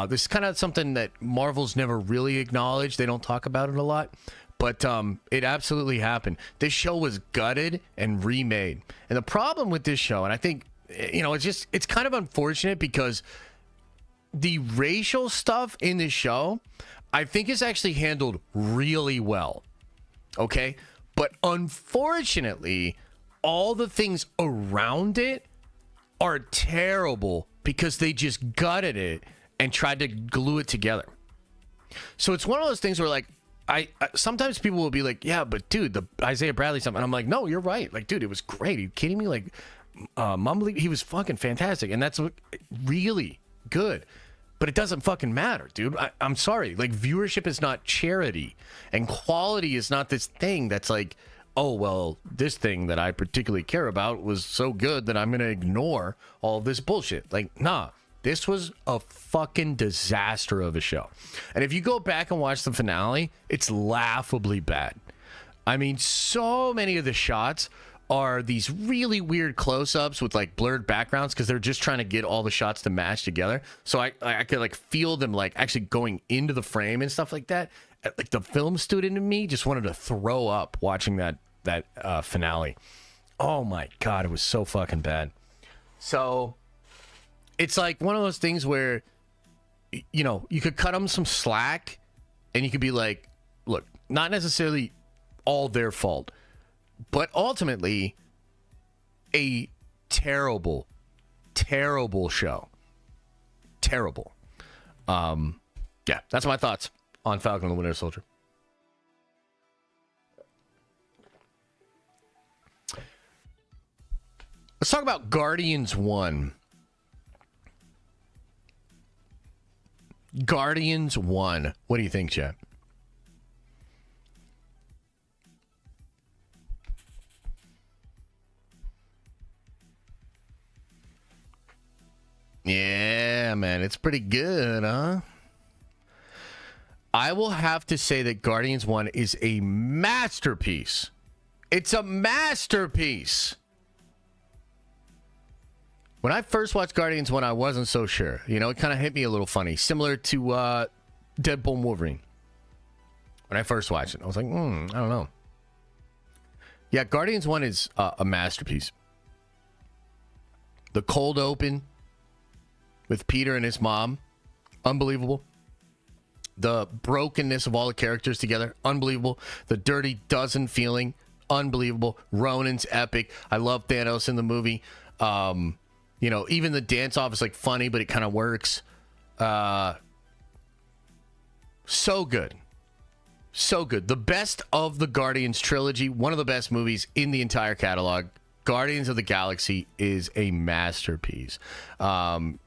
This is kind of something that Marvel's never really acknowledged. They don't talk about it a lot. But it absolutely happened. This show was gutted and remade. And the problem with this show, and I think, you know, it's kind of unfortunate because the racial stuff in this show, I think is actually handled really well. Okay? But unfortunately, all the things around it are terrible because they just gutted it and tried to glue it together. So it's one of those things where, like, I sometimes people will be like, yeah, but dude, the Isaiah Bradley stuff, and I'm like, no, you're right. Like, dude, it was great. Are you kidding me? Like, Mumbly, he was fucking fantastic, and that's really good. But it doesn't fucking matter, dude. I'm sorry. Like, viewership is not charity, and quality is not this thing that's like, oh, well, this thing that I particularly care about was so good that I'm going to ignore all this bullshit. Like, nah. This was a fucking disaster of a show. And if you go back and watch the finale, it's laughably bad. I mean, so many of the shots are these really weird close-ups with, like, blurred backgrounds because they're just trying to get all the shots to match together. So I could, like, feel them, like, actually going into the frame and stuff like that. Like, the film student in me just wanted to throw up watching that finale. Oh, my God, it was so fucking bad. So it's like one of those things where, you know, you could cut them some slack and you could be like, look, not necessarily all their fault, but ultimately a terrible, terrible show. Terrible. Yeah, that's my thoughts on Falcon and the Winter Soldier. Let's talk about Guardians 1. Guardians 1. What do you think, Chat? Yeah, man, it's pretty good, huh? I will have to say that Guardians 1 is a masterpiece. It's a masterpiece. When I first watched Guardians 1, I wasn't so sure. You know, it kind of hit me a little funny. Similar to Deadpool and Wolverine. When I first watched it, I was like, I don't know. Yeah, Guardians 1 is a masterpiece. The cold open with Peter and his mom, unbelievable. The brokenness of all the characters together, unbelievable. The Dirty Dozen feeling, unbelievable. Ronan's epic. I love Thanos in the movie. You know, even the dance off is like funny, but it kind of works. So good. So good. The best of the Guardians trilogy. One of the best movies in the entire catalog. Guardians of the Galaxy is a masterpiece. And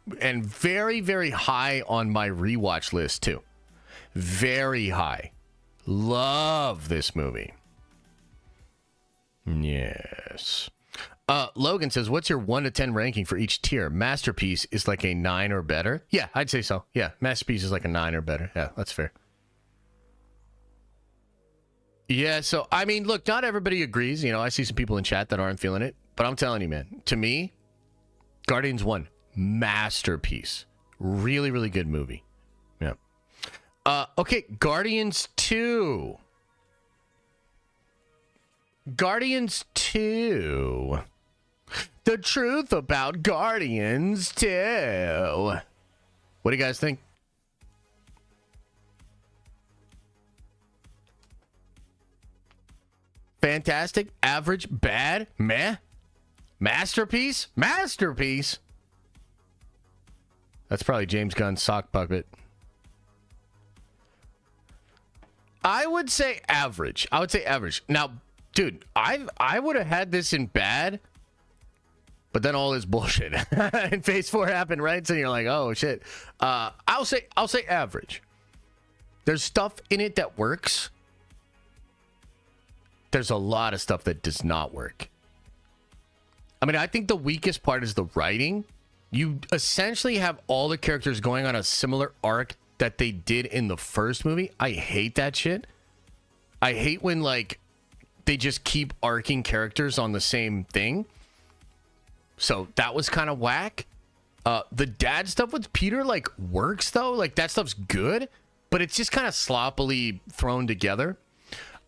very, very high on my rewatch list, too. Very high. Love this movie. Yes. Logan says, what's your 1 to 10 ranking for each tier? Masterpiece is like a 9 or better. Yeah, I'd say so. Yeah, Masterpiece is like a 9 or better. Yeah, that's fair. Yeah, so, I mean, look, not everybody agrees. You know, I see some people in chat that aren't feeling it. But I'm telling you, man, to me, Guardians 1, masterpiece. Really, really good movie. Yeah. Okay, Guardians 2. Guardians 2. The truth about Guardians 2. What do you guys think? Fantastic, average, bad, meh, masterpiece, masterpiece. That's probably James Gunn's sock puppet. I would say average. I would say average. Now, dude, I would have had this in bad, but then all this bullshit in Phase 4 happened, right? So you're like, oh shit. I'll say average. There's stuff in it that works. There's a lot of stuff that does not work. I mean, I think the weakest part is the writing. You essentially have all the characters going on a similar arc that they did in the first movie. I hate that shit. I hate when, like, they just keep arcing characters on the same thing. So that was kind of whack. The dad stuff with Peter, like, works, though. Like, that stuff's good, but it's just kind of sloppily thrown together.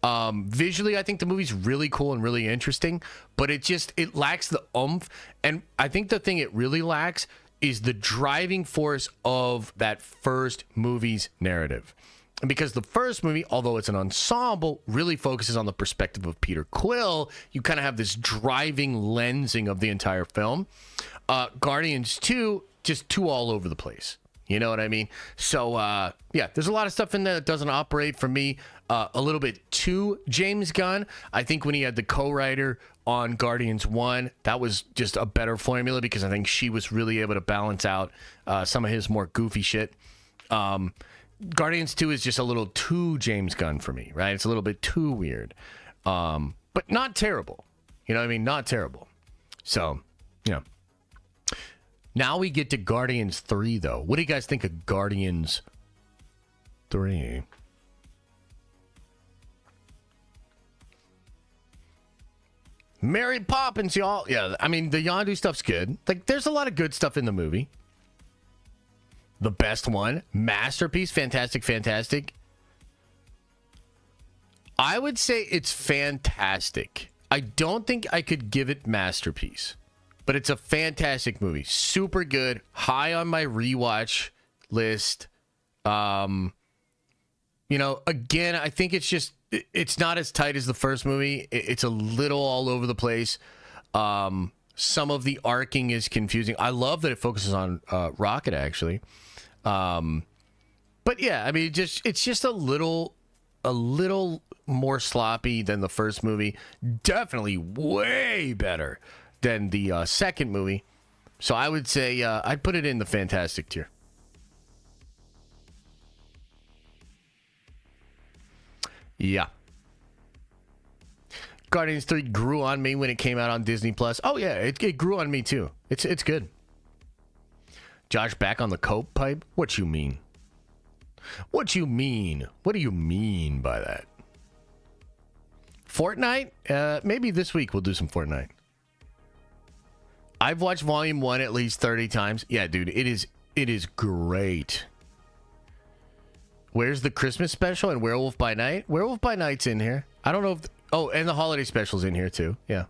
Visually, I think the movie's really cool and really interesting, but it lacks the oomph. And I think the thing it really lacks is the driving force of that first movie's narrative. And because the first movie, although it's an ensemble, really focuses on the perspective of Peter Quill, you kind of have this driving lensing of the entire film. Guardians 2, just too all over the place. You know what I mean? So, yeah, there's a lot of stuff in there that doesn't operate for me. A little bit too James Gunn. I think when he had the co-writer on Guardians 1, that was just a better formula because I think she was really able to balance out some of his more goofy shit. Guardians 2 is just a little too James Gunn for me, right? It's a little bit too weird. But not terrible. You know what I mean? Not terrible. So, yeah. Now we get to Guardians 3, though. What do you guys think of Guardians 3? Mary Poppins, y'all. Yeah, I mean, the Yondu stuff's good. Like, there's a lot of good stuff in the movie. The best one, masterpiece, fantastic, fantastic. I would say it's fantastic. I don't think I could give it masterpiece. But it's a fantastic movie. Super good. High on my rewatch list. You know, again, I think it's not as tight as the first movie. It's a little all over the place. Some of the arcing is confusing. I love that it focuses on Rocket, actually. But yeah, I mean, it's just a little more sloppy than the first movie. Definitely way better than the second movie. So I would say I'd put it in the fantastic tier. Yeah. Guardians 3 grew on me when it came out on Disney Plus. Oh yeah, it grew on me too. It's good. Josh back on the coke pipe? What you mean? What you mean? What do you mean by that? Fortnite? Maybe this week we'll do some Fortnite. I've watched Volume 1 at least 30 times. Yeah, dude, it is great. Where's the Christmas special and Werewolf by Night? Werewolf by Night's in here. I don't know if... oh, and the holiday special's in here too. Yeah.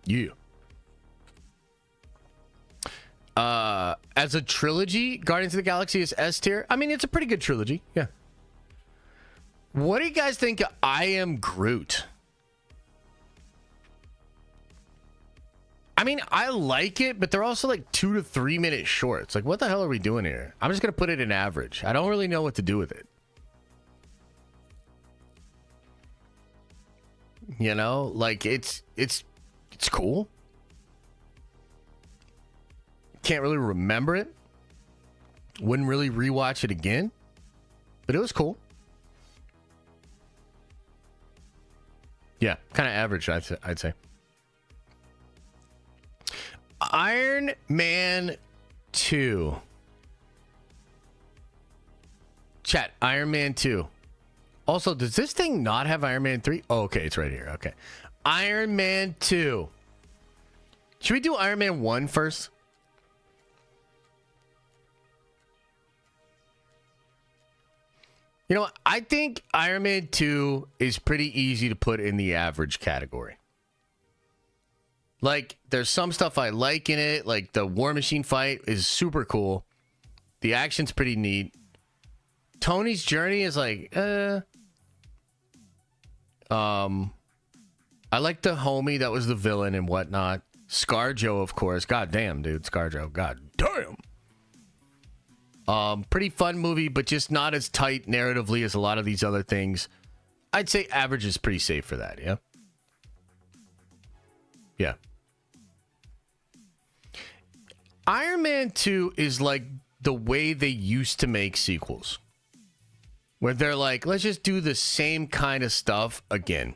Yeah. As a trilogy, Guardians of the Galaxy is S tier. I mean, it's a pretty good trilogy. Yeah. What do you guys think of I Am Groot? I mean, I like it, but they're also like 2 to 3 minute shorts. Like, what the hell are we doing here? I'm just going to put it in average. I don't really know what to do with it. You know, like it's cool. Can't really remember it. Wouldn't really rewatch it again, but it was cool. Yeah, kind of average, I'd say. Iron Man 2. Chat, Iron Man 2. Also, does this thing not have Iron Man 3? Oh, okay, it's right here. Okay. Iron Man 2. Should we do Iron Man 1 first? You know what? I think Iron Man 2 is pretty easy to put in the average category. Like, there's some stuff I like in it. Like, the War Machine fight is super cool. The action's pretty neat. Tony's journey is like, I like the homie that was the villain and whatnot. ScarJo, of course. God damn, dude. ScarJo. God damn. Pretty fun movie, but just not as tight narratively as a lot of these other things. I'd say average is pretty safe for that, yeah? Yeah. Iron Man 2 is like the way they used to make sequels. Where they're like, let's just do the same kind of stuff again.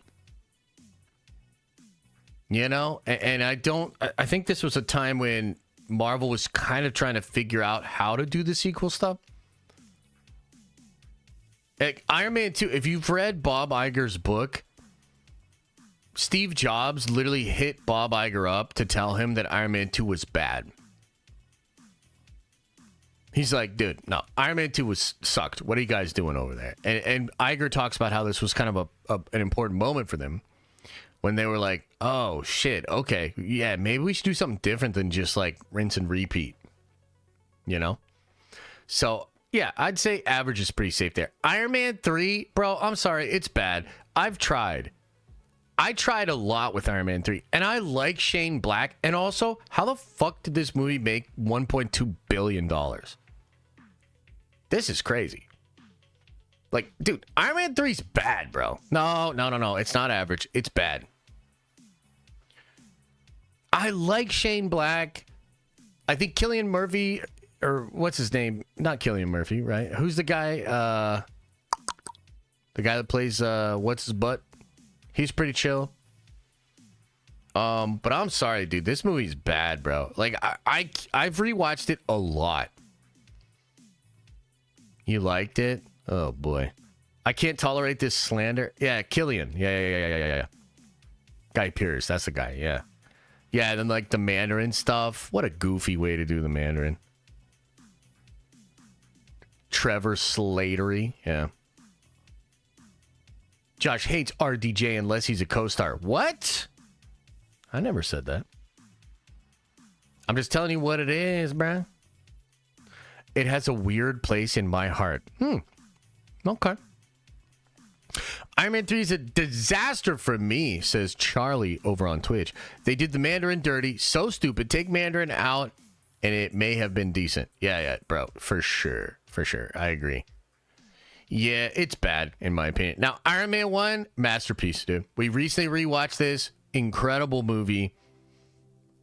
You know? And I think this was a time when Marvel was kind of trying to figure out how to do the sequel stuff. Like Iron Man 2, if you've read Bob Iger's book, Steve Jobs literally hit Bob Iger up to tell him that Iron Man 2 was bad. He's like, dude, no, Iron Man 2 was sucked. What are you guys doing over there? And Iger talks about how this was kind of an important moment for them. When they were like, oh, shit, okay, yeah, maybe we should do something different than just, like, rinse and repeat, you know? So, yeah, I'd say average is pretty safe there. Iron Man 3, bro, I'm sorry, it's bad. I've tried. I tried a lot with Iron Man 3, and I like Shane Black, and also, how the fuck did this movie make $1.2 billion? This is crazy. Like, dude, Iron Man 3's bad, bro. No. It's not average. It's bad. I like Shane Black. I think Cillian Murphy, or what's his name? Not Cillian Murphy, right? Who's the guy? The guy that plays, what's his butt? He's pretty chill. But I'm sorry, dude. This movie's bad, bro. Like, I've rewatched it a lot. You liked it? Oh, boy. I can't tolerate this slander. Yeah, Killian. Yeah. Guy Pearce. That's the guy, yeah. Yeah, and then, like, the Mandarin stuff. What a goofy way to do the Mandarin. Trevor Slattery. Yeah. Josh hates RDJ unless he's a co-star. What? I never said that. I'm just telling you what it is, bruh. It has a weird place in my heart. Okay. Iron Man 3 is a disaster for me, says Charlie over on Twitch. They did the Mandarin dirty. So stupid. Take Mandarin out, and it may have been decent. Yeah, bro. For sure. I agree. Yeah, it's bad, in my opinion. Now, Iron Man 1, masterpiece, dude. We recently rewatched this. Incredible movie.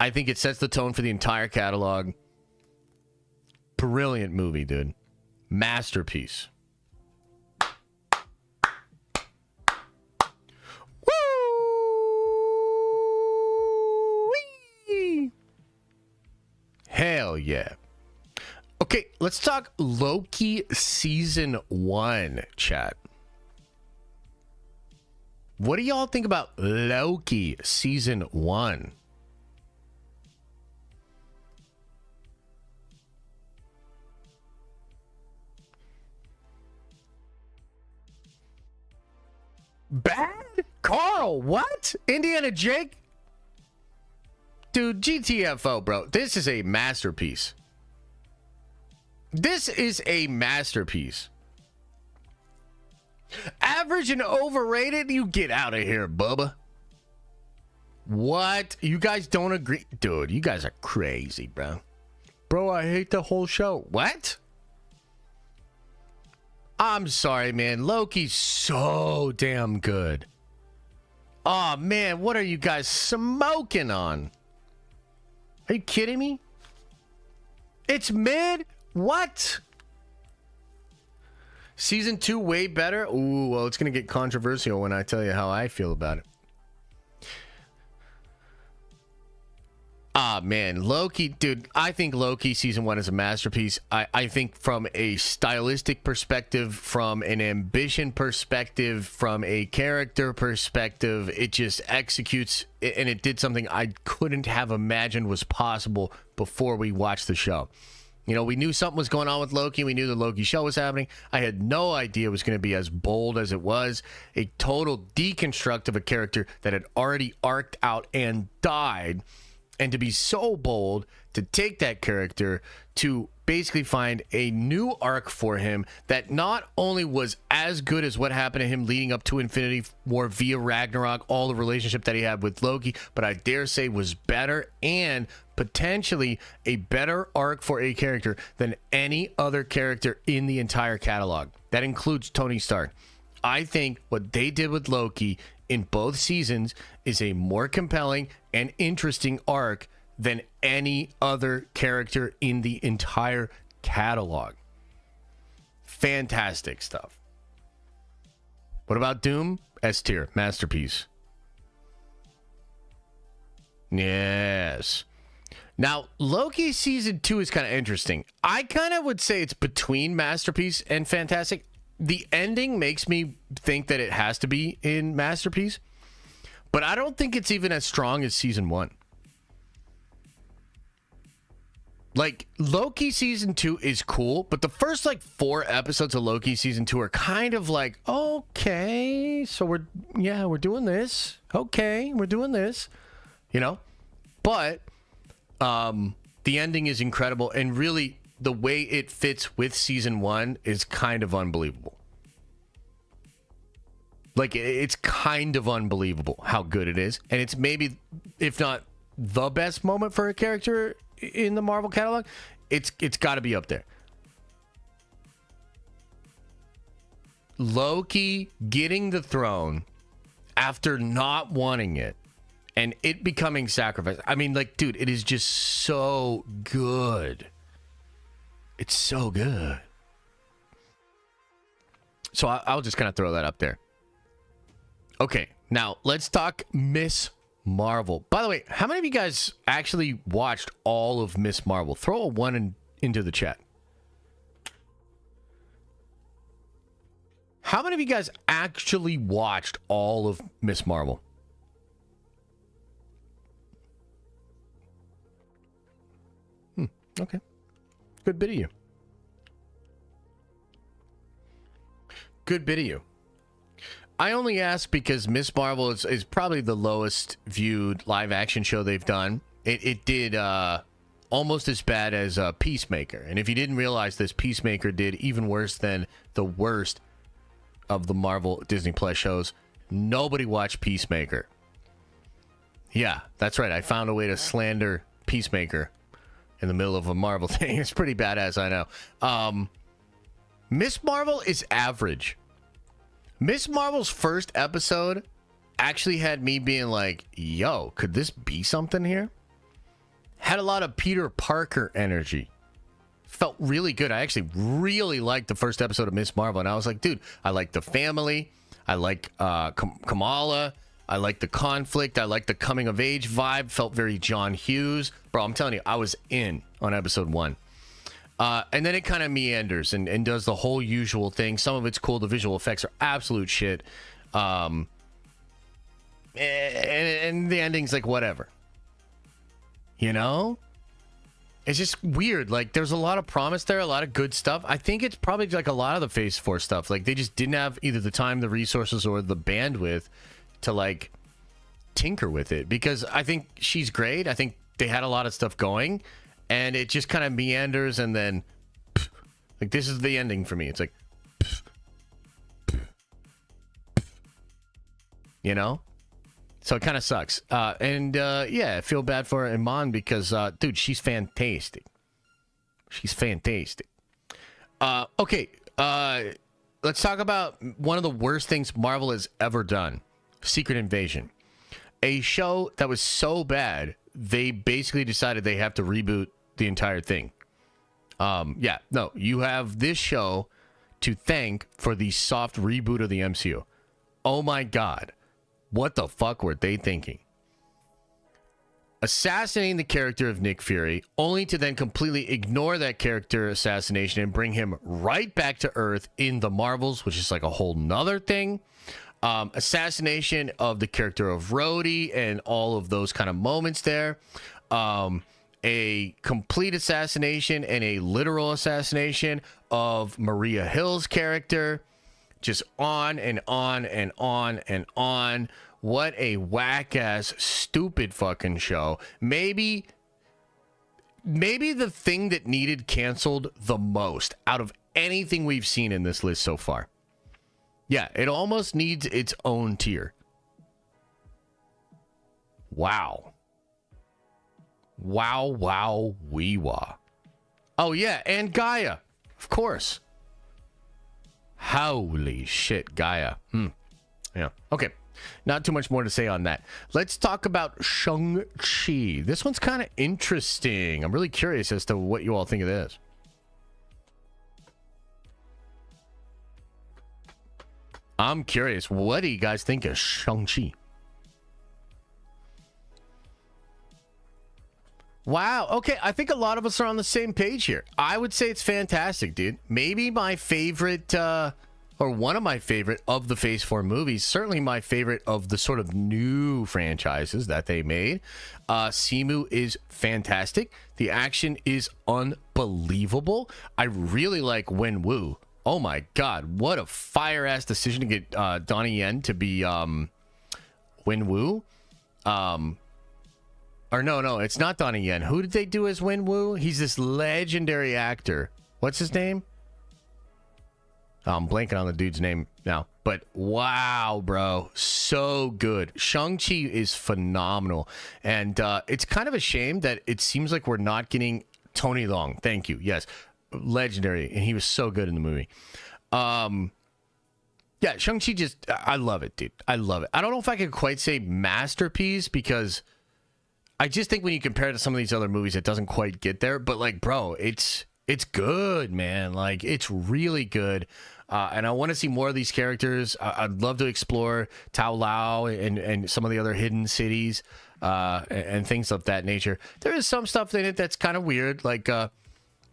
I think it sets the tone for the entire catalog. Brilliant movie, dude. Masterpiece. Woo! Hell yeah. Okay, let's talk Loki Season 1, chat. What do y'all think about Loki Season 1? Bad? Carl, what? Indiana Jake? Dude, GTFO, bro. This is a masterpiece. This is a masterpiece. Average and overrated? You get out of here, Bubba. What? You guys don't agree? Dude, you guys are crazy, bro. Bro, I hate the whole show. What? I'm sorry, man. Loki's so damn good. Oh, man, what are you guys smoking on? Are you kidding me? It's mid? What? Season 2 way better? Ooh, well, it's going to get controversial when I tell you how I feel about it. Ah, man, Loki, dude, I think Loki season 1 is a masterpiece. I think from a stylistic perspective, from an ambition perspective, from a character perspective, it just executes, and it did something I couldn't have imagined was possible before we watched the show. You know, we knew something was going on with Loki. We knew the Loki show was happening. I had no idea it was going to be as bold as it was. A total deconstruct of a character that had already arced out and died. And to be so bold to take that character to basically find a new arc for him that not only was as good as what happened to him leading up to Infinity War via Ragnarok, all the relationship that he had with Loki, but I dare say was better and potentially a better arc for a character than any other character in the entire catalog. That includes Tony Stark. I think what they did with Loki in both seasons is a more compelling and interesting arc than any other character in the entire catalog. Fantastic stuff. What about Doom? S tier, masterpiece. Yes. Now, Loki season 2 is kind of interesting. I kind of would say it's between masterpiece and fantastic. The ending makes me think that it has to be in masterpiece, but I don't think it's even as strong as season 1. Like, Loki season 2 is cool, but the first, 4 episodes of Loki season 2 are kind of like, okay, so we're doing this. Okay, we're doing this, you know? But the ending is incredible, and really, the way it fits with season 1 is kind of unbelievable. Like, it's kind of unbelievable how good it is. And it's maybe, if not the best moment for a character in the Marvel catalog, it's got to be up there. Loki getting the throne after not wanting it and it becoming sacrificed. I mean, dude, it is just so good. It's so good. So I'll just kind of throw that up there. Okay, now let's talk Miss Marvel. By the way, how many of you guys actually watched all of Miss Marvel? Throw a 1 into the chat. How many of you guys actually watched all of Miss Marvel? Okay. Good bit of you. Good bit of you. I only ask because Miss Marvel is probably the lowest viewed live action show they've done. It did almost as bad as Peacemaker. And if you didn't realize this, Peacemaker did even worse than the worst of the Marvel Disney Plus shows. Nobody watched Peacemaker. Yeah, that's right. I found a way to slander Peacemaker in the middle of a Marvel thing. It's pretty badass, I know. Miss Marvel is average. Miss Marvel's first episode actually had me being like, yo, could this be something here? Had a lot of Peter Parker energy. Felt really good. I actually really liked the first episode of Miss Marvel. And I was like, dude, I like the family. I like Kamala. I like the conflict. I like the coming of age vibe. Felt very John Hughes. Bro, I'm telling you, I was in on episode 1. And then it kind of meanders and does the whole usual thing. Some of it's cool. The visual effects are absolute shit. And the ending's like whatever. You know? It's just weird. Like, there's a lot of promise there, a lot of good stuff. I think it's probably like a lot of the Phase 4 stuff. Like, they just didn't have either the time, the resources, or the bandwidth to, like, tinker with it. Because I think she's great. I think they had a lot of stuff going. And it just kind of meanders, and then, like, this is the ending for me. It's like, you know? So it kind of sucks. Yeah, I feel bad for Iman because, dude, she's fantastic. She's fantastic. Okay, let's talk about one of the worst things Marvel has ever done. Secret Invasion. A show that was so bad, they basically decided they have to reboot the entire thing. Yeah, no, you have this show to thank for the soft reboot of the MCU. Oh my God. What the fuck were they thinking? assassinating the character of Nick Fury, only to then completely ignore that character assassination and bring him right back to Earth in the Marvels, which is like a whole nother thing. Assassination of the character of Rhodey and all of those kind of moments there. A complete assassination and a literal assassination of Maria Hill's character. Just on and on and on and on. What a whack-ass, stupid fucking show. Maybe the thing that needed canceled the most out of anything we've seen in this list so far. Yeah, it almost needs its own tier. Wow. Wow, wow, wee wah. Oh, yeah, and Gaia. Of course. Holy shit, Gaia. Yeah, okay. Not too much more to say on that. Let's talk about Shang-Chi. This one's kind of interesting. I'm really curious as to what you all think of this. I'm curious. What do you guys think of Shang-Chi? Wow. Okay. I think a lot of us are on the same page here. I would say it's fantastic, dude. Maybe my favorite, or one of my favorite of the Phase 4 movies. Certainly my favorite of the sort of new franchises that they made. Simu is fantastic. The action is unbelievable. I really like Wenwu. Oh my God. What a fire-ass decision to get Donnie Yen to be Wenwu. Or no, it's not Donnie Yen. Who did they do as Wenwu? He's this legendary actor. What's his name? I'm blanking on the dude's name now. But wow, bro. So good. Shang-Chi is phenomenal. And it's kind of a shame that it seems like we're not getting Tony Leung. Thank you. Yes. Legendary. And he was so good in the movie. Yeah, Shang-Chi just... I love it, dude. I love it. I don't know if I could quite say masterpiece because... I just think when you compare it to some of these other movies, it doesn't quite get there. But, like, bro, it's good, man. Like, it's really good. And I want to see more of these characters. I'd love to explore Tao Lao and some of the other hidden cities and things of that nature. There is some stuff in it that's kind of weird. Like, I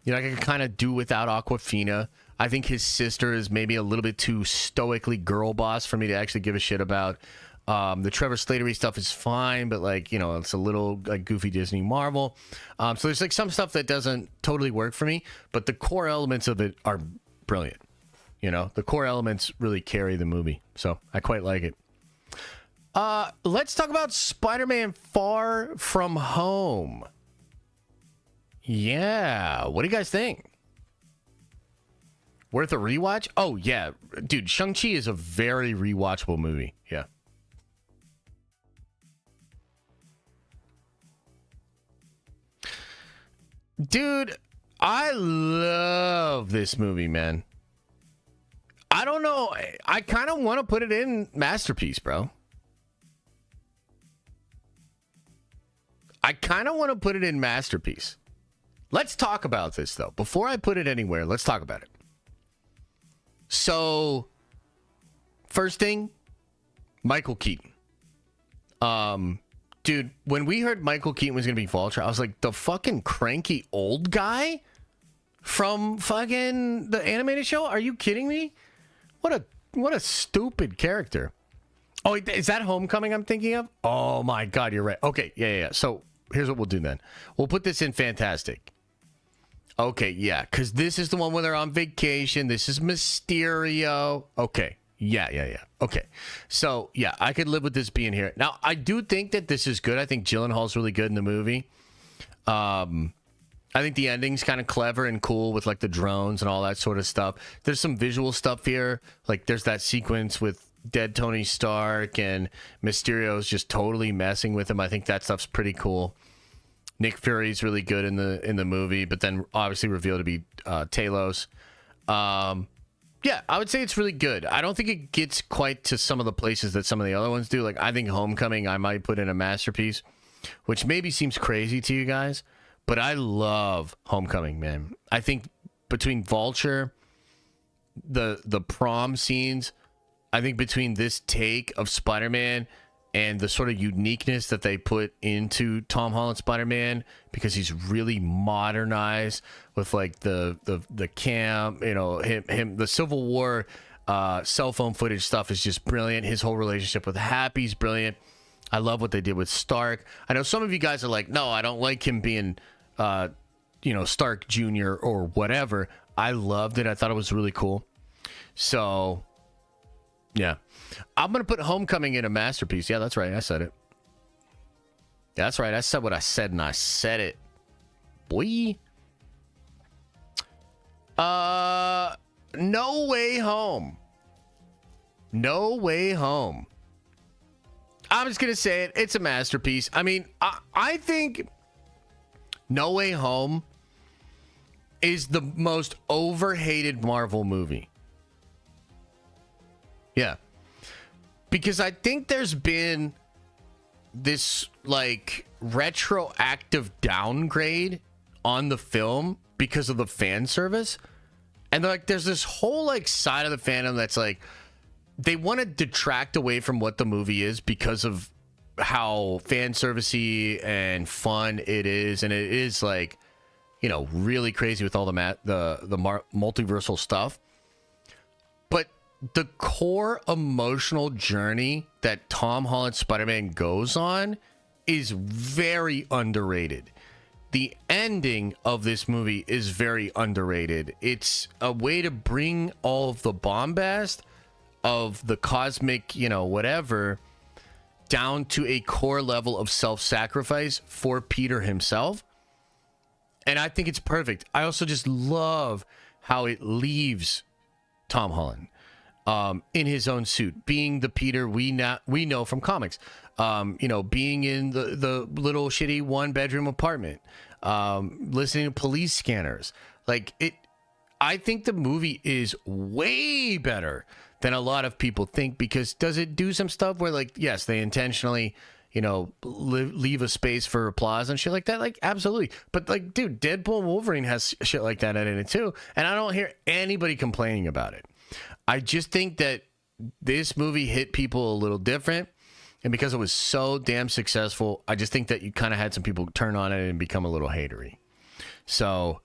can kind of do without Aquafina. I think his sister is maybe a little bit too stoically girl boss for me to actually give a shit about. The Trevor Slattery stuff is fine, but it's a little like goofy Disney Marvel. So there's like some stuff that doesn't totally work for me, but the core elements of it are brilliant. The core elements really carry the movie. So I quite like it. Let's talk about Spider-Man Far From Home. Yeah. What do you guys think? Worth a rewatch? Oh, yeah. Dude, Shang-Chi is a very rewatchable movie. Yeah. Dude, I love this movie, man. I don't know. I kind of want to put it in masterpiece, bro. I kind of want to put it in masterpiece. Let's talk about this, though. Before I put it anywhere, let's talk about it. So, first thing, Michael Keaton. Dude, when we heard Michael Keaton was going to be Vulture, I was like, the fucking cranky old guy from fucking the animated show? Are you kidding me? What a stupid character. Oh, is that Homecoming I'm thinking of? Oh my God, you're right. Okay, yeah. So here's what we'll do then. We'll put this in Fantastic. Okay, yeah, because this is the one where they're on vacation. This is Mysterio. Okay. Yeah. Okay. So, yeah, I could live with this being here. Now, I do think that this is good. I think Gyllenhaal's really good in the movie. I think the ending's kind of clever and cool with, like, the drones and all that sort of stuff. There's some visual stuff here. Like, there's that sequence with dead Tony Stark and Mysterio's just totally messing with him. I think that stuff's pretty cool. Nick Fury's really good in the movie, but then obviously revealed to be Talos. Yeah, I would say it's really good. I don't think it gets quite to some of the places that some of the other ones do. Like, I think Homecoming I might put in a masterpiece, which maybe seems crazy to you guys, but I love Homecoming, man. I think between Vulture, the prom scenes, I think between this take of Spider-Man and the sort of uniqueness that they put into Tom Holland Spider-Man, because he's really modernized with like the cam, you know, him the Civil War cell phone footage stuff is just brilliant. His whole relationship with Happy's brilliant. I love what they did with Stark. I know some of you guys are like, no, I don't like him being you know, Stark Jr. or whatever. I loved it. I thought it was really cool. So yeah, I'm going to put Homecoming in a masterpiece. Yeah, that's right. I said it. That's right. I said what I said, and I said it. Boy. No Way Home. No Way Home. I'm just going to say it. It's a masterpiece. I mean, I think No Way Home is the most overhated Marvel movie. Yeah. Because I think there's been this like retroactive downgrade on the film because of the fan service. And like there's this whole like side of the fandom that's like they want to detract away from what the movie is because of how fan servicey and fun it is. And it is like, you know, really crazy with all the multiversal stuff. But the core emotional journey that Tom Holland Spider-Man goes on is very underrated. The ending of this movie is very underrated. It's a way to bring all of the bombast of the cosmic, you know, whatever, down to a core level of self-sacrifice for Peter himself. And I think it's perfect. I also just love how it leaves Tom Holland in his own suit, being the Peter we know from comics, you know, being in the little shitty one-bedroom apartment, listening to police scanners. Like it, I think the movie is way better than a lot of people think, because does it do some stuff where, like, yes, they intentionally, you know, leave a space for applause and shit like that? Like, absolutely. But like, dude, Deadpool and Wolverine has shit like that in it too, and I don't hear anybody complaining about it. I just think that this movie hit people a little different, and because it was so damn successful, I just think that you kind of had some people turn on it and become a little hatery. So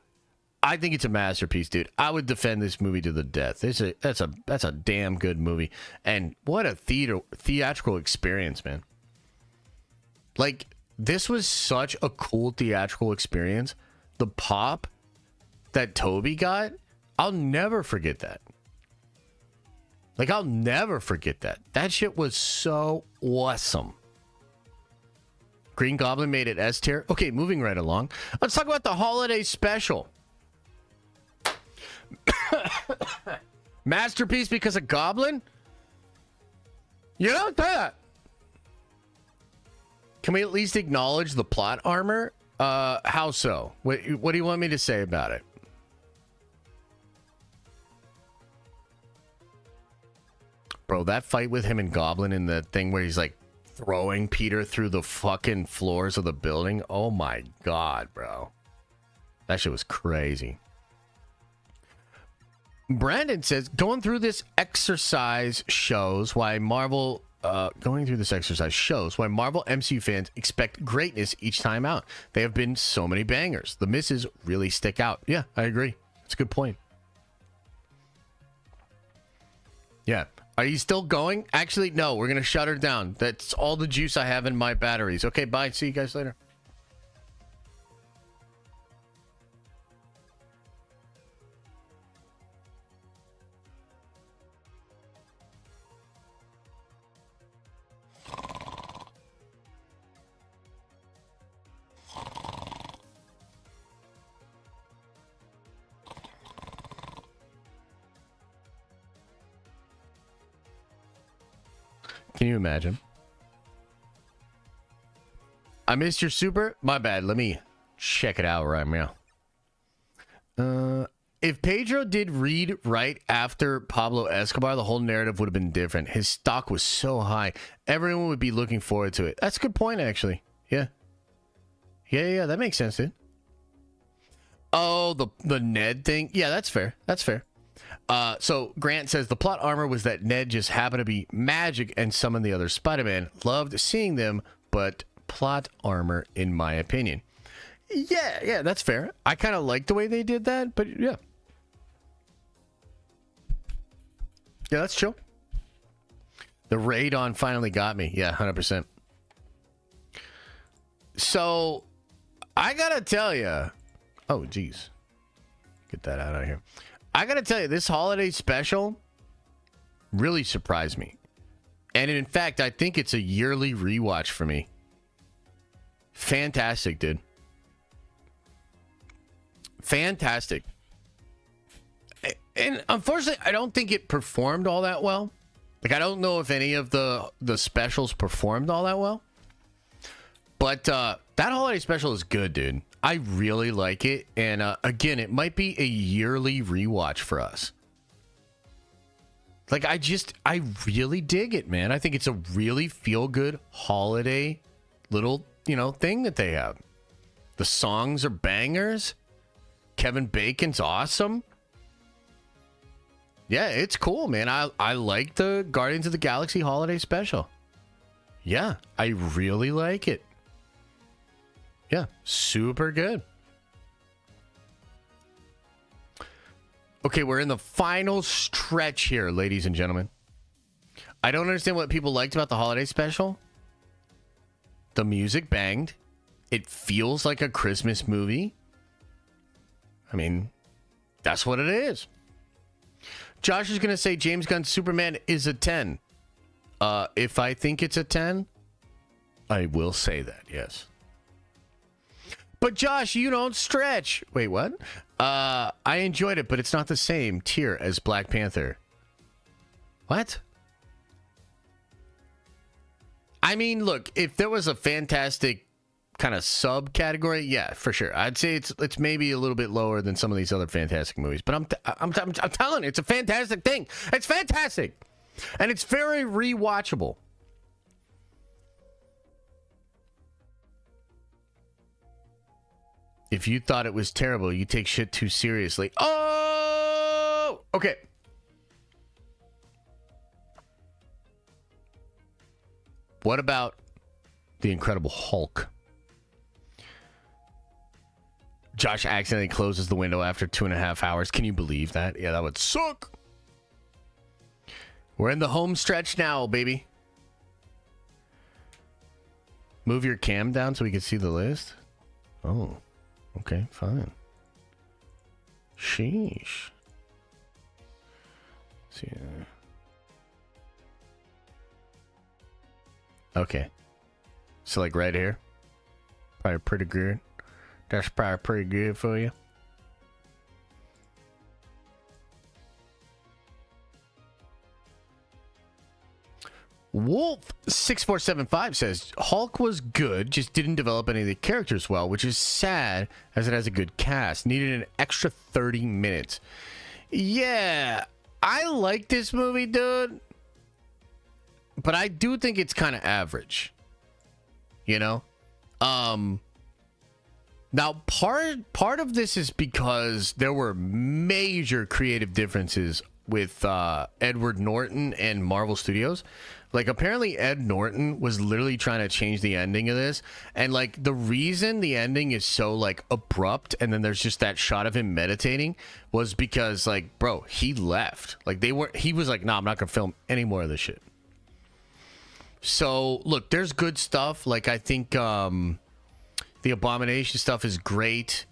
I think it's a masterpiece, dude. I would defend this movie to the death. That's a damn good movie, and what a theatrical experience, man. Like, this was such a cool theatrical experience. The pop that Toby got, I'll never forget that. Like, I'll never forget that. That shit was so awesome. Green Goblin made it S tier. Okay, moving right along. Let's talk about the holiday special. Masterpiece because of Goblin? You don't do that. Can we at least acknowledge the plot armor? How so? What do you want me to say about it? Bro, that fight with him and Goblin in the thing where he's like throwing Peter through the fucking floors of the building. Oh my God, bro. That shit was crazy. Brandon says, going through this exercise shows why Marvel MCU fans expect greatness each time out. They have been so many bangers. The misses really stick out. Yeah, I agree. That's a good point. Yeah. Are you still going? Actually, no. We're going to shut her down. That's all the juice I have in my batteries. Okay, bye. See you guys later. Can you imagine? I missed your super? My bad. Let me check it out right now. If Pedro did read right after Pablo Escobar, the whole narrative would have been different. His stock was so high. Everyone would be looking forward to it. That's a good point, actually. Yeah. Yeah, that makes sense, dude. Oh, the Ned thing? Yeah, that's fair. That's fair. So Grant says the plot armor was that Ned just happened to be magic and summon the other Spider-Man. Loved seeing them, but plot armor, in my opinion. Yeah, that's fair. I kind of like the way they did that, but yeah. Yeah, that's chill. The raid on finally got me. Yeah, 100%. So, I gotta tell you. Oh, geez. Get that out of here. I gotta tell you, this holiday special really surprised me. And in fact, I think it's a yearly rewatch for me. Fantastic, dude. Fantastic. And unfortunately, I don't think it performed all that well. Like, I don't know if any of the specials performed all that well. But that holiday special is good, dude. I really like it. And again, it might be a yearly rewatch for us. Like, I really dig it, man. I think it's a really feel-good holiday little, thing that they have. The songs are bangers. Kevin Bacon's awesome. Yeah, it's cool, man. I like the Guardians of the Galaxy holiday special. Yeah, I really like it. Yeah, super good. Okay, we're in the final stretch here, ladies and gentlemen. I don't understand what people liked about the holiday special. The music banged. It feels like a Christmas movie. I mean, that's what it is. Josh is going to say James Gunn's Superman is a 10. If I think it's a 10, I will say that, yes. But Josh, you don't stretch. Wait, what? I enjoyed it, but it's not the same tier as Black Panther. What? I mean, look, if there was a fantastic kind of subcategory, yeah, for sure. I'd say it's maybe a little bit lower than some of these other fantastic movies, but I'm telling you, it's a fantastic thing. It's fantastic, and it's very rewatchable. If you thought it was terrible, you take shit too seriously. Oh, okay. What about the Incredible Hulk? Josh accidentally closes the window after 2.5 hours. Can you believe that? Yeah, that would suck. We're in the home stretch now, baby. Move your cam down so we can see the list. Oh, okay, fine. Sheesh. Let's see. Okay. So, like, right here. Probably pretty good. That's probably pretty good for you. Wolf6475 says, Hulk was good, just didn't develop any of the characters well, which is sad as it has a good cast. Needed an extra 30 minutes. Yeah, I like this movie, dude. But I do think it's kind of average. You know? Now, part of this is because there were major creative differences with Edward Norton and Marvel Studios. Like, apparently Ed Norton was literally trying to change the ending of this. And, like, the reason the ending is so, like, abrupt and then there's just that shot of him meditating was because, like, bro, he left. Like, he was like, nah, I'm not going to film any more of this shit. So, look, there's good stuff. Like, I think the Abomination stuff is great.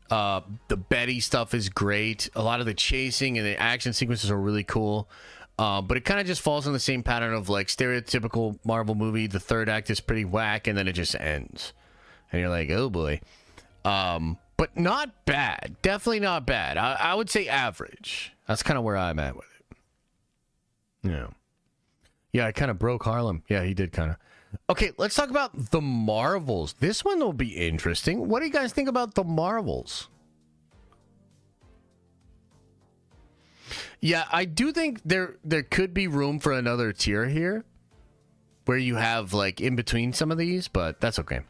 The Betty stuff is great. A lot of the chasing and the action sequences are really cool. But it kind of just falls in the same pattern of, like, stereotypical Marvel movie. The third act is pretty whack, and then it just ends. And you're like, oh, boy. But not bad. Definitely not bad. I would say average. That's kind of where I'm at with it. Yeah. Yeah, I kind of broke Harlem. Yeah, he did kind of. Okay, let's talk about the Marvels. This one will be interesting. What do you guys think about the Marvels? Yeah, I do think there could be room for another tier here where you have, like, in between some of these, but that's okay.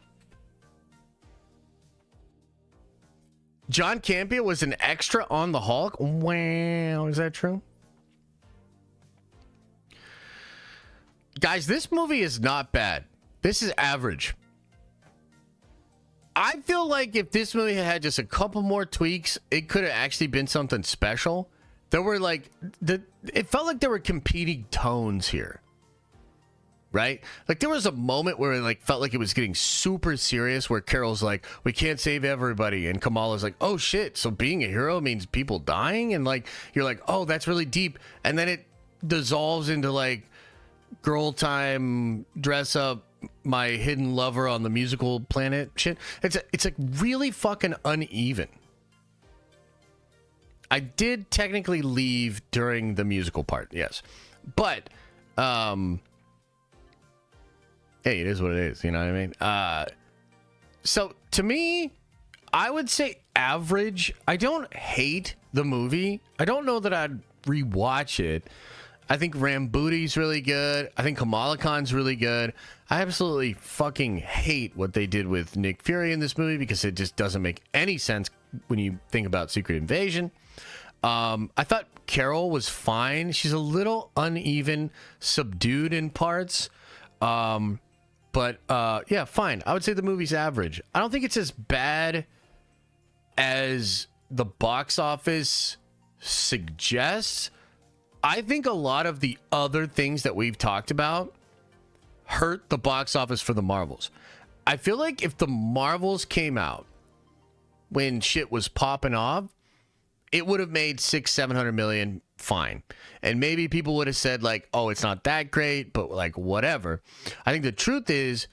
John Campea was an extra on the Hulk. Wow, is that true? Guys, this movie is not bad. This is average. I feel like if this movie had just a couple more tweaks, it could have actually been something special. There were like, it felt like there were competing tones here. Right? Like there was a moment where it like felt like it was getting super serious where Carol's like, we can't save everybody. And Kamala's like, oh shit. So being a hero means people dying? And like, you're like, oh, that's really deep. And then it dissolves into like girl time, dress up my hidden lover on the musical planet shit. It's like really fucking uneven. I did technically leave during the musical part. Yes. But, hey, it is what it is. You know what I mean? So to me, I would say average. I don't hate the movie. I don't know that I'd rewatch it. I think Rambuti's really good. I think Kamala Khan's really good. I absolutely fucking hate what they did with Nick Fury in this movie because it just doesn't make any sense when you think about Secret Invasion. I thought Carol was fine. She's a little uneven, subdued in parts. But yeah, fine. I would say the movie's average. I don't think it's as bad as the box office suggests. I think a lot of the other things that we've talked about hurt the box office for the Marvels. I feel like if the Marvels came out when shit was popping off, it would have made 600-700 million fine. And maybe people would have said like, oh, it's not that great, but like whatever. I think the truth is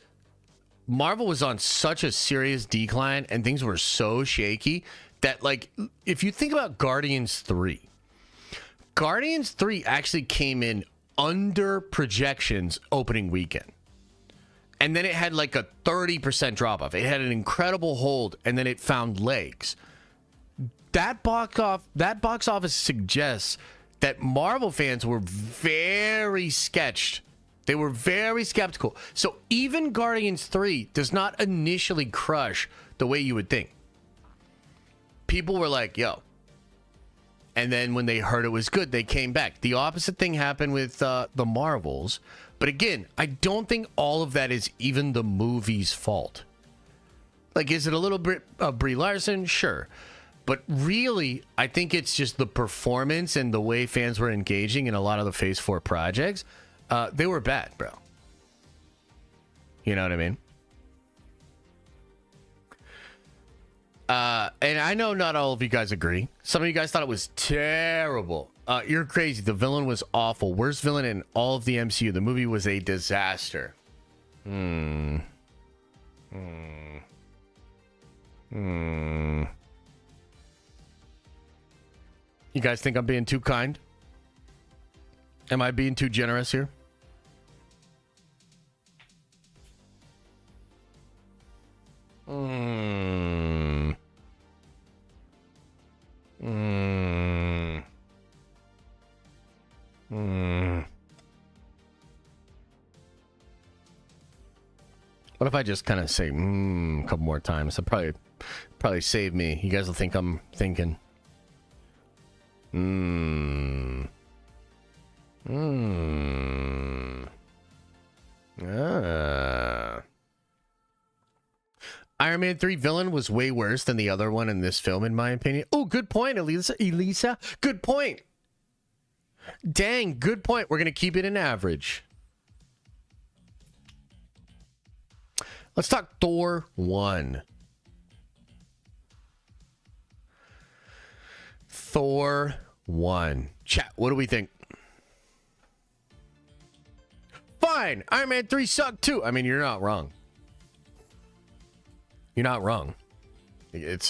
Marvel was on such a serious decline and things were so shaky that like, if you think about Guardians 3 actually came in under projections opening weekend. And then it had like a 30% drop off. It had an incredible hold and then it found legs. That box office suggests that Marvel fans were very sketched. They were very skeptical. So even Guardians 3 does not initially crush the way you would think. People were like, yo. And then when they heard it was good, they came back. The opposite thing happened with the Marvels. But again, I don't think all of that is even the movie's fault. Like, is it a little bit of Brie Larson? Sure. But really, I think it's just the performance and the way fans were engaging in a lot of the Phase 4 projects. They were bad, bro. You know what I mean? And I know not all of you guys agree. Some of you guys thought it was terrible. You're crazy. The villain was awful. Worst villain in all of the MCU. The movie was a disaster. You guys think I'm being too kind? Am I being too generous here? What if I just kind of say a couple more times? That'd probably save me. You guys will think I'm thinking. Iron Man 3 villain was way worse than the other one in this film, in my opinion. Oh, good point, Elisa. Good point. Dang, good point. We're going to keep it an average. Let's talk Thor 1. Thor 1. Chat, what do we think? Fine. Iron Man 3 sucked too. I mean, you're not wrong. You're not wrong. It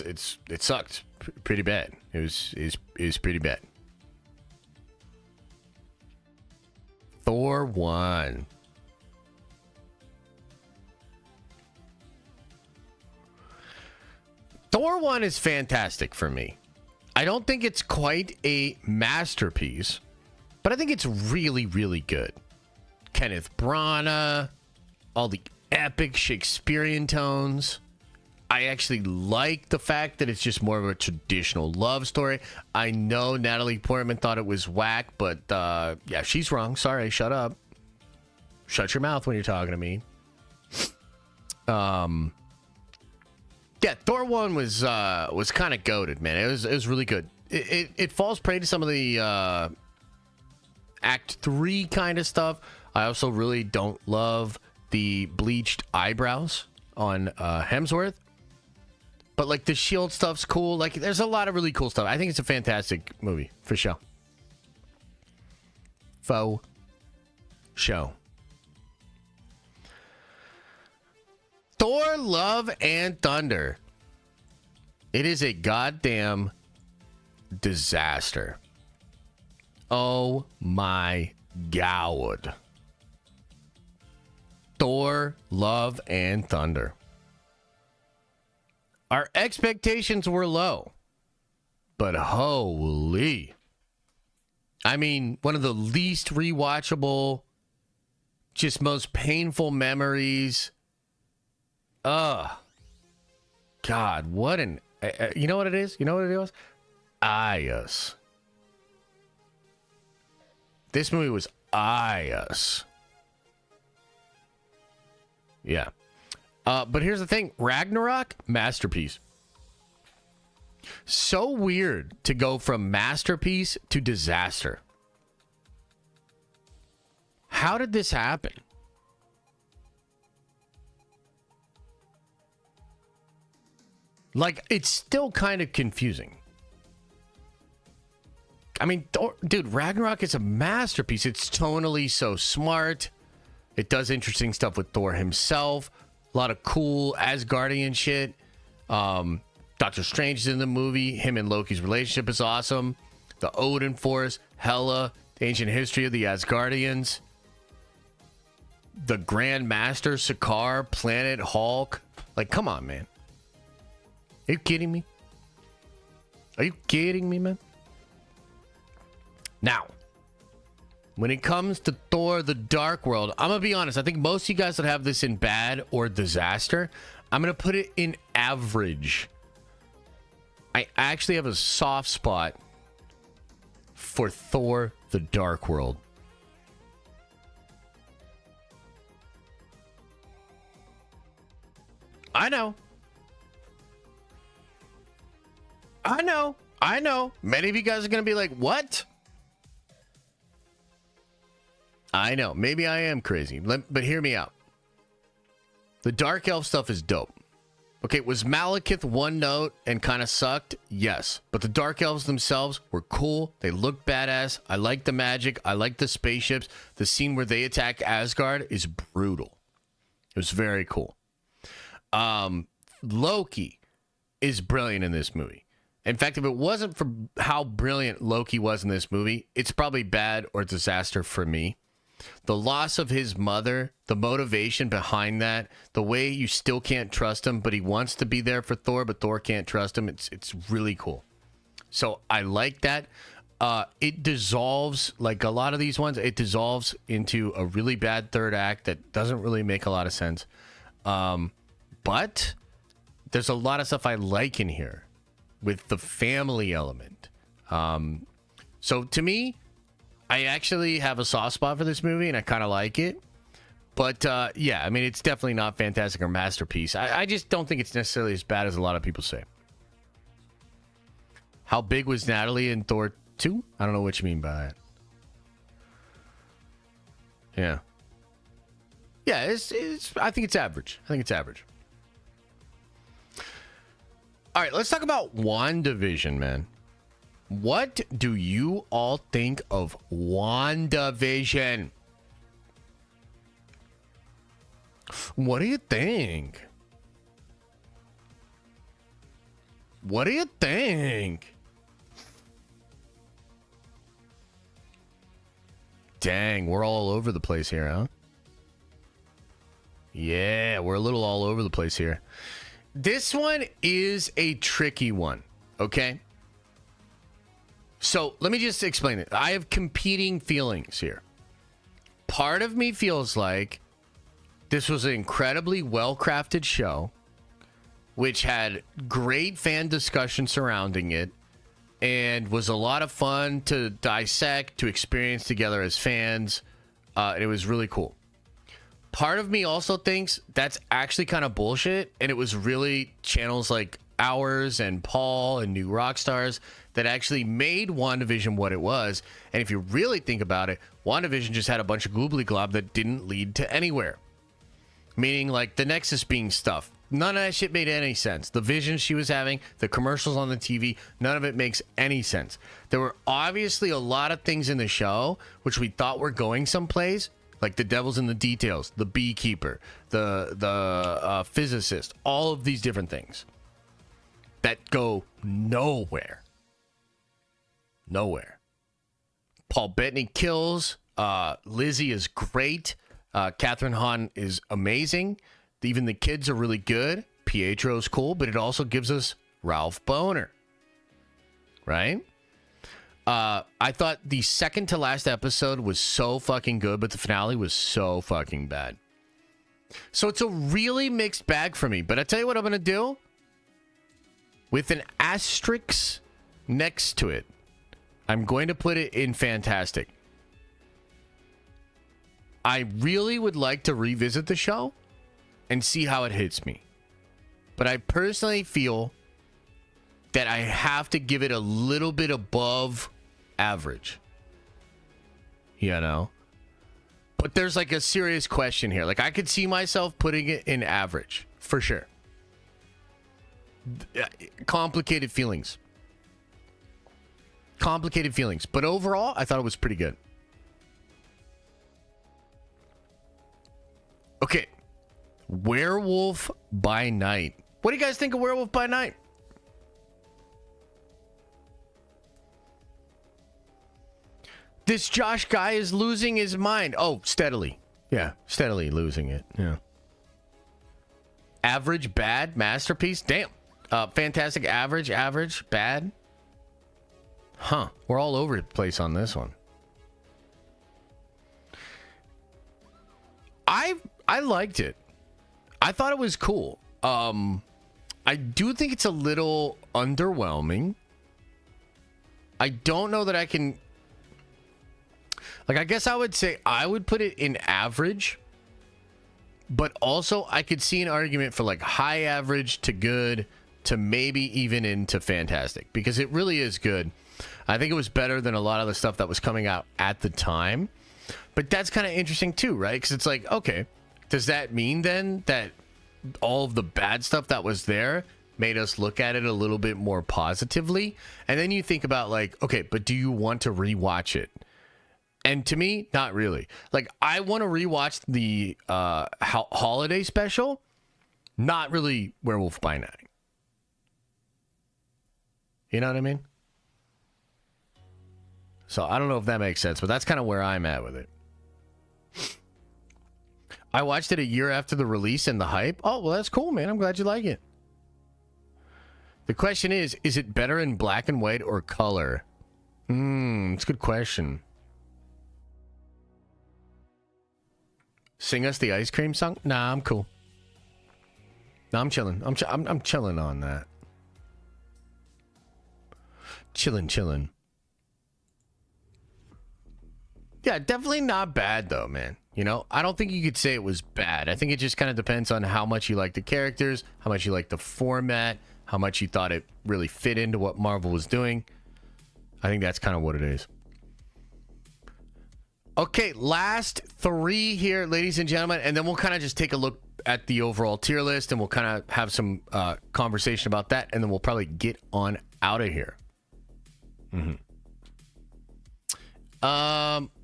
sucked pretty bad. It was pretty bad. Thor 1. Thor 1 is fantastic for me. I don't think it's quite a masterpiece, but I think it's really, really good. Kenneth Branagh, all the epic Shakespearean tones. I actually like the fact that it's just more of a traditional love story. I know Natalie Portman thought it was whack, but yeah, she's wrong. Sorry, shut up. Shut your mouth when you're talking to me. Yeah, Thor 1 was kind of goated, man. It was really good. It falls prey to some of the Act 3 kind of stuff. I also really don't love the bleached eyebrows on Hemsworth. But, like, the shield stuff's cool. Like, there's a lot of really cool stuff. I think it's a fantastic movie, for sure. Faux show. Thor, Love, and Thunder. It is a goddamn disaster. Oh, my God. Thor, Love, and Thunder. Our expectations were low, but holy. I mean, one of the least rewatchable, just most painful memories. God, what an... you know what it is? You know what it was? Yes. This movie was yes. Yeah. But here's the thing. Ragnarok, masterpiece. So weird to go from masterpiece to disaster. How did this happen? Like, it's still kind of confusing. I mean, dude, Ragnarok is a masterpiece. It's tonally so smart. It does interesting stuff with Thor himself. A lot of cool Asgardian shit. Doctor Strange is in the movie. Him and Loki's relationship is awesome. The Odin Force, Hela, the ancient history of the Asgardians. The Grand Master, Sakaar, Planet Hulk. Like, come on, man. Are you kidding me? Are you kidding me, man? Now, when it comes to Thor, the Dark World, I'm going to be honest. I think most of you guys would have this in bad or disaster. I'm going to put it in average. I actually have a soft spot for Thor, the Dark World. I know. Many of you guys are going to be like, what? I know. Maybe I am crazy. But hear me out. The Dark Elf stuff is dope. Okay, was Malekith one note and kind of sucked? Yes. But the Dark Elves themselves were cool. They looked badass. I like the magic. I like the spaceships. The scene where they attack Asgard is brutal. It was very cool. Loki is brilliant in this movie. In fact, if it wasn't for how brilliant Loki was in this movie, it's probably bad or disaster for me. The loss of his mother, the motivation behind that, the way you still can't trust him, but he wants to be there for Thor, but Thor can't trust him. It's really cool. So I like that. It dissolves, like a lot of these ones, it dissolves into a really bad third act that doesn't really make a lot of sense. But there's a lot of stuff I like in here with the family element. So to me, I actually have a soft spot for this movie, and I kind of like it. But, yeah, I mean, it's definitely not fantastic or masterpiece. I just don't think it's necessarily as bad as a lot of people say. How big was Natalie in Thor 2? I don't know what you mean by that. Yeah. Yeah, I think it's average. All right, let's talk about WandaVision, man. What do you all think of WandaVision? What do you think? Dang, we're all over the place here, huh? Yeah, we're a little all over the place here. This one is a tricky one, okay? So let me just explain it. I have competing feelings here. Part of me feels like this was an incredibly well-crafted show which had great fan discussion surrounding it and was a lot of fun to dissect, to experience together as fans. And it was really cool. Part of me also thinks that's actually kind of bullshit, and it was really channels like ours and Paul and New Rockstars that actually made WandaVision what it was. And if you really think about it, WandaVision just had a bunch of goobly glob that didn't lead to anywhere. Meaning like the Nexus being stuff. None of that shit made any sense. The visions she was having, the commercials on the TV, none of it makes any sense. There were obviously a lot of things in the show which we thought were going someplace, like the devil's in the details, the beekeeper, the physicist, all of these different things that go nowhere. Nowhere. Paul Bettany kills. Lizzie is great. Catherine Hahn is amazing. Even the kids are really good. Pietro's cool, but it also gives us Ralph Bohner. Right? I thought the second to last episode was so fucking good, but the finale was so fucking bad. So it's a really mixed bag for me. But I tell you what I'm going to do. With an asterisk next to it, I'm going to put it in fantastic. I really would like to revisit the show and see how it hits me. But I personally feel that I have to give it a little bit above average. You know? But there's like a serious question here. Like I could see myself putting it in average. For sure. Complicated feelings. Complicated feelings. But overall, I thought it was pretty good. Okay. Werewolf by Night. What do you guys think of Werewolf by Night? This Josh guy is losing his mind. Oh, steadily. Yeah, steadily losing it. Yeah. Average, bad, masterpiece. Damn. Fantastic, average, bad. Huh. We're all over the place on this one. I liked it. I thought it was cool. I do think it's a little underwhelming. I don't know that I can... Like, I guess I would say I would put it in average. But also, I could see an argument for, like, high average to good to maybe even into fantastic. Because it really is good. I think it was better than a lot of the stuff that was coming out at the time. But that's kind of interesting, too, right? Because it's like, okay, does that mean then that all of the bad stuff that was there made us look at it a little bit more positively? And then you think about, like, okay, but do you want to rewatch it? And to me, not really. Like, I want to rewatch the holiday special, not really Werewolf by Night. You know what I mean? So I don't know if that makes sense, but that's kind of where I'm at with it. I watched it a year after the release and the hype. Oh, well, that's cool, man. I'm glad you like it. The question is it better in black and white or color? It's a good question. Sing us the ice cream song? Nah, I'm cool. Nah, I'm chilling. I'm chilling on that. Chilling. Yeah, definitely not bad though, man. You know, I don't think you could say it was bad. I think it just kind of depends on how much you like the characters, how much you like the format, how much you thought it really fit into what Marvel was doing. I think that's kind of what it is. Okay, last three here, ladies and gentlemen, and then we'll kind of just take a look at the overall tier list, and we'll kind of have some conversation about that, and then we'll probably get on out of here.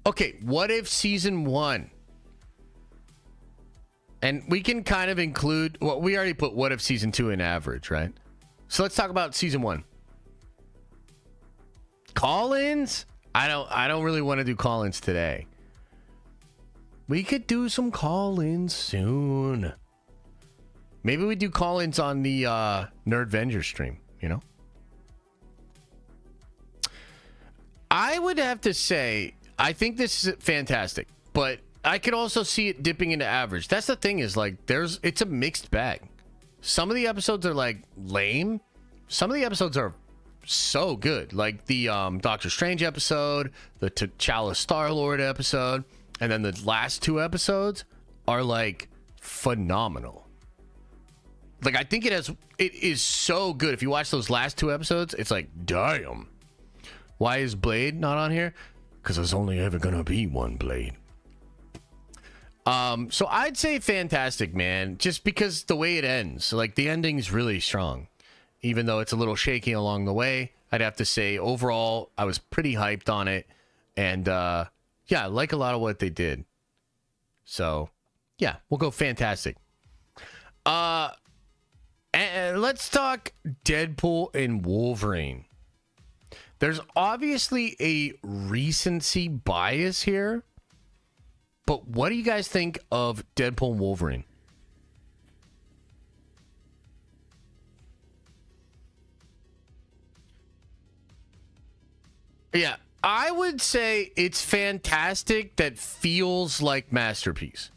Okay, what if season 1? And we can kind of include, well, we already put what if season 2 in average, right? So let's talk about season 1. Call-ins? I don't really want to do call-ins today. We could do some call-ins soon. Maybe we do call-ins on the Nerdvenger stream, you know? I would have to say, I think this is fantastic, but I could also see it dipping into average. That's the thing is, like, it's a mixed bag. Some of the episodes are like lame. Some of the episodes are so good. Like the Doctor Strange episode, the T'Challa Star-Lord episode, and then the last two episodes are like phenomenal. Like I think it is so good. If you watch those last two episodes, it's like, damn. Why is Blade not on here? Because there's only ever gonna be one Blade. So I'd say fantastic, man. Just because the way it ends, like the ending's really strong. Even though it's a little shaky along the way, I'd have to say overall, I was pretty hyped on it. And yeah, I like a lot of what they did. So yeah, we'll go fantastic. And let's talk Deadpool and Wolverine. There's obviously a recency bias here. But what do you guys think of Deadpool and Wolverine? Yeah, I would say it's fantastic. That feels like masterpiece.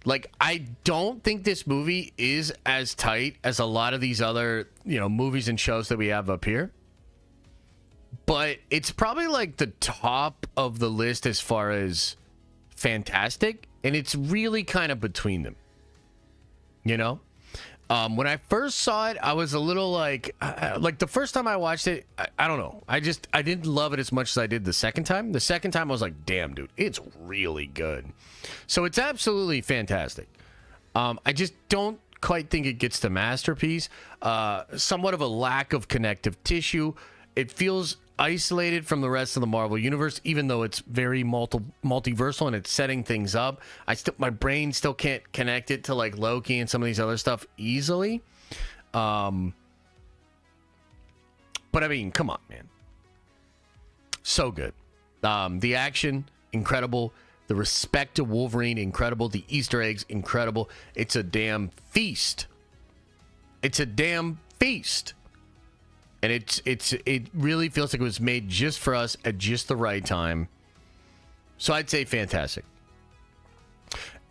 Like, I don't think this movie is as tight as a lot of these other, movies and shows that we have up here. But it's probably like the top of the list as far as fantastic. And it's really kind of between them. When I first saw it, I was a little like the first time I watched it, I don't know. I didn't love it as much as I did the second time. The second time I was like, damn, dude, it's really good. So it's absolutely fantastic. I just don't quite think it gets to masterpiece. Somewhat of a lack of connective tissue. It feels isolated from the rest of the Marvel universe, even though it's very multiversal and it's setting things up. My brain still can't connect it to like Loki and some of these other stuff easily. But I mean, come on, man. So good. The action, incredible. The respect to Wolverine, incredible. The Easter eggs, incredible. It's a damn feast. It's a damn feast. And it really feels like it was made just for us at just the right time. So I'd say fantastic.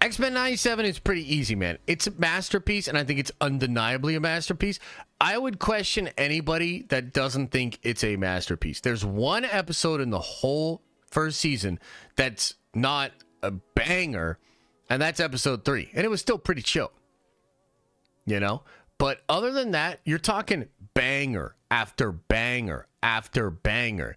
X-Men 97 is pretty easy, man. It's a masterpiece, and I think it's undeniably a masterpiece. I would question anybody that doesn't think it's a masterpiece. There's one episode in the whole first season that's not a banger, and that's episode 3. And it was still pretty chill. But other than that, you're talking banger after banger after banger.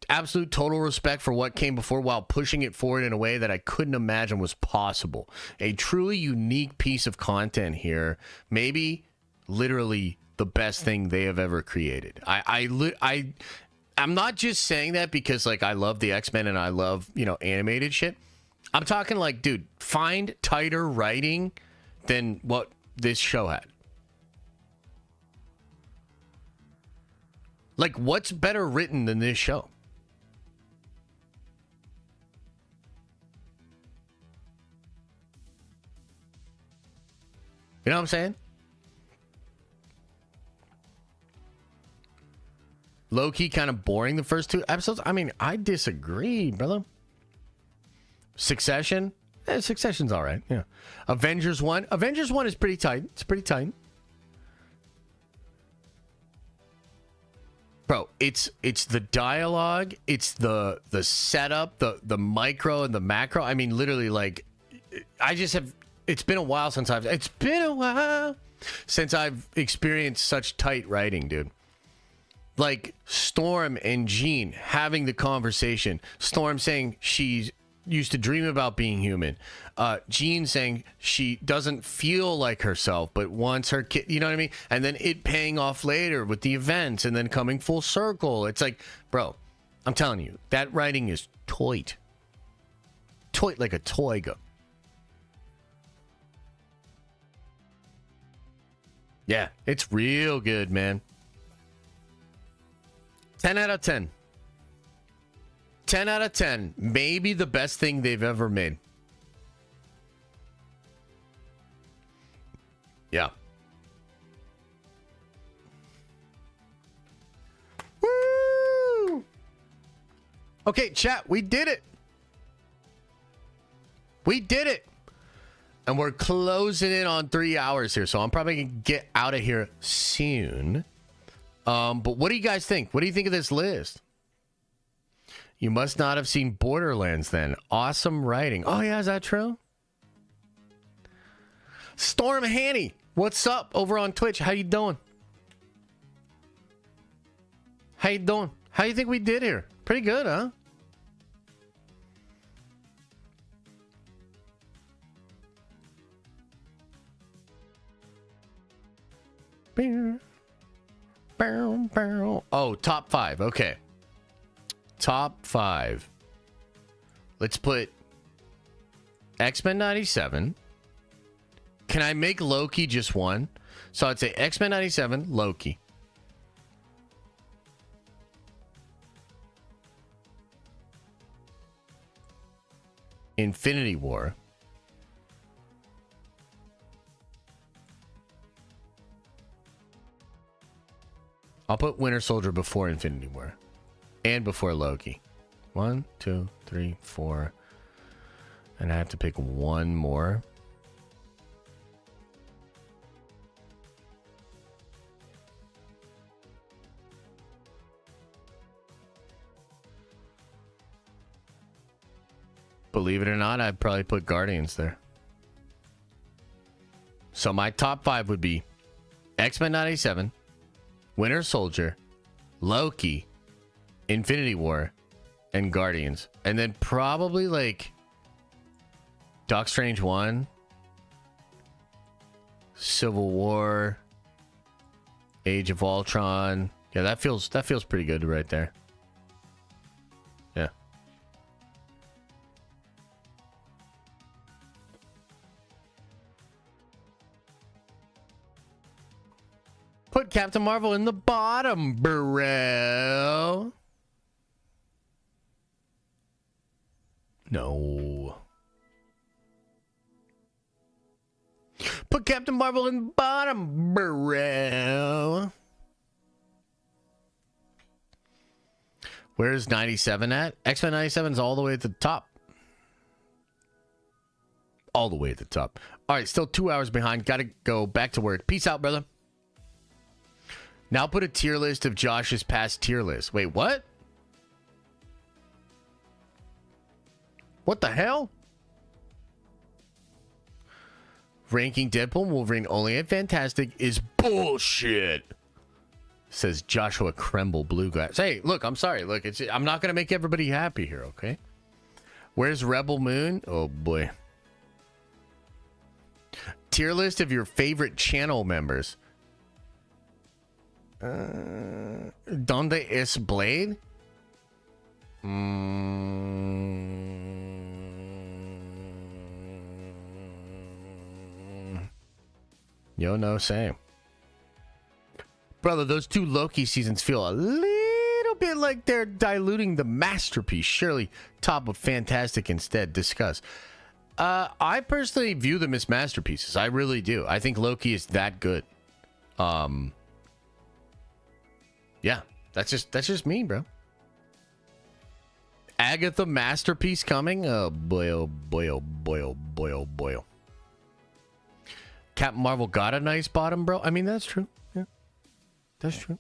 Absolute total respect for what came before while pushing it forward in a way that I couldn't imagine was possible. A truly unique piece of content here. Maybe literally the best thing they have ever created. I'm not just saying that because like I love the X-Men and I love, animated shit. I'm talking like, dude, find tighter writing than what this show had. Like, what's better written than this show? You know what I'm saying? Low-key kind of boring the first 2 episodes. I mean, I disagree, brother. Succession? Succession's all right, yeah. Avengers 1 is pretty tight. It's pretty tight. Bro, it's the dialogue, it's the setup, the micro and the macro. I mean, literally, like, it's been a while since I've experienced such tight writing, dude. Like, Storm and Jean having the conversation. Storm saying she used to dream about being human. Jean saying she doesn't feel like herself, but wants her kid, you know what I mean? And then it paying off later with the events and then coming full circle. It's like, bro, I'm telling you, that writing is toit. Toit like a toy go. Yeah, it's real good, man. 10 out of 10. 10 out of 10. Maybe the best thing they've ever made. Yeah. Woo! Okay, chat, we did it. We did it. And we're closing in on 3 hours here, so I'm probably going to get out of here soon. But what do you guys think? What do you think of this list? You must not have seen Borderlands then. Awesome writing. Oh, yeah, is that true? Storm Hanny, what's up over on Twitch? How you doing? How you doing? How you think we did here? Pretty good, huh? Oh, top 5. Okay. Top 5. Let's put X-Men 97. Can I make Loki just one? So I'd say X-Men 97, Loki. Infinity War. I'll put Winter Soldier before Infinity War. And before Loki. 1, 2, 3, 4. And I have to pick one more. Believe it or not, I'd probably put Guardians there. So my top 5 would be X-Men 97, Winter Soldier, Loki, Infinity War, and Guardians. And then probably like Doc Strange 1, Civil War, Age of Ultron. Yeah, that feels pretty good right there. Yeah. Put Captain Marvel in the bottom, bro. No. Put Captain Marvel in the bottom, bro. Where's 97 at? X-Men 97 is all the way at the top. All the way at the top. All right, still 2 hours behind. Got to go back to work. Peace out, brother. Now put a tier list of Josh's past tier list. Wait, what? What the hell? Ranking Deadpool and Wolverine only at Fantastic is bullshit. Says Joshua Kremble Bluegrass. Hey, look, I'm sorry. Look, I'm not going to make everybody happy here, okay? Where's Rebel Moon? Oh, boy. Tier list of your favorite channel members. Donde es Blade? Yo, no, same. Brother, those 2 Loki seasons feel a little bit like they're diluting the masterpiece. Surely top of Fantastic instead. Discuss. I personally view them as masterpieces. I really do. I think Loki is that good. Yeah, that's just me, bro. Agatha masterpiece coming. Oh boy, oh boy, oh boy, oh boy, oh boy. Captain Marvel got a nice bottom, bro. I mean, that's true. Yeah, that's true.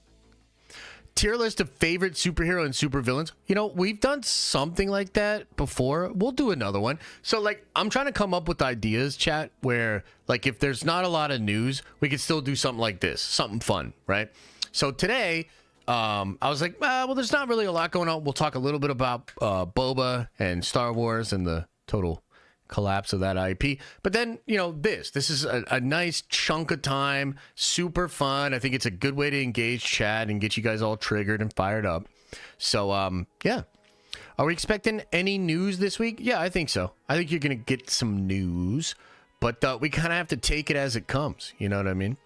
Tier list of favorite superhero and supervillains. You know, we've done something like that before. We'll do another one. So, like, I'm trying to come up with ideas, chat, where, like, if there's not a lot of news, we could still do something like this. Something fun, right? So today, I was like, well, there's not really a lot going on. We'll talk a little bit about Boba and Star Wars and the total collapse of that IP. But then, you know, this is a nice chunk of time, super fun. I think it's a good way to engage chat and get you guys all triggered and fired up. So, yeah. Are we expecting any news this week? Yeah, I think so. I think you're going to get some news, but we kind of have to take it as it comes. You know what I mean?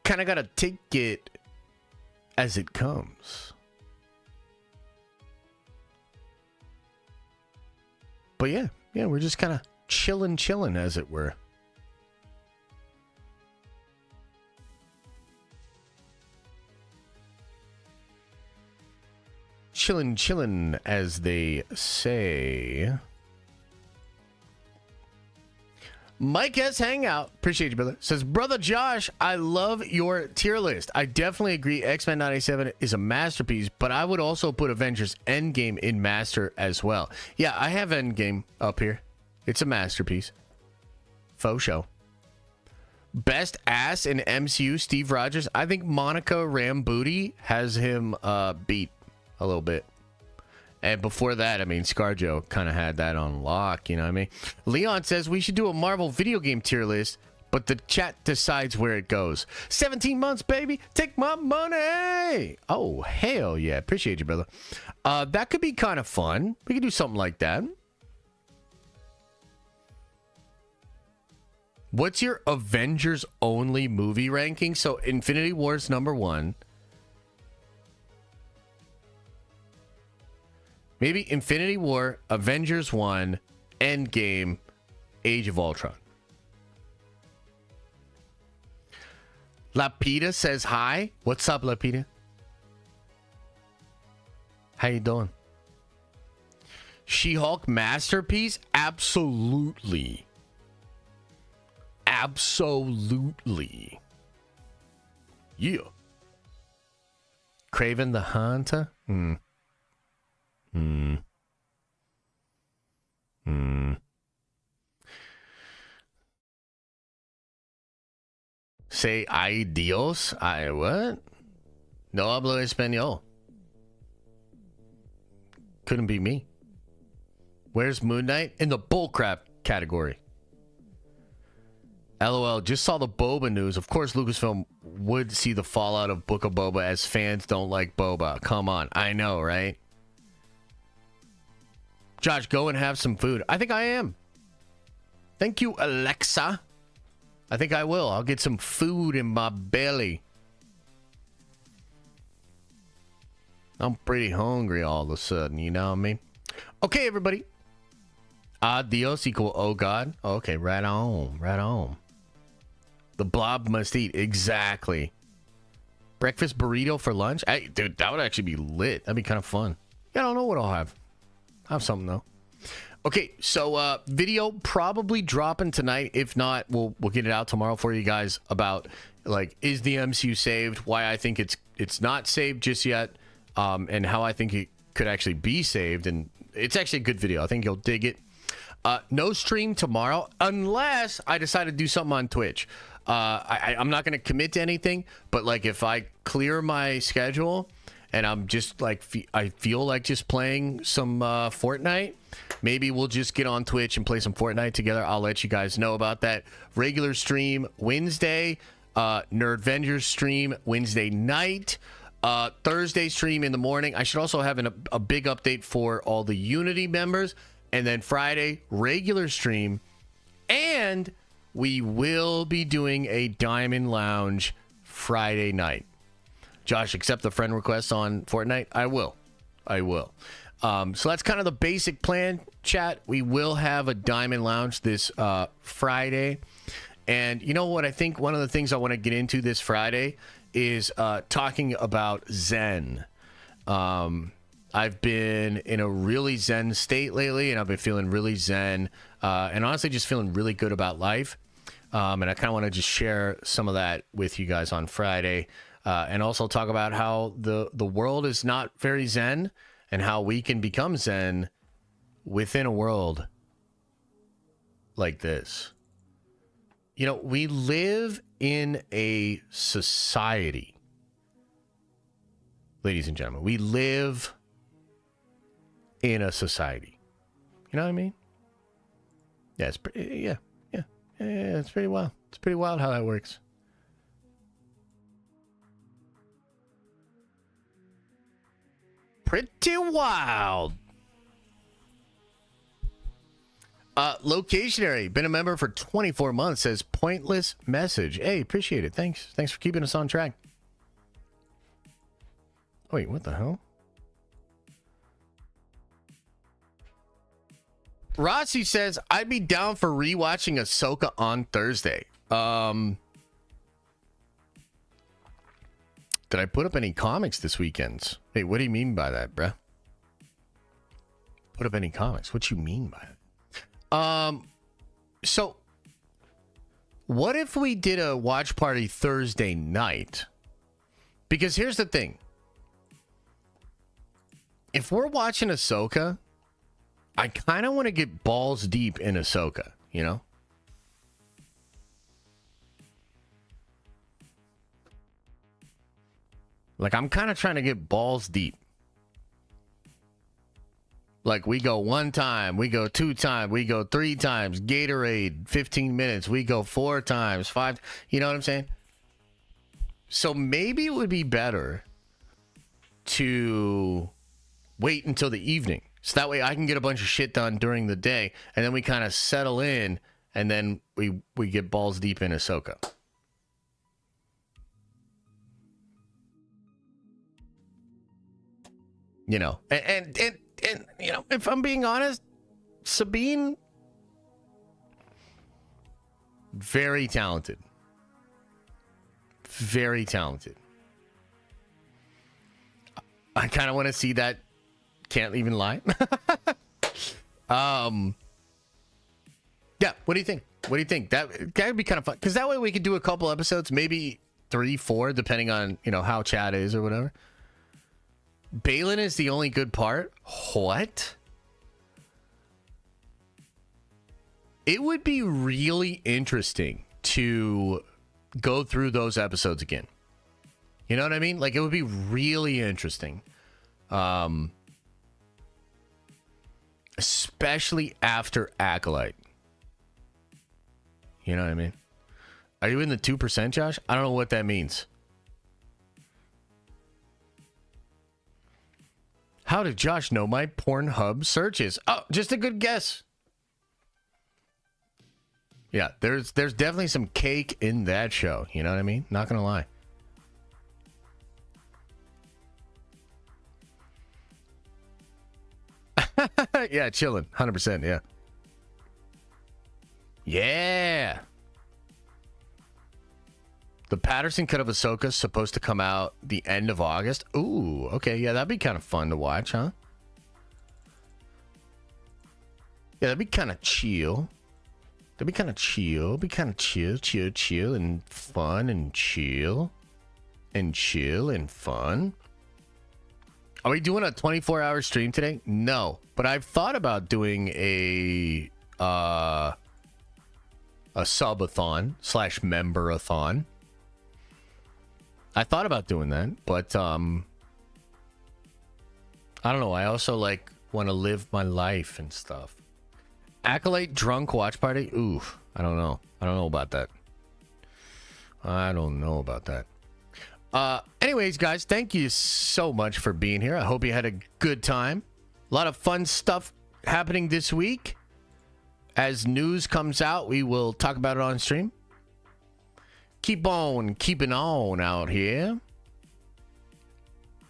Kind of got to take it as it comes. But yeah, we're just kind of chilling, as it were. Chilling, as they say. Mike S. Hangout, appreciate you, brother. Says, brother Josh, I love your tier list. I definitely agree X-Men 97 is a masterpiece, but I would also put Avengers Endgame in master as well. Yeah, I have Endgame up here. It's a masterpiece. Faux show. Best ass in MCU, Steve Rogers. I think Monica Rambeau has him beat a little bit. And before that, I mean, ScarJo kind of had that on lock, you know what I mean? Leon says we should do a Marvel video game tier list, but the chat decides where it goes. 17 months, baby. Take my money. Oh, hell yeah. Appreciate you, brother. That could be kind of fun. We could do something like that. What's your Avengers only movie ranking? So Infinity War's #1. Maybe Infinity War, Avengers 1, Endgame, Age of Ultron. Lapita says hi. What's up, Lapita? How you doing? She-Hulk masterpiece? Absolutely. Absolutely. Yeah. Kraven the Hunter? Say ay Dios. I what? No hablo español. Couldn't be me. Where's Moon Knight? In the bullcrap category. LOL, just saw the Boba news. Of course, Lucasfilm would see the fallout of Book of Boba as fans don't like Boba. Come on. I know, right? Josh, go and have some food. I think I am. Thank you, Alexa. I think I will. I'll get some food in my belly. I'm pretty hungry all of a sudden, you know what I mean? Okay, everybody. Adios equal oh God. Okay, right on. Right on. The blob must eat. Exactly. Breakfast burrito for lunch? Hey, dude, that would actually be lit. That'd be kind of fun. Yeah, I don't know what I'll have. I'll have something, though. Okay, so video probably dropping tonight. If not, we'll get it out tomorrow for you guys about, like, is the MCU saved? Why I think it's not saved just yet, and how I think it could actually be saved. And it's actually a good video. I think you'll dig it. No stream tomorrow unless I decide to do something on Twitch. I'm not going to commit to anything, but like if I clear my schedule and I'm just like I feel like just playing some Fortnite, maybe we'll just get on Twitch and play some Fortnite together. I'll let you guys know about that. Regular stream Wednesday, Nerdvengers stream Wednesday night, Thursday stream in the morning. I should also have a big update for all the Unity members. And then Friday, regular stream. And we will be doing a Diamond Lounge Friday night. Josh, accept the friend request on Fortnite? I will. So that's kind of the basic plan, chat. We will have a Diamond Lounge this Friday. And you know what? I think one of the things I want to get into this Friday is talking about Zen. I've been in a really Zen state lately, and I've been feeling really Zen, and honestly just feeling really good about life. And I kind of want to just share some of that with you guys on Friday, and also talk about how the world is not very Zen, and how we can become Zen within a world like this. You know, we live in a society, ladies and gentlemen. We live in a society. You know what I mean? Yeah, it's pretty, yeah, it's pretty wild. It's pretty wild how that works. Pretty wild. Locationary, been a member for 24 months, says pointless message. Hey, appreciate it. Thanks for keeping us on track. Wait, what the hell? Rossi says, I'd be down for rewatching Ahsoka on Thursday. Did I put up any comics this weekend? Hey, what do you mean by that, bruh? Put up any comics? What you mean by it? So What if we did a watch party Thursday night? Because here's the thing. If we're watching Ahsoka, I kind of want to get balls deep in Ahsoka, you know? Like, I'm kind of trying to get balls deep. Like, we go 1 time, we go 2 times, we go 3 times, Gatorade, 15 minutes, we go 4 times, 5, you know what I'm saying? So maybe it would be better to wait until the evening. So that way I can get a bunch of shit done during the day, and then we kind of settle in, and then we get balls deep in Ahsoka. You know, and you know, if I'm being honest, Sabine, very talented. Very talented. I kind of want to see that. Can't even lie. Yeah, what do you think? What do you think? That would be kind of fun, because that way we could do a couple episodes, maybe 3, 4, depending on, you know, how chat is or whatever. Balin is the only good part? What? It would be really interesting to go through those episodes again. You know what I mean? Like, it would be really interesting. Especially after Acolyte. You know what I mean? Are you in the 2%, Josh? I don't know what that means. How did Josh know my Pornhub searches? Oh, just a good guess. Yeah, there's definitely some cake in that show. You know what I mean? Not gonna lie. Yeah, chilling. 100%, yeah. Yeah. The Patterson cut of Ahsoka is supposed to come out the end of August. Ooh, okay. Yeah, that'd be kind of fun to watch, huh? Yeah, that'd be kind of chill. That'd be kind of chill. Be kind of chill, and fun and chill. And chill and fun. Are we doing a 24-hour stream today? No, but I've thought about doing a subathon / memberathon. I thought about doing that, but I don't know. I also like want to live my life and stuff. Acolyte drunk watch party? Ooh, I don't know. I don't know about that. I don't know about that. Anyways, guys, thank you so much for being here. I hope you had a good time. A lot of fun stuff happening this week. As news comes out, we will talk about it on stream. Keep on keeping on out here.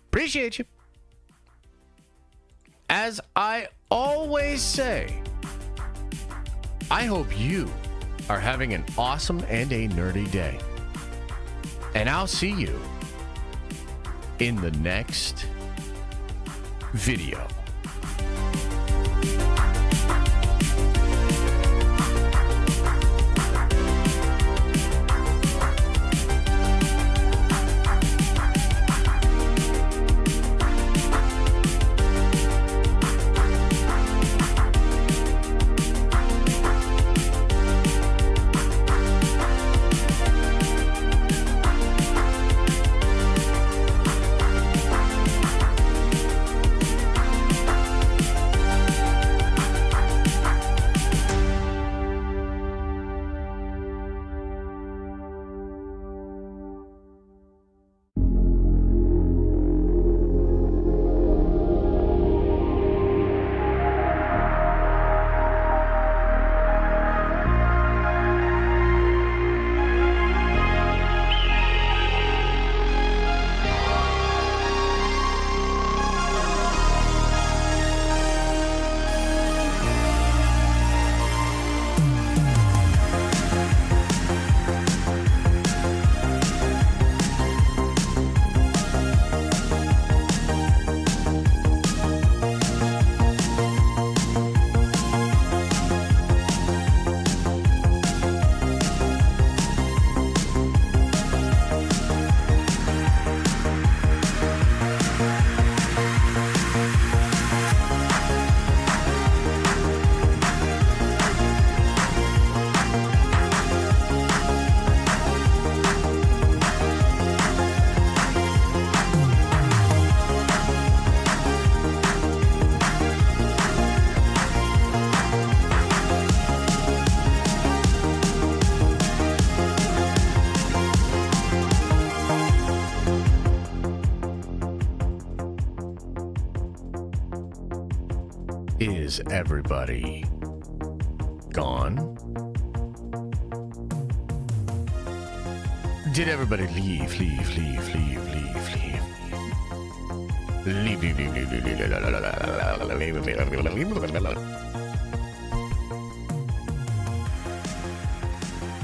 Appreciate you. As I always say, I hope you are having an awesome and a nerdy day. And I'll see you in the next video. Is everybody gone? Did everybody leave?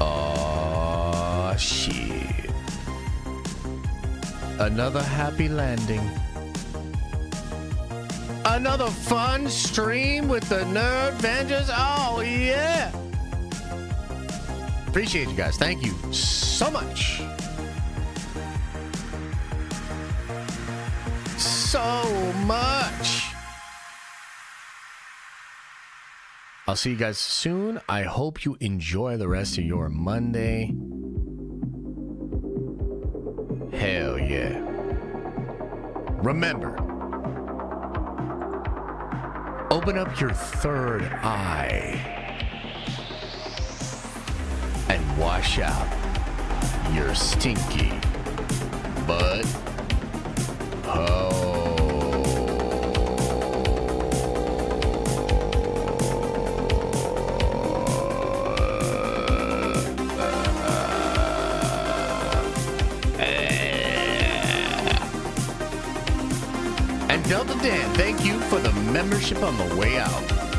Oh, shit. Another happy landing. Another fun stream with the Nerd Avengers. Oh, yeah. Appreciate you guys. Thank you so much. So much. I'll see you guys soon. I hope you enjoy the rest of your Monday. Hell yeah. Remember, open up your third eye and wash out your stinky butt. And Delta Dan, thank you for the membership on the way out.